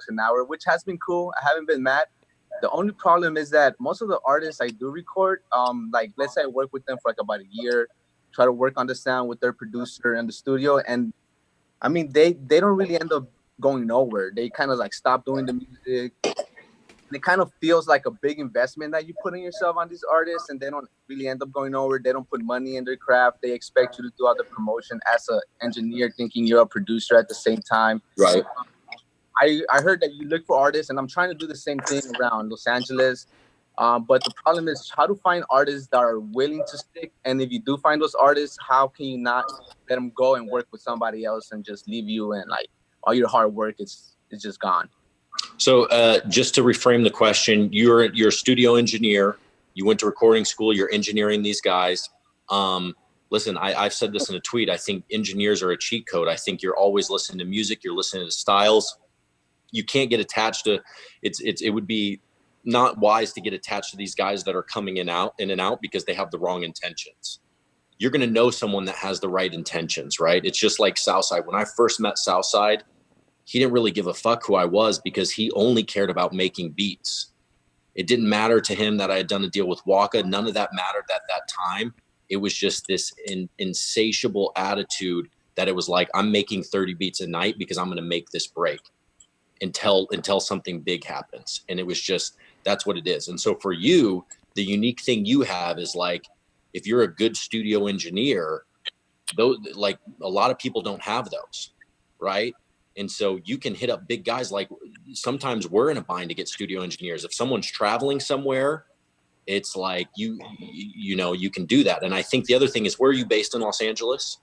an hour, which has been cool. I haven't been mad. The only problem is that most of the artists I do record, like let's say I work with them for like about a year, try to work on the sound with their producer in the studio, and I mean they don't really end up going nowhere. They kind of like stop doing the music. It kind of feels like a big investment that you put in yourself on these artists, and they don't really end up going nowhere. They don't put money in their craft. They expect you to do all the promotion as an engineer, thinking you're a producer at the same time. Right. I heard that you look for artists, and I'm trying to do the same thing around Los Angeles. But the problem is how to find artists that are willing to stick. And if you do find those artists, how can you not let them go and work with somebody else and just leave you and like all your hard work is just gone? So just to reframe the question, you're a studio engineer. You went to recording school. You're engineering these guys. Listen, I've said this in a tweet. I think engineers are a cheat code. I think you're always listening to music. You're listening to styles. You can't get attached to it would be not wise to get attached to these guys that are coming in and out because they have the wrong intentions. You're going to know someone that has the right intentions, right? It's just like Southside. When I first met Southside, he didn't really give a fuck who I was because he only cared about making beats. It didn't matter to him that I had done a deal with Waka. None of that mattered at that time. It was just this insatiable attitude that it was like, I'm making 30 beats a night because I'm going to make this break until something big happens. And it was just, that's what it is. And so for you, the unique thing you have is like, if you're a good studio engineer, those, like a lot of people don't have those, right? And so you can hit up big guys. Like sometimes we're in a bind to get studio engineers. If someone's traveling somewhere, it's like, you know, you can do that. And I think the other thing is, where are you based in Los Angeles?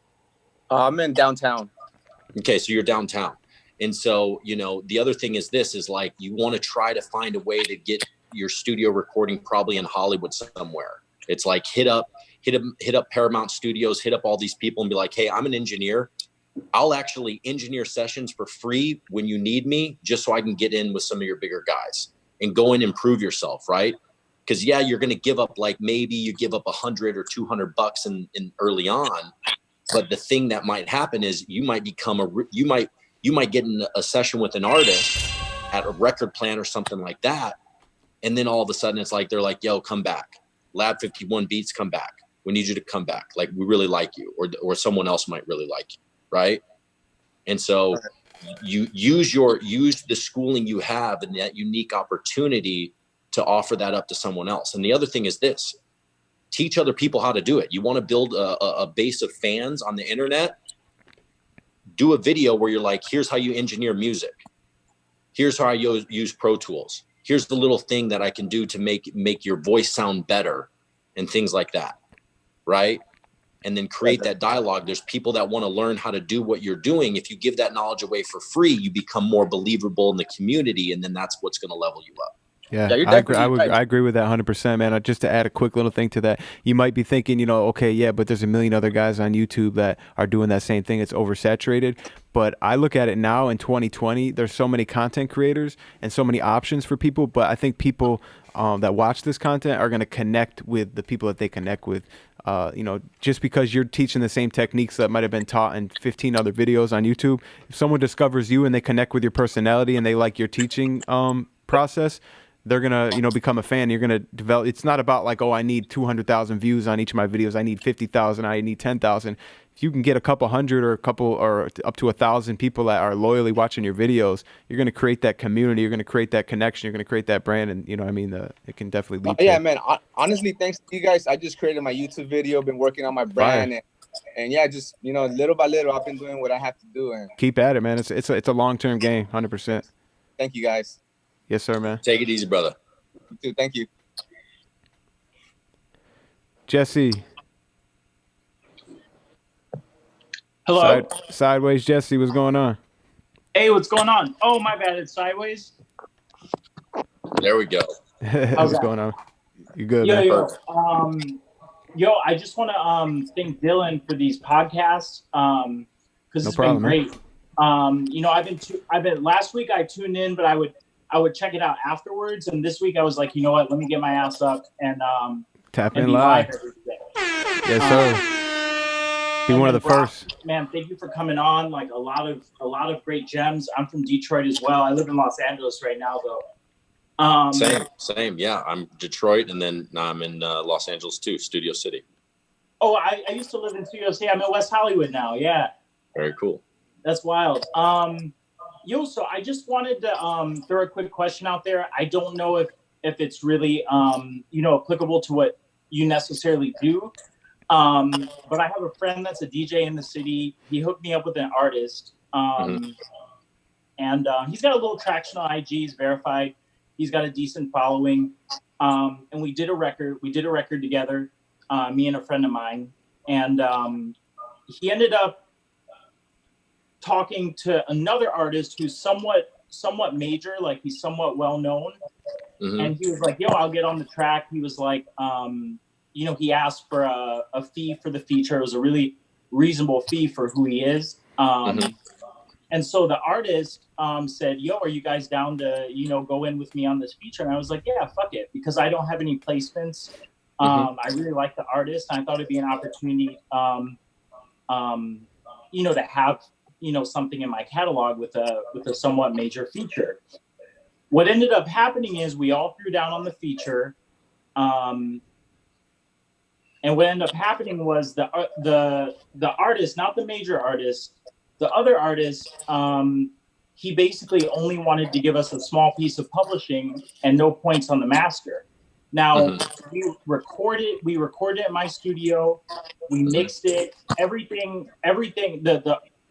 I'm in downtown. Okay. So you're downtown. And so, you know, the other thing is this is like, you want to try to find a way to get your studio recording probably in Hollywood somewhere. It's like, hit up Paramount Studios, hit up all these people and be like, hey, I'm an engineer. I'll actually engineer sessions for free when you need me, just so I can get in with some of your bigger guys and go and improve yourself. Right. Because yeah, you're going to give up, like maybe you give up $100 or $200 in early on. But the thing that might happen is you might become you might get in a session with an artist at a record plant or something like that. And then all of a sudden it's like, they're like, yo, come back. Lab 51 Beats, come back. We need you to come back. Like, we really like you, or someone else might really like you. Right. And so you use the schooling you have and that unique opportunity to offer that up to someone else. And the other thing is this, teach other people how to do it. You want to build a base of fans on the internet, do a video where you're like, here's how you engineer music. Here's how I use Pro Tools. Here's the little thing that I can do to make your voice sound better and things like that. Right. And then create that dialogue. There's people that want to learn how to do what you're doing. If you give that knowledge away for free, you become more believable in the community. And then that's what's going to level you up. Yeah, I agree with that 100%, man. Just to add a quick little thing to that, you might be thinking, you know, okay, yeah, but there's a million other guys on YouTube that are doing that same thing. It's oversaturated. But I look at it now in 2020, there's so many content creators and so many options for people. But I think people that watch this content are going to connect with the people that they connect with. You know, just because you're teaching the same techniques that might have been taught in 15 other videos on YouTube, if someone discovers you and they connect with your personality and they like your teaching process, they're going to, you know, become a fan. You're going to develop. It's not about like, oh, I need 200,000 views on each of my videos. I need 50,000. I need 10,000. If if you can get a couple hundred or up to 1,000 people that are loyally watching your videos, you're going to create that community. You're going to create that connection. You're going to create that brand. And, you know what I mean? It can definitely lead to. Yeah, man. Honestly, thanks to you guys. I just created my YouTube video, been working on my brand. And yeah, just, you know, little by little, I've been doing what I have to do. And keep at it, man. It's a long-term game, 100%. Thank you, guys. Yes, sir, man. Take it easy, brother. You too. Thank you. Jesse. Hello. Sideways Jesse, what's going on? Hey, what's going on? Oh, my bad. It's Sideways. There we go. What's going on? You good, man? Yo, I just want to thank Dylan for these podcasts because it's been great. You know, I've been last week I tuned in, but I would check it out afterwards. And this week I was like, you know what? Let me get my ass up and tap in live. Yes, sir. Be one of the first. Man, thank you for coming on. Like a lot of great gems. I'm from Detroit as well. I live in Los Angeles right now, though. Same. Yeah, I'm Detroit, and then now I'm in Los Angeles too, Studio City. Oh, I used to live in Studio City. I'm in West Hollywood now. Yeah. Very cool. That's wild. So I just wanted to throw a quick question out there. I don't know if it's really applicable to what you necessarily do. But I have a friend that's a DJ in the city. He hooked me up with an artist. And he's got a little traction on IG. He's verified. He's got a decent following. And we did a record. We did a record together, me and a friend of mine. And he ended up talking to another artist who's somewhat major, like he's somewhat well known. And he was like, yo, I'll get on the track. He was like, he asked for a fee for the feature. It was a really reasonable fee for who he is. And so the artist said, yo, are you guys down to, go in with me on this feature? And I was like, yeah, fuck it. Because I don't have any placements. I really like the artist. And I thought it'd be an opportunity, to have, something in my catalog with a somewhat major feature. What ended up happening is we all threw down on the feature. And what ended up happening was the artist, not the major artist, the other artist, he basically only wanted to give us a small piece of publishing and no points on the master. Now we recorded it in my studio, we mixed it, everything.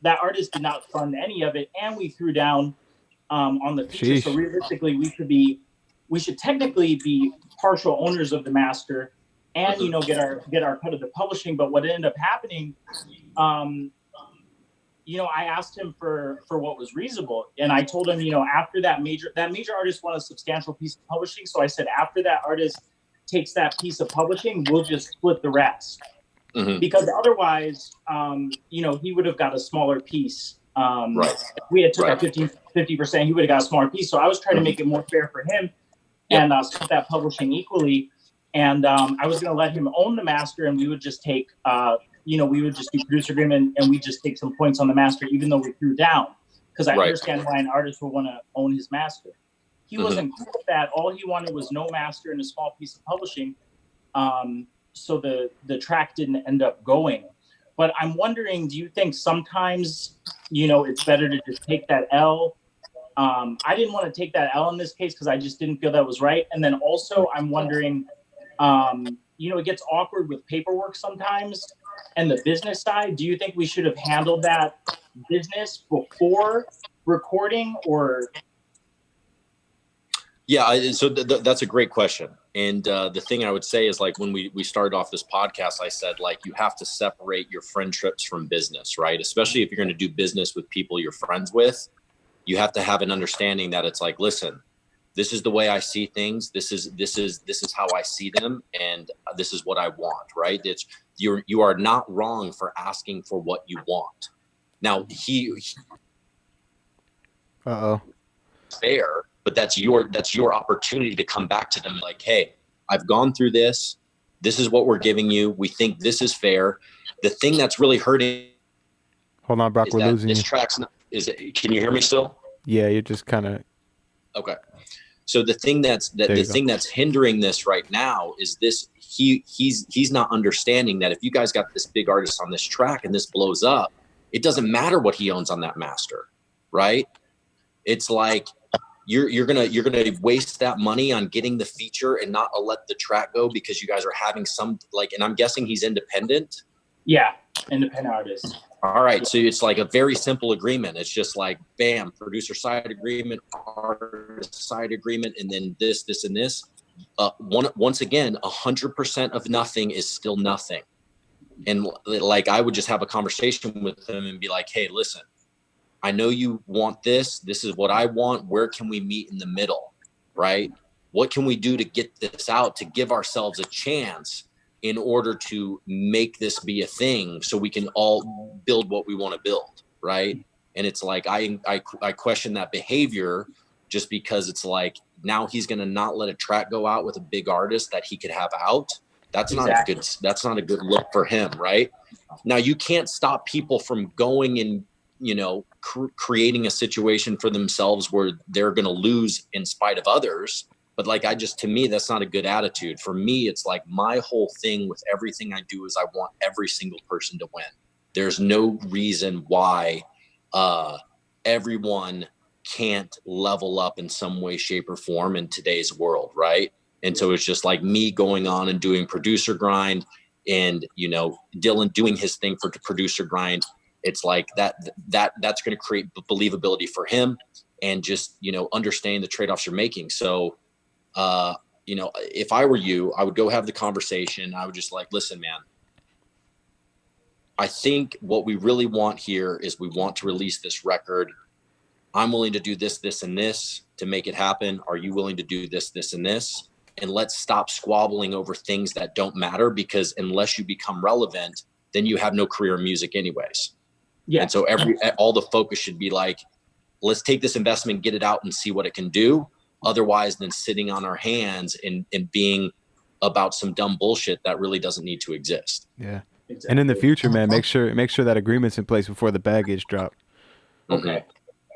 That artist did not fund any of it, and we threw down on the feature. Sheesh. So realistically, we should technically be partial owners of the master. And get our cut of the publishing. But what ended up happening, I asked him for what was reasonable, and I told him, after that major artist wanted a substantial piece of publishing. So I said, after that artist takes that piece of publishing, we'll just split the rest, because otherwise, he would have got a smaller piece. Right. If we had took that 50%, he would have got a smaller piece. So I was trying to make it more fair for him, and split that publishing equally. And I was going to let him own the master, and we would just take, we would just do producer agreement, and we just take some points on the master, even though we threw down, because I understand why an artist would want to own his master. He wasn't cool with that. All he wanted was no master and a small piece of publishing. So the track didn't end up going. But I'm wondering, do you think sometimes, it's better to just take that L? I didn't want to take that L in this case because I just didn't feel that was right. And then also I'm wondering, it gets awkward with paperwork sometimes and the business side. Do you think we should have handled that business before recording or? Yeah, so that's a great question. And the thing I would say is, like, when we started off this podcast, I said, like, you have to separate your friendships from business, right? Especially if you're going to do business with people you're friends with, you have to have an understanding that it's like, listen, this is the way I see things. This is how I see them, and this is what I want, right? You are not wrong for asking for what you want. Now fair, but that's your opportunity to come back to them like, hey, I've gone through this. This is what we're giving you. We think this is fair. The thing that's really hurting. Hold on, Brock, we're losing this you. track's not, can you hear me still? Yeah, you're just kind of. Okay. So the thing that's hindering this right now is this. He's not understanding that if you guys got this big artist on this track and this blows up, it doesn't matter what he owns on that master, right? It's like you're gonna waste that money on getting the feature and not let the track go because you guys are having some like, and I'm guessing he's independent. Yeah, independent artist. All right, so it's like a very simple agreement. It's just like, bam, producer side agreement, artist side agreement, and then this, and this. Once again, 100% of nothing is still nothing. And like, I would just have a conversation with him and be like, hey, listen, I know you want this. This is what I want. Where can we meet in the middle, right? What can we do to get this out, to give ourselves a chance in order to make this be a thing so we can all build what we want to build, right? And it's like, I question that behavior just because it's like, now he's going to not let a track go out with a big artist that he could have out. That's not a good look for him, right? Now you can't stop people from going and, creating a situation for themselves where they're going to lose in spite of others. But like, to me, that's not a good attitude. For me, it's like my whole thing with everything I do is I want every single person to win. There's no reason why everyone can't level up in some way, shape, or form in today's world, right? And so it's just like me going on and doing ProducerGrind and, Dylan doing his thing for ProducerGrind. It's like that's going to create believability for him and just, understanding the trade-offs you're making. So, if I were you, I would go have the conversation. I would just like, listen, man, I think what we really want here is we want to release this record. I'm willing to do this, and this to make it happen. Are you willing to do this, and this? And let's stop squabbling over things that don't matter, because unless you become relevant, then you have no career in music anyways. Yeah. And so all the focus should be like, let's take this investment, get it out and see what it can do. Otherwise than sitting on our hands and being about some dumb bullshit that really doesn't need to exist. Yeah. Exactly. And in the future, man, make sure that agreement's in place before the baggage drop. Okay.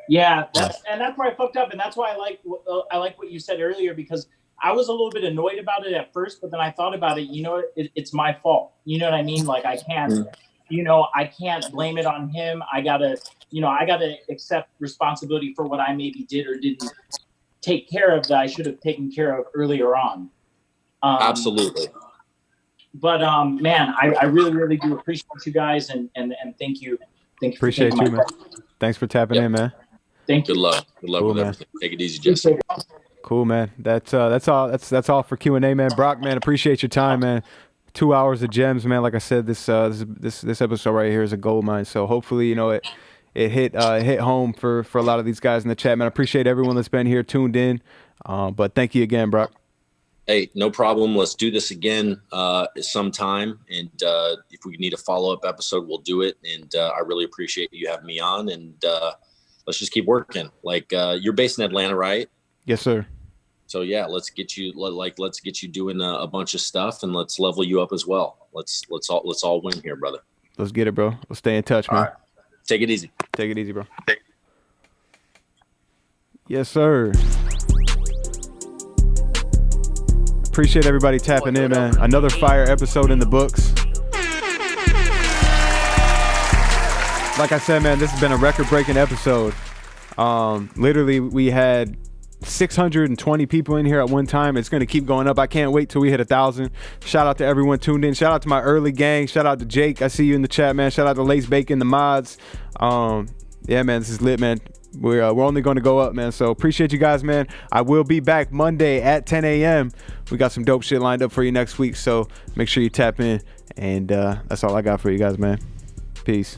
Yeah, that's where I fucked up, and that's why I like what you said earlier, because I was a little bit annoyed about it at first, but then I thought about it. It's my fault. You know what I mean? Like I can't blame it on him. I gotta accept responsibility for what I maybe did or didn't take care of that I should have taken care of earlier on. Absolutely. But man, I really, really do appreciate you guys and thank you. Thank you. Appreciate you, man. Thanks for tapping in, man. Thank you. Good luck with everything. Take it easy, Jesse. Cool, man. That's all for Q&A, man. Brock, man, appreciate your time, man. 2 hours of gems, man. Like I said, this episode right here is a gold mine. So hopefully, it hit home for a lot of these guys in the chat, man. I appreciate everyone that's been here tuned in. But thank you again, Brock. Hey, no problem. Let's do this again sometime. And if we need a follow-up episode, we'll do it. And I really appreciate you having me on. And let's just keep working. Like you're based in Atlanta, right? Yes, sir. So yeah, let's get you doing a bunch of stuff, and let's level you up as well. Let's all win here, brother. Let's get it, bro. Let's stay in touch, man. All right. Take it easy. Take it easy, bro. Yes, sir. Appreciate everybody tapping in, man. Another fire episode in the books. Like I said, man, this has been a record-breaking episode. Literally, we had 620 people in here at one time. It's going to keep going up. I can't wait till we hit 1,000. Shout out to everyone tuned in. Shout out to my early gang. Shout out to Jake. I see you in the chat, man. Shout out to Lace Bacon, the mods. Yeah, man, this is lit, man. We're only going to go up, man. So appreciate you guys, man. I will be back Monday at 10 a.m. We got some dope shit lined up for you next week. So make sure you tap in. And that's all I got for you guys, man. Peace.